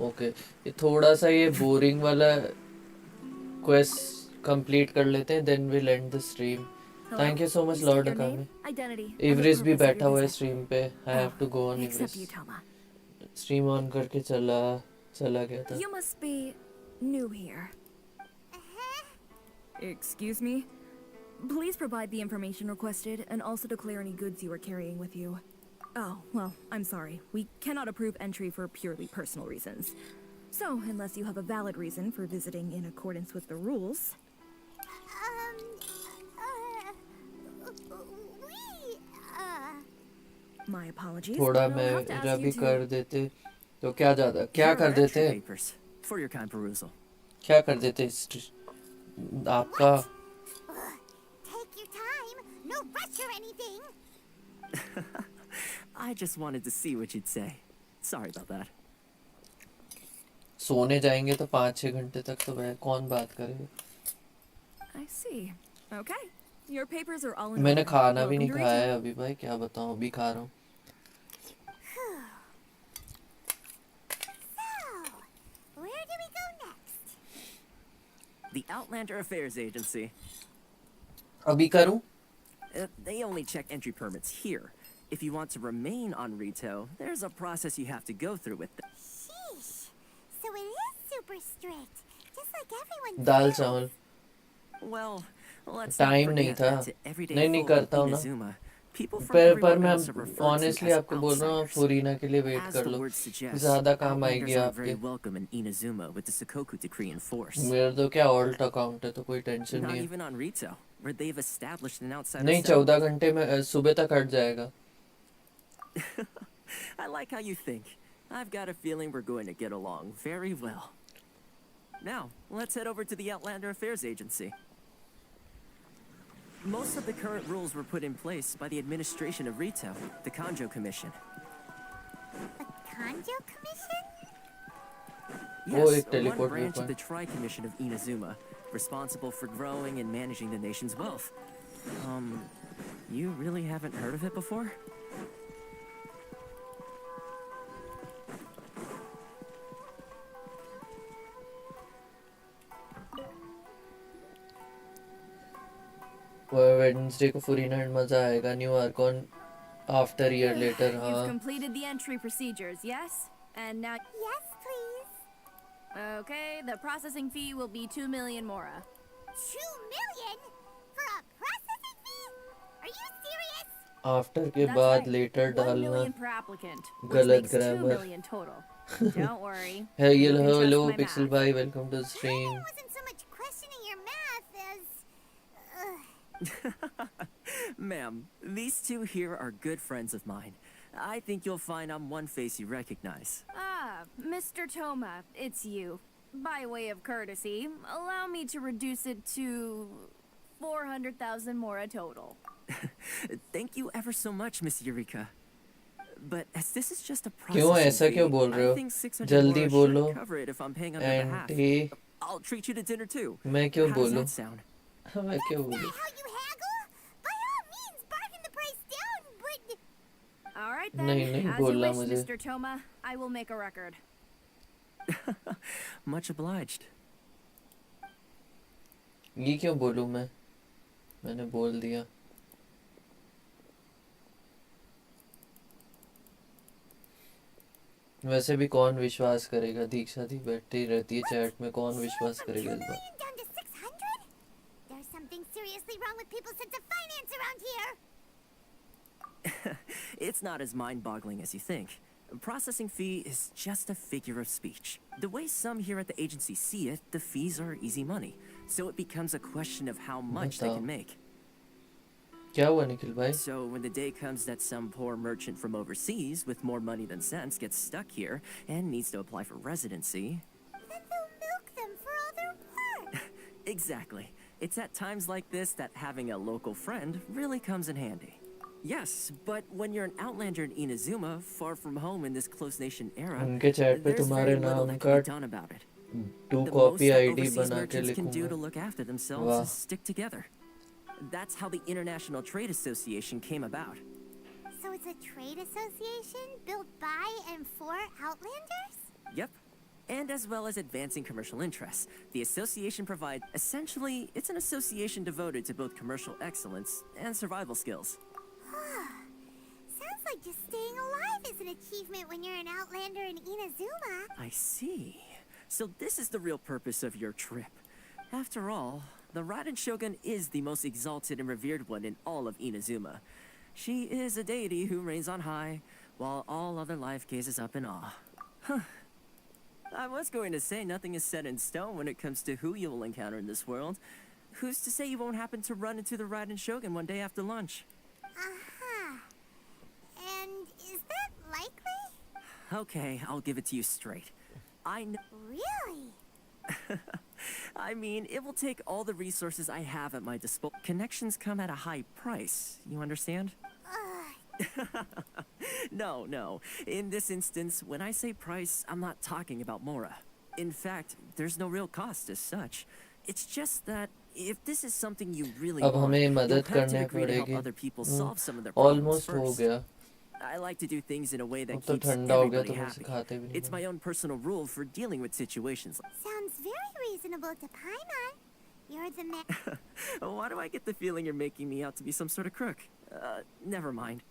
ओके ये थोड़ा सा ये बोरिंग वाला क्वेस्ट कंप्लीट कर लेते हैं, then will end the stream. Thank you so much lord Akami. इवरिस भी बैठा हुआ है स्ट्रीम पे। I have to go on इवरिस। स्ट्रीम ऑन करके चला गया था। You must be new here. Excuse me? Please provide the information requested and also declare any goods you are carrying with you. Oh, well, I'm sorry. We cannot approve entry for purely personal reasons. So, unless you have a valid reason for visiting in accordance with the rules... My apologies. थोड़ा मेरा भी कर देते तो क्या क्या कर देते? For your kind perusal. क्या कर देते आपका? Take your time. No rush or anything. I just wanted to see what you'd say. Sorry about that. सोने जाएंगे तो 5-6 घंटे तक तो वह कौन बात करेगा? I see. Okay. Your papers are all in मैंने order. खाना भी नहीं Welcome to खाया retail. है अभी भाई, क्या बताऊं, अभी खा रहा हूँ। Where do we go next? The Outlander Affairs Agency. अभी करूं? They only check entry permits here. If you want to remain on Rito, there's a process you have to go through with them. Sheesh. So it is super strict, just like everyone dal says. चावल। Well, let's time not नहीं forget था। that to everyday नहीं folk करता हूँ in ना। Inazuma, people from पर everywhere मैं else are referred to honestly as आपको बोल रहा हूँ, outsiders. फुरीना के लिए वेट As कर the लो, word suggests, ज़्यादा काम outlanders आएगी are आपके। very welcome in Inazuma with the Sakoku decree in force. मेरा तो क्या ऑल्ट अकाउंट है तो कोई टेंशन Not नहीं है। even on Rito, where they've established an outsider नहीं, cell. 14 घंटे में सुबह तक हट जाएगा। I like how you think. I've got a feeling we're going to get along very well. Now, let's head over to the Outlander Affairs Agency. Most of the current rules were put in place by the administration of Rito, the Kanjo Commission. The Kanjo Commission? वो Yes, एक one teleport branch group of the है। Tri-Commission of Inazuma, responsible for growing and managing the nation's wealth. You really haven't heard of it before? Wednesday को Furina and मजा आएगा। New archon after year later. You've हाँ completed the entry procedures, yes? And now... Yes, please. Okay, the processing fee will be 2 million mora. 2 million? For a processing fee? Are you serious? After के That's बाद right. Letter 1 डालना million per applicant, which गलत makes 2 grammar. million total. Don't worry. है You ये can trust hello my pixel math. भाई, welcome to stream. I wasn't so much questioning your math as... Ma'am, these two here are good friends of mine. I think you'll find I'm one face you recognize. Ah, Mr. Toma, it's you. By way of courtesy, allow me to reduce it to 400,000 mora total. Thank you ever so much, Miss Eureka. But as this is just a क्यों processing ऐसा क्यों बोल fee, रहे I हो? think 600 जल्दी mora बोलो। should cover it if I'm paying on your behalf. Anti I'll treat you to dinner too. मैं क्यों How does बोलूं? that sound? मैं क्यों बोलूं? How you haggle? By all means, bargain the price down, but... All right then, नहीं नहीं as you बोलना wish, मुझे। Mr. Toma. I will make a record. Much obliged. ये क्यों बोलूं मैं? मैंने बोल दिया। वैसे भी कौन विश्वास करेगा? दीक्षा दी बैठी रहती है चैट में, कौन विश्वास करेगा इस बार? Down to 600? There's something seriously wrong with people's sense of finance around here. It's not as mind-boggling as you think. Processing fee is just a figure of speech. The way some here at the agency see it, the fees are easy money. So it becomes a question of how much they can make. क्या हुआ निखिल भाई? So when the day comes that some poor merchant from overseas with more money than sense gets stuck here and needs to apply for residency... Then they'll milk them for all their work. Exactly. It's at times like this that having a local friend really comes in handy. Yes, but when you're an outlander in Inazuma, far from home in this close nation era, उनके chat पे there's तुम्हारे very little नाम that का can be done about it. 2 The most copy that ID overseas बना के merchants can do to लिखूंगा। look after themselves वाह। is stick together. That's how the International Trade Association came about. So it's a trade association built by and for Outlanders? Yep. and as well as advancing commercial interests. The association provides, essentially, it's an association devoted to both commercial excellence and survival skills. Sounds like just staying alive is an achievement when you're an outlander in Inazuma. I see. So this is the real purpose of your trip. After all, the Raiden Shogun is the most exalted and revered one in all of Inazuma. She is a deity who reigns on high, while all other life gazes up in awe. I was going to say nothing is set in stone when it comes to who you will encounter in this world. Who's to say you won't happen to run into the Raiden Shogun one day after lunch? Uh-huh. And is that likely? Okay, I'll give it to you straight. I know. Really? I mean, it will take all the resources I have at my disposal. Connections come at a high price, you understand? No. In this instance, when I say price, I'm not talking about Mora. In fact, there's no real cost as such. It's just that if this is something you really अब want, हमें you'll मदद have to करनी agree to help पड़ेगी. other people solve some of their problems Almost हो first. गया. I like to do things in a way that अब तो keeps ठंडा हो गया everybody तो मैं happy. सिखाते भी नहीं. It's my own personal rule for dealing with situations. Sounds very reasonable to Paimon. You're the man. Why do I get the feeling you're making me out to be some sort of crook? Never mind.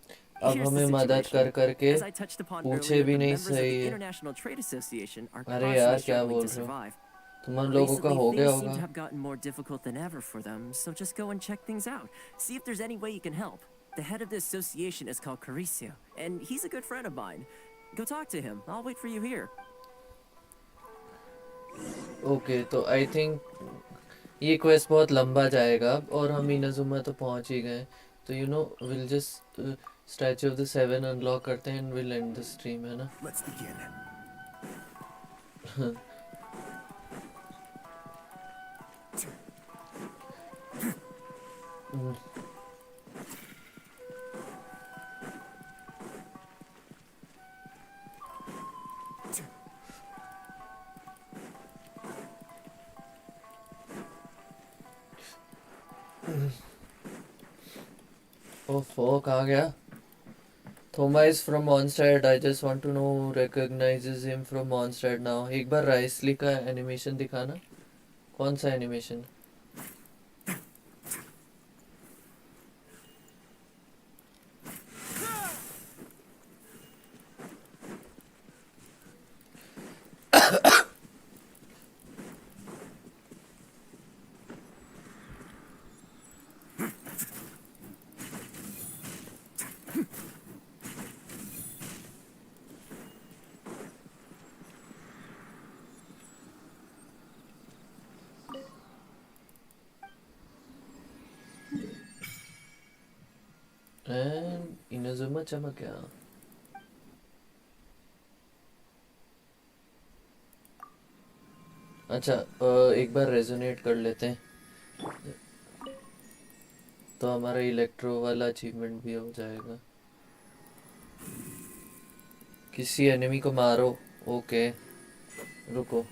अब Here's the हमें मदद situation. करके As I touched upon पूछे earlier, भी the नहीं members of सही the है. International Trade Association are अरे यार constantly क्या struggling बोल to रहे हो? survive. तुम लोगों का Recently, हो गया things seem होगा. to have gotten more difficult than ever for them, so just go and check things out. See if there's any way you can help. The head of the association is called Caricio, and he's a good friend of mine. Go talk to him. I'll wait for you here. Okay तो I think ये quest बहुत लंबा जाएगा और हम Inazuma तो पहुंच ही गए. तो you know will just statue of the 7 unlock करते हैं and will end the stream, है ना? Let's begin. ओफो कहाँ गया? Thoma is from Mondstadt. I just want to know who recognizes him from Mondstadt now. एक बार राइसली का एनिमेशन दिखाना. कौन सा एनिमेशन? And Inazuma चमक गया. अच्छा एक बार रेजोनेट कर लेते हैं तो हमारा इलेक्ट्रो वाला अचीवमेंट भी हो जाएगा. किसी एनिमी को मारो. ओके रुको,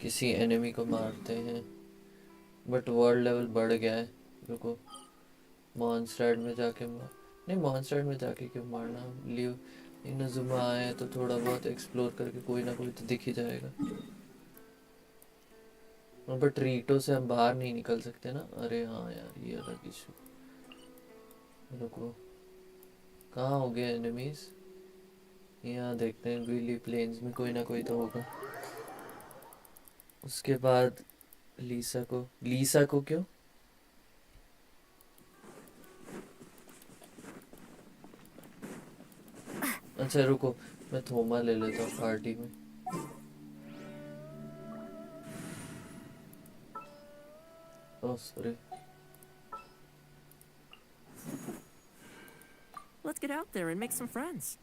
किसी एनिमी को मारते हैं बट वर्ल्ड लेवल बढ़ गया है. रुको मॉन्स्टर्ड में जाके नहीं, मॉन्स्टर्ड में जाके क्यों मारना? लीव इनाजुमा आए तो थोड़ा बहुत एक्सप्लोर करके कोई ना कोई तो दिख ही जाएगा. बट रीटो से हम बाहर नहीं निकल सकते ना. अरे हाँ यार ये अलग इशू. रुको कहाँ हो गए एनिमीज? यहाँ देखते हैं. ग्रीली प्लेन्स में कोई ना कोई तो होगा. उसके बाद लीसा को क्यों? अच्छा रुको मैं थोमा ले लेता हूँ पार्टी में. Oh sorry. Let's get out there and make some friends.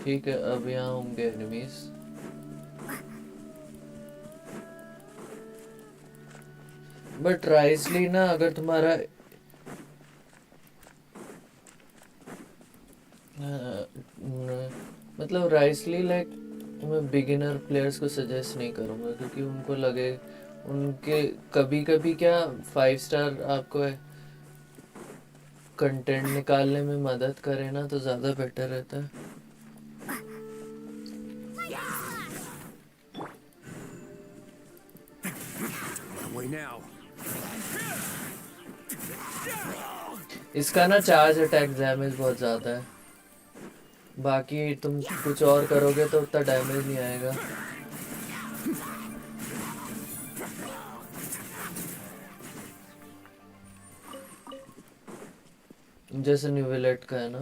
ठीक है अब यहाँ होंगे एनिमीज. बट राइसली ना अगर तुम्हारा मतलब राइसली लाइक मैं बिगिनर प्लेयर्स को सजेस्ट नहीं करूँगा क्योंकि उनको लगे उनके कभी कभी क्या 5 स्टार आपको कंटेंट निकालने में मदद करे ना तो ज़्यादा बेटर रहता है. boy now. इसका ना चार्ज अटैक डैमेज बहुत ज़्यादा है, बाकी तुम कुछ और करोगे तो उतना डैमेज नहीं आएगा। जैसे न्यूविलेट का है ना,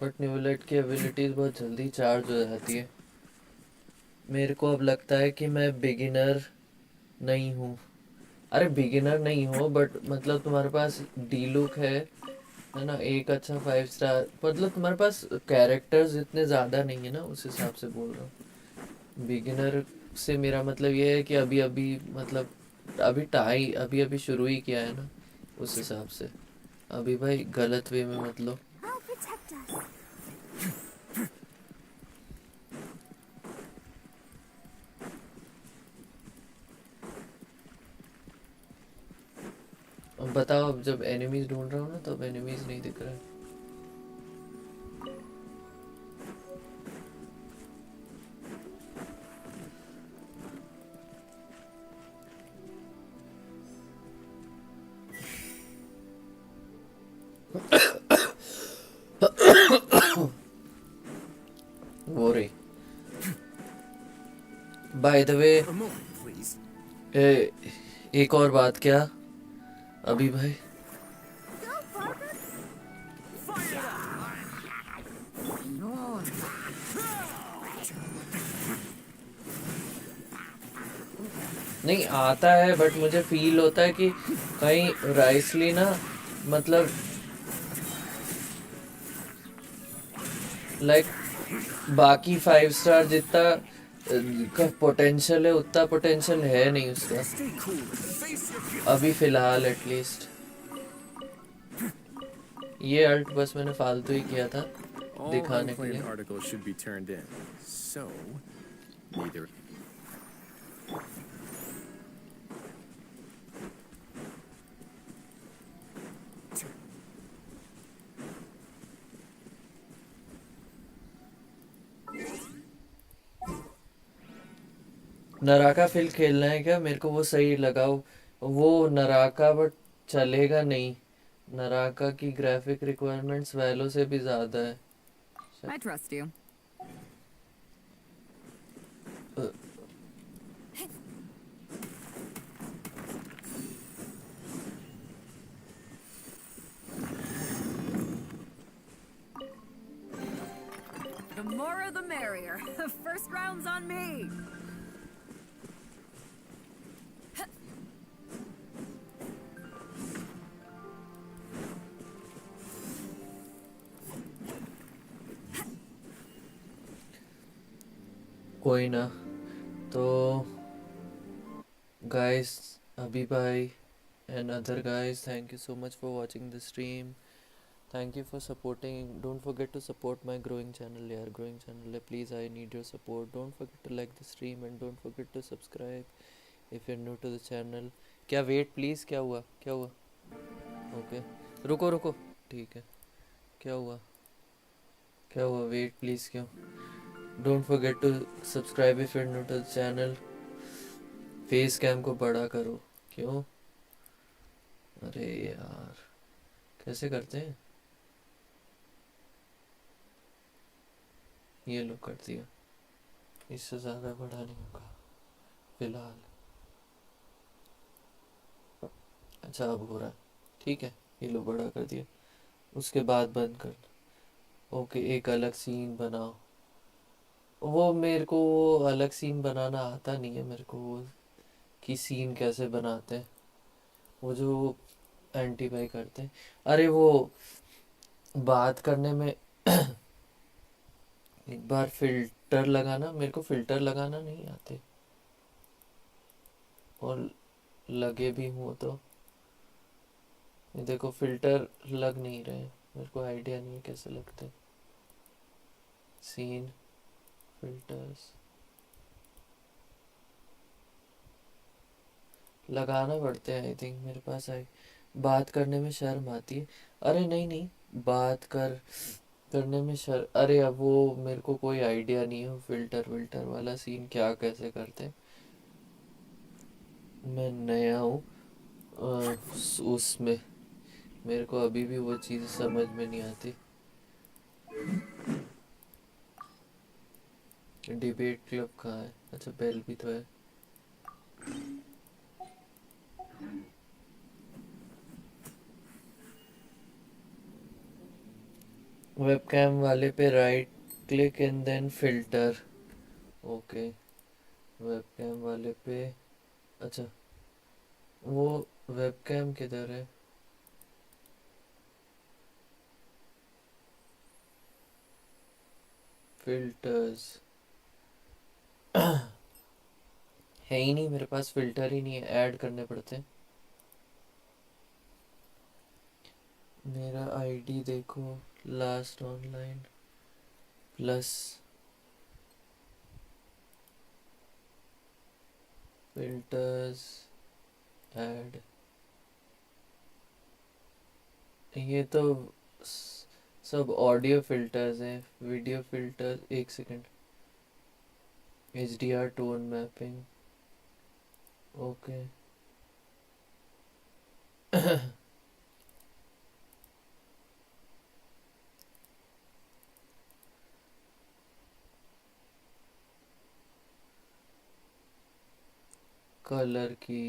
बट न्यूविलेट की एबिलिटीज बहुत जल्दी चार्ज हो जाती है। मेरे को अब लगता है कि मैं बिगिनर नहीं हूँ। अरे बिगिनर नहीं हो, बट मतलब तुम्हारे पास डी लुक है ना, एक अच्छा 5 स्टार, मतलब तुम्हारे पास कैरेक्टर्स इतने ज़्यादा नहीं है ना, उस हिसाब से बोल रहा हूँ। बिगिनर से मेरा मतलब ये है कि अभी अभी मतलब अभी अभी शुरू ही किया है ना, उस हिसाब से। अभी भाई गलत वे में मत लो। I'll protect us. अब बताओ, अब जब एनिमीज ढूंढ रहा हूँ ना, तब एनिमीज नहीं दिख रहा है। वो रही। Bye the way, A moment, please. एक और बात, क्या अभी भाई नहीं आता है, बट मुझे फील होता है कि कहीं राइसली ना, मतलब लाइक बाकी 5 स्टार जितना का पोटेंशियल है, उतना पोटेंशियल है नहीं उसका अभी फिलहाल एटलीस्ट। ये अल्ट बस मैंने फालतू ही किया था All दिखाने के unclaimed लिए। articles should be turned in. So, neither. Naraka field खेलना है क्या? मेरे को वो सही लगा, वो नराका, बट चलेगा नहीं। नराका की ग्राफिक रिक्वायरमेंट्स वैलो से भी ज़्यादा है। I trust you. The more the merrier. First round's on me. कोई ना, तो guys, Abhi bhai and other guys, thank you so much for watching the stream. Thank you for supporting. Don't forget to support my growing channel, yaar, growing channel. Please, I need your support. Don't forget to like the stream and don't forget to subscribe if you're new to the channel. क्या wait please, क्या हुआ, क्या हुआ? Okay रुको रुको, ठीक है। क्या हुआ, क्या हुआ? वेट प्लीज़, क्यों? Don't forget to subscribe if you are new to the channel. Face cam को बड़ा करो। क्यों? अरे यार, कैसे करते हैं? ये लो, कर दिया। इससे ज़्यादा बड़ा नहीं होगा फिलहाल। अच्छा, अब हो रहा है, ठीक है। ये लो, बड़ा कर दिया। उसके बाद बंद कर दो। ओके, एक अलग सीन बनाओ। वो मेरे को वो अलग सीन बनाना आता नहीं है मेरे को, वो कि सीन कैसे बनाते हैं, वो जो एंटी बाई करते हैं। अरे वो बात करने में एक बार फिल्टर लगाना, मेरे को फिल्टर लगाना नहीं आते, और लगे भी हुआ तो ये देखो फिल्टर लग नहीं रहे, मेरे को आइडिया नहीं है कैसे लगते सीन फिल्टर्स। लगाना पड़ते हैं आई थिंक, मेरे पास आई। बात करने में शर्म आती है। अरे नहीं नहीं, बात कर, करने में अरे अब वो मेरे को कोई आइडिया नहीं है फिल्टर विल्टर वाला सीन क्या कैसे करते। मैं नया हूँ उसमें, मेरे को अभी भी वो चीज़ समझ में नहीं आती। डिबेट क्लब कहाँ है? अच्छा बेल भी तो है। वेबकैम वाले पे right click and then filter. Okay webcam वाले पे। अच्छा वो वेबकैम किधर है? फिल्टर्स है ही नहीं मेरे पास, फिल्टर ही नहीं है, ऐड करने पड़ते हैं। मेरा आईडी देखो, last online plus filters add. ये तो सब ऑडियो फिल्टर्स हैं, वीडियो फिल्टर। एक second, HDR tone mapping. Okay colour की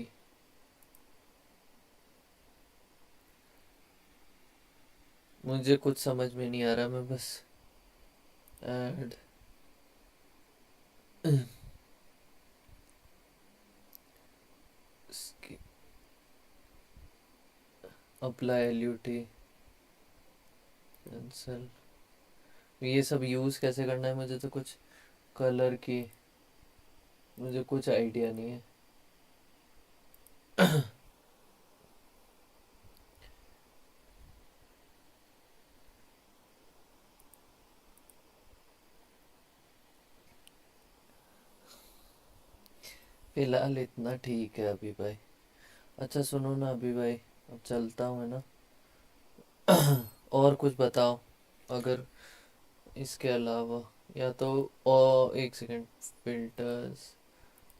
मुझे कुछ समझ में नहीं आ रहा, मैं बस ऐड अप्लाई LUT कैंसल। ये सब यूज़ कैसे करना है मुझे तो कुछ, कलर की मुझे कुछ आइडिया नहीं है। फिलहाल इतना ठीक है अभी भाई। अच्छा सुनो ना अभी भाई, अब चलता हूँ है ना। और कुछ बताओ अगर इसके अलावा, या तो और एक सेकंड, फिल्टर्स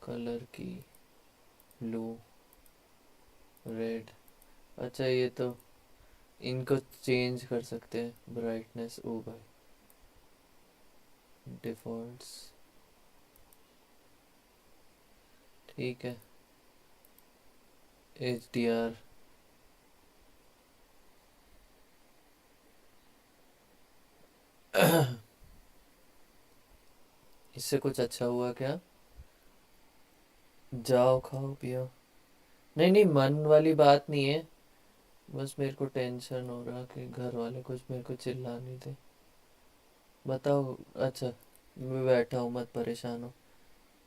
कलर की ब्लू रेड। अच्छा ये तो इनको चेंज कर सकते हैं, ब्राइटनेस ओ भाई डिफ़ॉल्ट्स। ठीक है HDR इससे कुछ अच्छा हुआ क्या? जाओ खाओ पियो। नहीं नहीं मन वाली बात नहीं है, बस मेरे को टेंशन हो रहा कि घर वाले कुछ मेरे को चिल्ला नहीं थे। बताओ। अच्छा मैं बैठा हूँ, मत परेशान हो।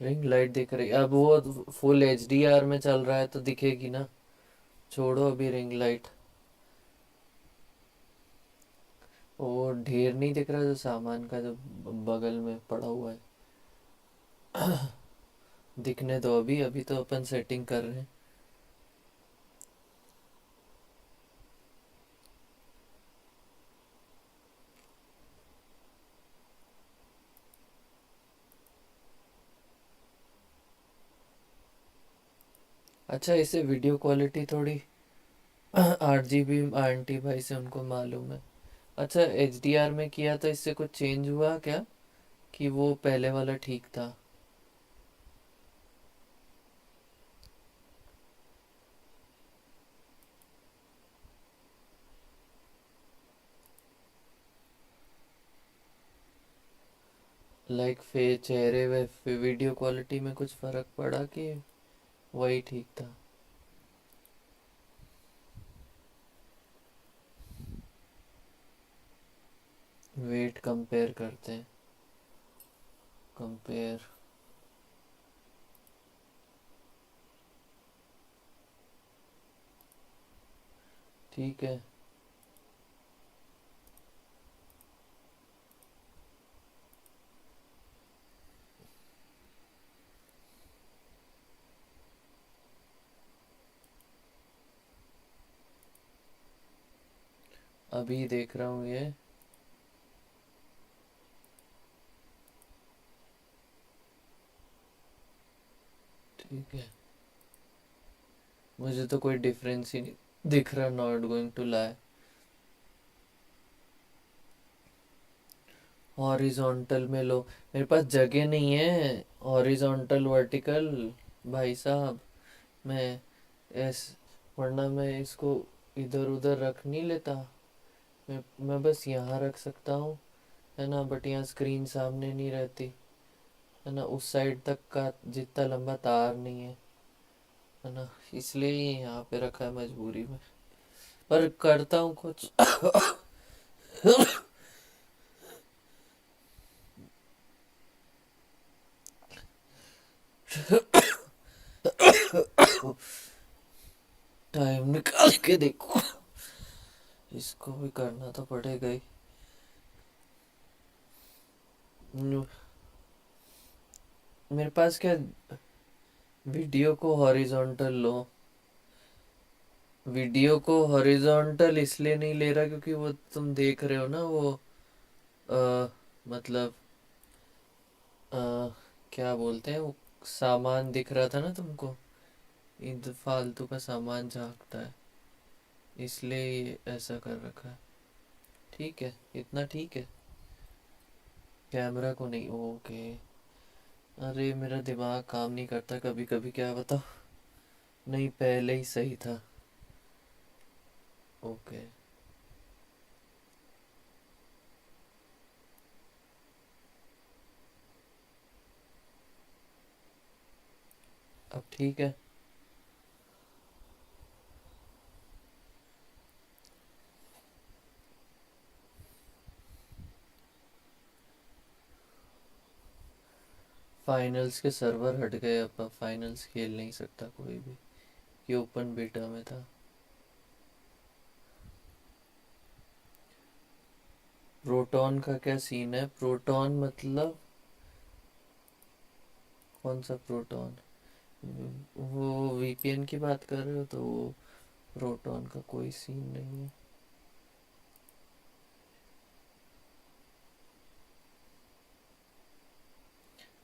रिंग लाइट दिख रही, अब वो फुल HDR में चल रहा है तो दिखेगी ना। छोड़ो अभी रिंग लाइट। वो ढेर नहीं दिख रहा जो सामान का, जो बगल में पड़ा हुआ है। दिखने दो अभी, अभी तो अपन सेटिंग कर रहे हैं। अच्छा इसे वीडियो क्वालिटी थोड़ी 8 GB आंटी भाई से उनको मालूम है। अच्छा HDR में किया तो इससे कुछ चेंज हुआ क्या, कि वो पहले वाला ठीक था? लाइक चेहरे वे वीडियो क्वालिटी में कुछ फ़र्क पड़ा कि वही ठीक था? वेट कंपेयर करते हैं, कंपेयर। ठीक है अभी देख रहा हूँ ये। ठीक है, मुझे तो कोई डिफरेंस ही नहीं दिख रहा, not going to lie. Horizontal में लो, मेरे पास जगह नहीं है हॉरिजॉन्टल वर्टिकल भाई साहब। मैं ऐस वरना मैं इसको इधर उधर रख नहीं लेता। मैं बस यहाँ रख सकता हूँ, है ना, बट यहाँ स्क्रीन सामने नहीं रहती, है ना, उस साइड तक का जितना लंबा तार नहीं है ना, इसलिए ही यहाँ पे रखा है मजबूरी में, पर करता हूँ कुछ। टाइम निकाल के देखो, इसको भी करना तो पड़ेगा ही। मेरे पास क्या, वीडियो को हॉरिजॉन्टल लो, वीडियो को हॉरिजॉन्टल इसलिए नहीं ले रहा क्योंकि वो तुम देख रहे हो ना, वो मतलब क्या बोलते हैं, वो सामान दिख रहा था ना तुमको, इन फालतू का सामान झांकता है, इसलिए ये ऐसा कर रखा है। ठीक है, इतना ठीक है, कैमरा को नहीं, ओके। अरे मेरा दिमाग काम नहीं करता कभी कभी, क्या बताओ, नहीं पहले ही सही था। ओके, अब ठीक है। फाइनल्स के सर्वर हट गए, अब फाइनल्स खेल नहीं सकता कोई भी, ये ओपन बीटा में था। प्रोटॉन का क्या सीन है? प्रोटॉन मतलब कौन सा प्रोटॉन? वो वीपीएन की बात कर रहे हो तो वो प्रोटॉन का कोई सीन नहीं है।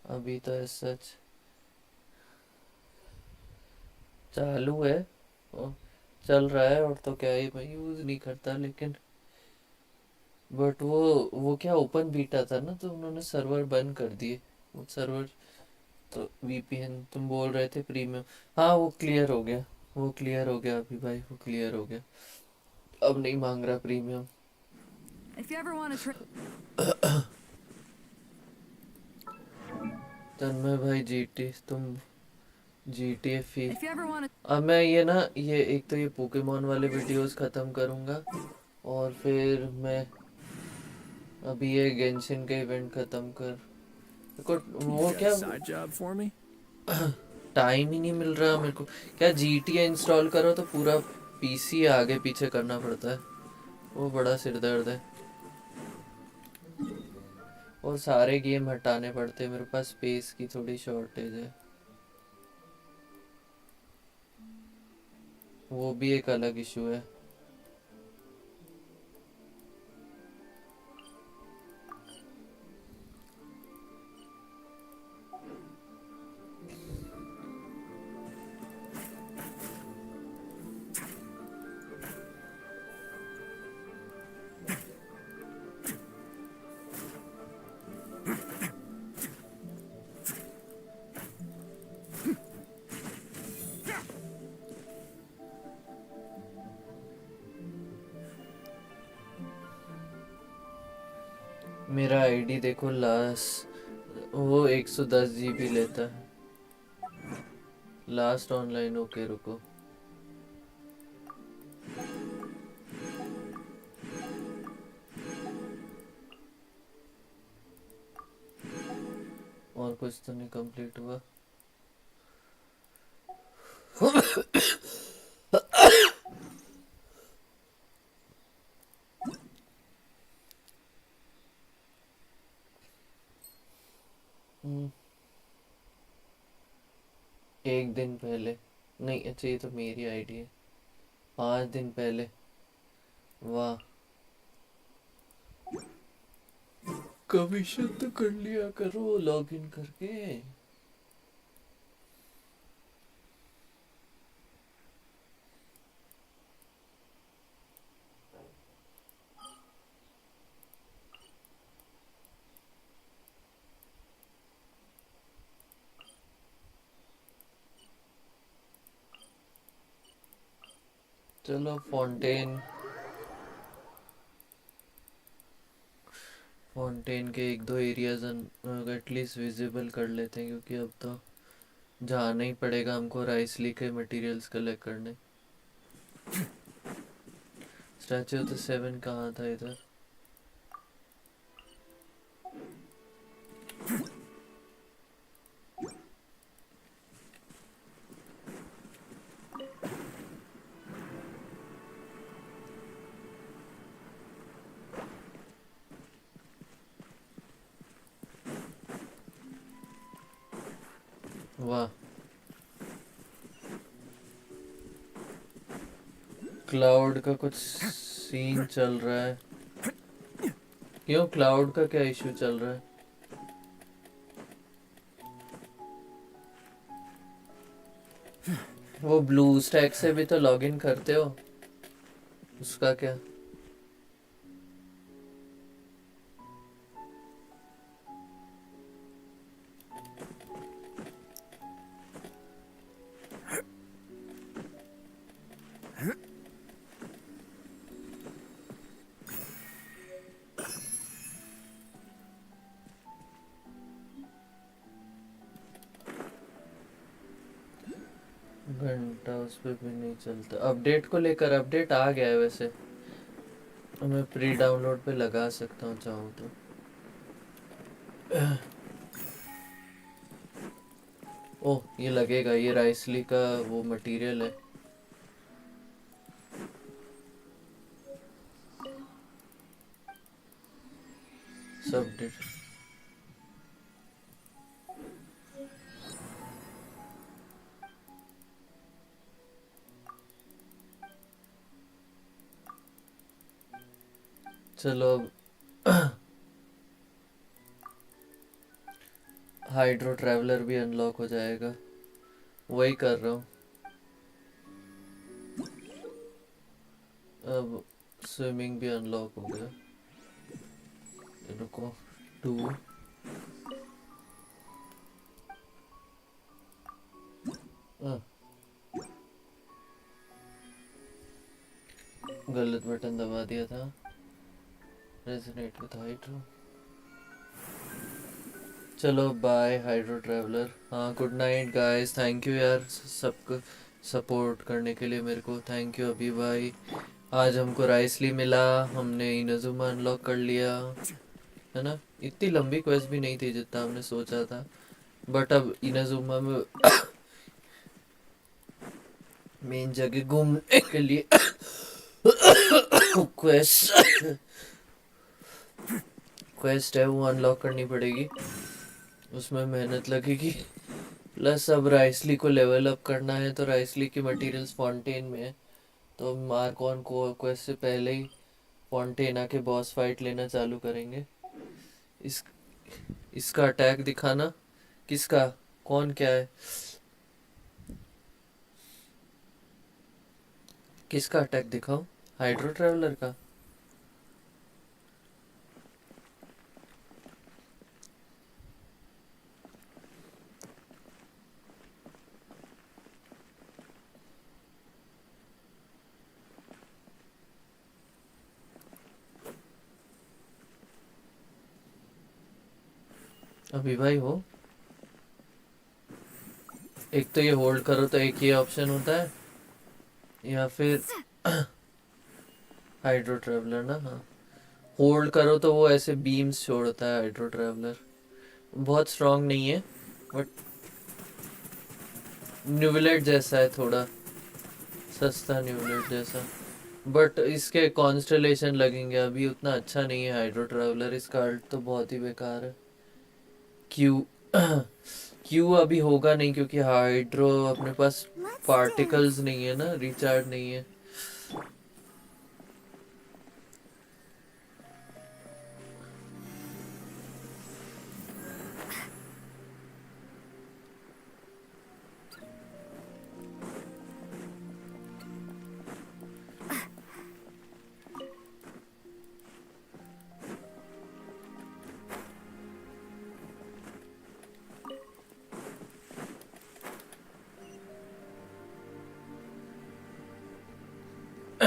अभी तो सच चालू है, और चल रहा है, और तो क्या ही, मैं यूज़ नहीं करता लेकिन, बट वो क्या ओपन बीटा था ना, तो उन्होंने सर्वर बंद कर दिए वो सर्वर। तो वीपीएन तुम बोल रहे थे प्रीमियम, हाँ वो क्लियर हो गया, वो क्लियर हो गया अभी भाई, वो क्लियर हो गया, अब नहीं मांग रहा premium. If you ever want to तन्मय भाई जीटी, तुम GTA fee. If you ever want to अब मैं ये ना, ये एक तो ये पोकेमॉन वाले वीडियोस ख़त्म करूँगा, और फिर मैं अभी ये गेंशिन का इवेंट ख़त्म कर, वो क्या Side job for me? Time ही नहीं मिल रहा मेरे को। क्या GTA इंस्टॉल करो तो पूरा पीसी आगे पीछे करना पड़ता है, वो बड़ा सिरदर्द है, और सारे गेम हटाने पड़ते हैं, मेरे पास स्पेस की थोड़ी शॉर्टेज है, वो भी एक अलग इशू है। मेरा आईडी देखो, लास्ट वो 110 GB लेता है लास्ट ऑनलाइन। ओके रुको, और कुछ तो नहीं कंप्लीट हुआ। एक दिन पहले नहीं, अच्छा ये तो मेरी आईडी है, 5 दिन पहले। वाह, कमीशन तो कर लिया करो लॉगिन करके। चलो फाउंटेन के एक दो एरियाज एटलीस्ट विजिबल कर लेते हैं, क्योंकि अब तो जाना ही पड़ेगा हमको राइसली के मटेरियल्स कलेक्ट करने। स्टैचू ऑफ द सेवन कहाँ था इधर? वाह, क्लाउड का कुछ सीन चल रहा है। क्यों, क्लाउड का क्या इशू चल रहा है? वो ब्लू स्टैक से भी तो लॉगिन करते हो, उसका क्या? घंटा उस पे भी नहीं चलता। अपडेट को लेकर अपडेट आ गया है वैसे, मैं प्री डाउनलोड पे लगा सकता हूँ चाहूँ तो। ओह, ये लगेगा, ये राइसली का वो मटेरियल है। सब चलो अब हाइड्रो ट्रैवलर भी अनलॉक हो जाएगा, वही कर रहा हूँ। अब स्विमिंग भी अनलॉक हो गया। रुको, 2 गलत बटन दबा दिया था। Resonate with hydro. चलो बाय हाइड्रो ट्रैवलर। हाँ, good night guys. Thank you यार सबको सपोर्ट करने के लिए, मेरे को थैंक यू अभी भाई। आज हमको राइसली मिला, हमने इनाजुमा अनलॉक कर लिया, है ना। इतनी लंबी क्वेस्ट भी नहीं थी जितना हमने सोचा था, बट अब इनाजुमा में मेन जगह घूमने के लिए क्वेस्ट है वो अनलॉक करनी पड़ेगी, उसमें मेहनत लगेगी। प्लस अब राइसली को लेवल अप करना है, तो राइसली की मटेरियल्स फाउंटेन में है, तो मार्कॉन को क्वेस्ट से पहले ही फाउंटेना के बॉस फाइट लेना चालू करेंगे। इसका अटैक दिखाना। किसका, कौन, क्या है? किसका अटैक दिखाओ? हाइड्रो ट्रैवलर का। अभी भाई हो, एक तो ये होल्ड करो तो एक ही ऑप्शन होता है, या फिर हाइड्रो ट्रैवलर ना। हाँ, होल्ड करो तो वो ऐसे बीम्स छोड़ता है हाइड्रो ट्रैवलर। बहुत स्ट्रांग नहीं है, बट न्यूविलेट जैसा है, थोड़ा सस्ता न्यूविलेट जैसा, बट इसके कॉन्स्टलेशन लगेंगे। अभी उतना अच्छा नहीं है हाइड्रो ट्रैवलर, इसका अल्ट तो बहुत ही बेकार है। क्यू क्यू अभी होगा नहीं, क्योंकि हाइड्रो अपने पास पार्टिकल्स नहीं है ना, रिचार्ज नहीं है।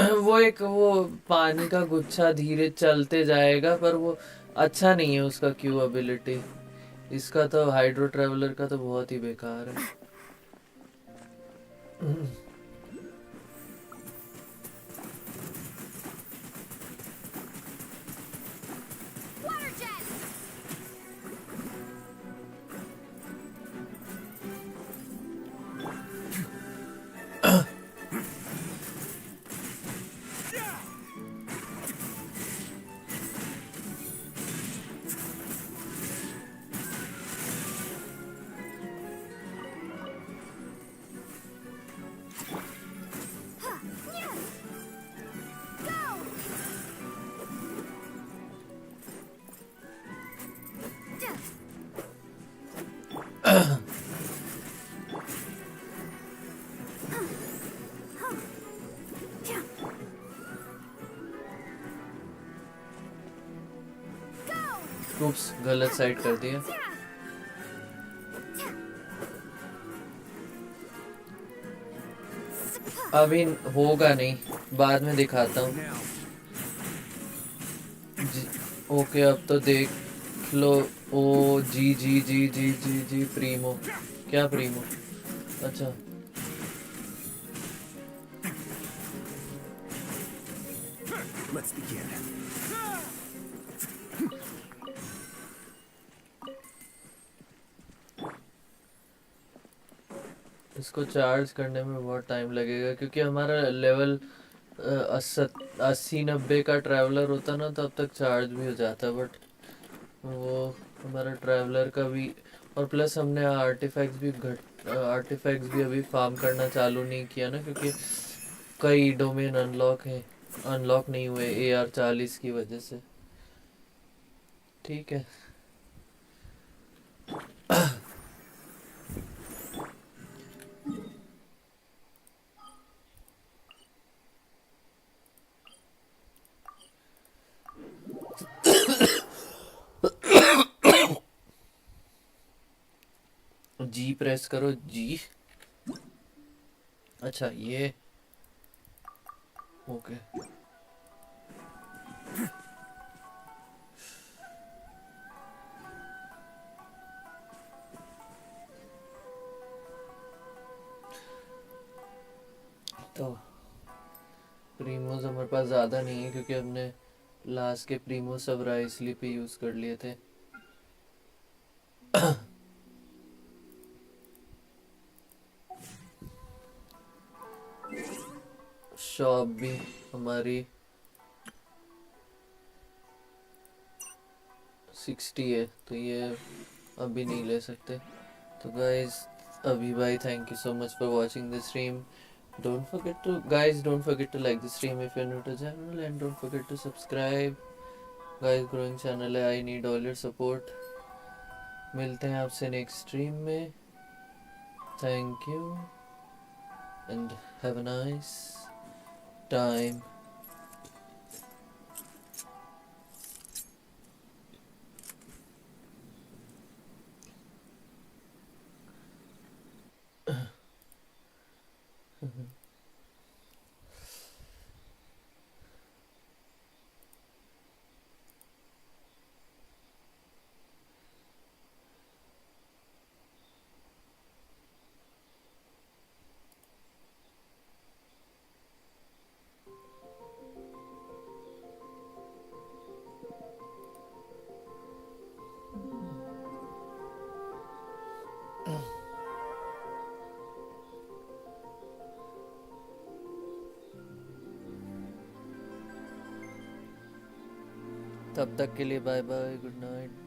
वो एक वो पानी का गुच्छा धीरे चलते जाएगा, पर वो अच्छा नहीं है उसका क्यू एबिलिटी। इसका तो हाइड्रो ट्रेवलर का तो बहुत ही बेकार है। उप्स, गलत साइड कर दिया। अभी होगा नहीं, बाद में दिखाता हूँ। ओके, अब तो देख लो। ओ जी जी जी जी जी जी प्रीमो। क्या प्रीमो? अच्छा, Let's begin. इसको चार्ज करने में बहुत टाइम लगेगा क्योंकि हमारा लेवल 80-90 का ट्रैवलर होता ना, तब तक चार्ज भी हो जाता, बट वो हमारा ट्रैवलर का भी, और प्लस हमने आर्टिफैक्ट्स भी अभी फार्म करना चालू नहीं किया ना, क्योंकि कई डोमेन अनलॉक नहीं हुए AR40 की वजह से। ठीक है। जी प्रेस करो, जी। अच्छा, ये ओके। तो प्रीमोस हमारे पास ज़्यादा नहीं है क्योंकि हमने लास्ट के प्रीमोस सब राइसली पे यूज़ कर लिए थे। शॉप भी हमारी 60 है, तो ये अभी नहीं ले सकते। तो गाइज, अभी भाई, thank you so much for watching the stream. Don't forget to like the stream if you're new to the channel, and don't forget to subscribe. Guys, growing channel है, I need all your support. मिलते हैं आपसे next stream में। Thank you and have a nice time. तब तक के लिए bye bye, good night.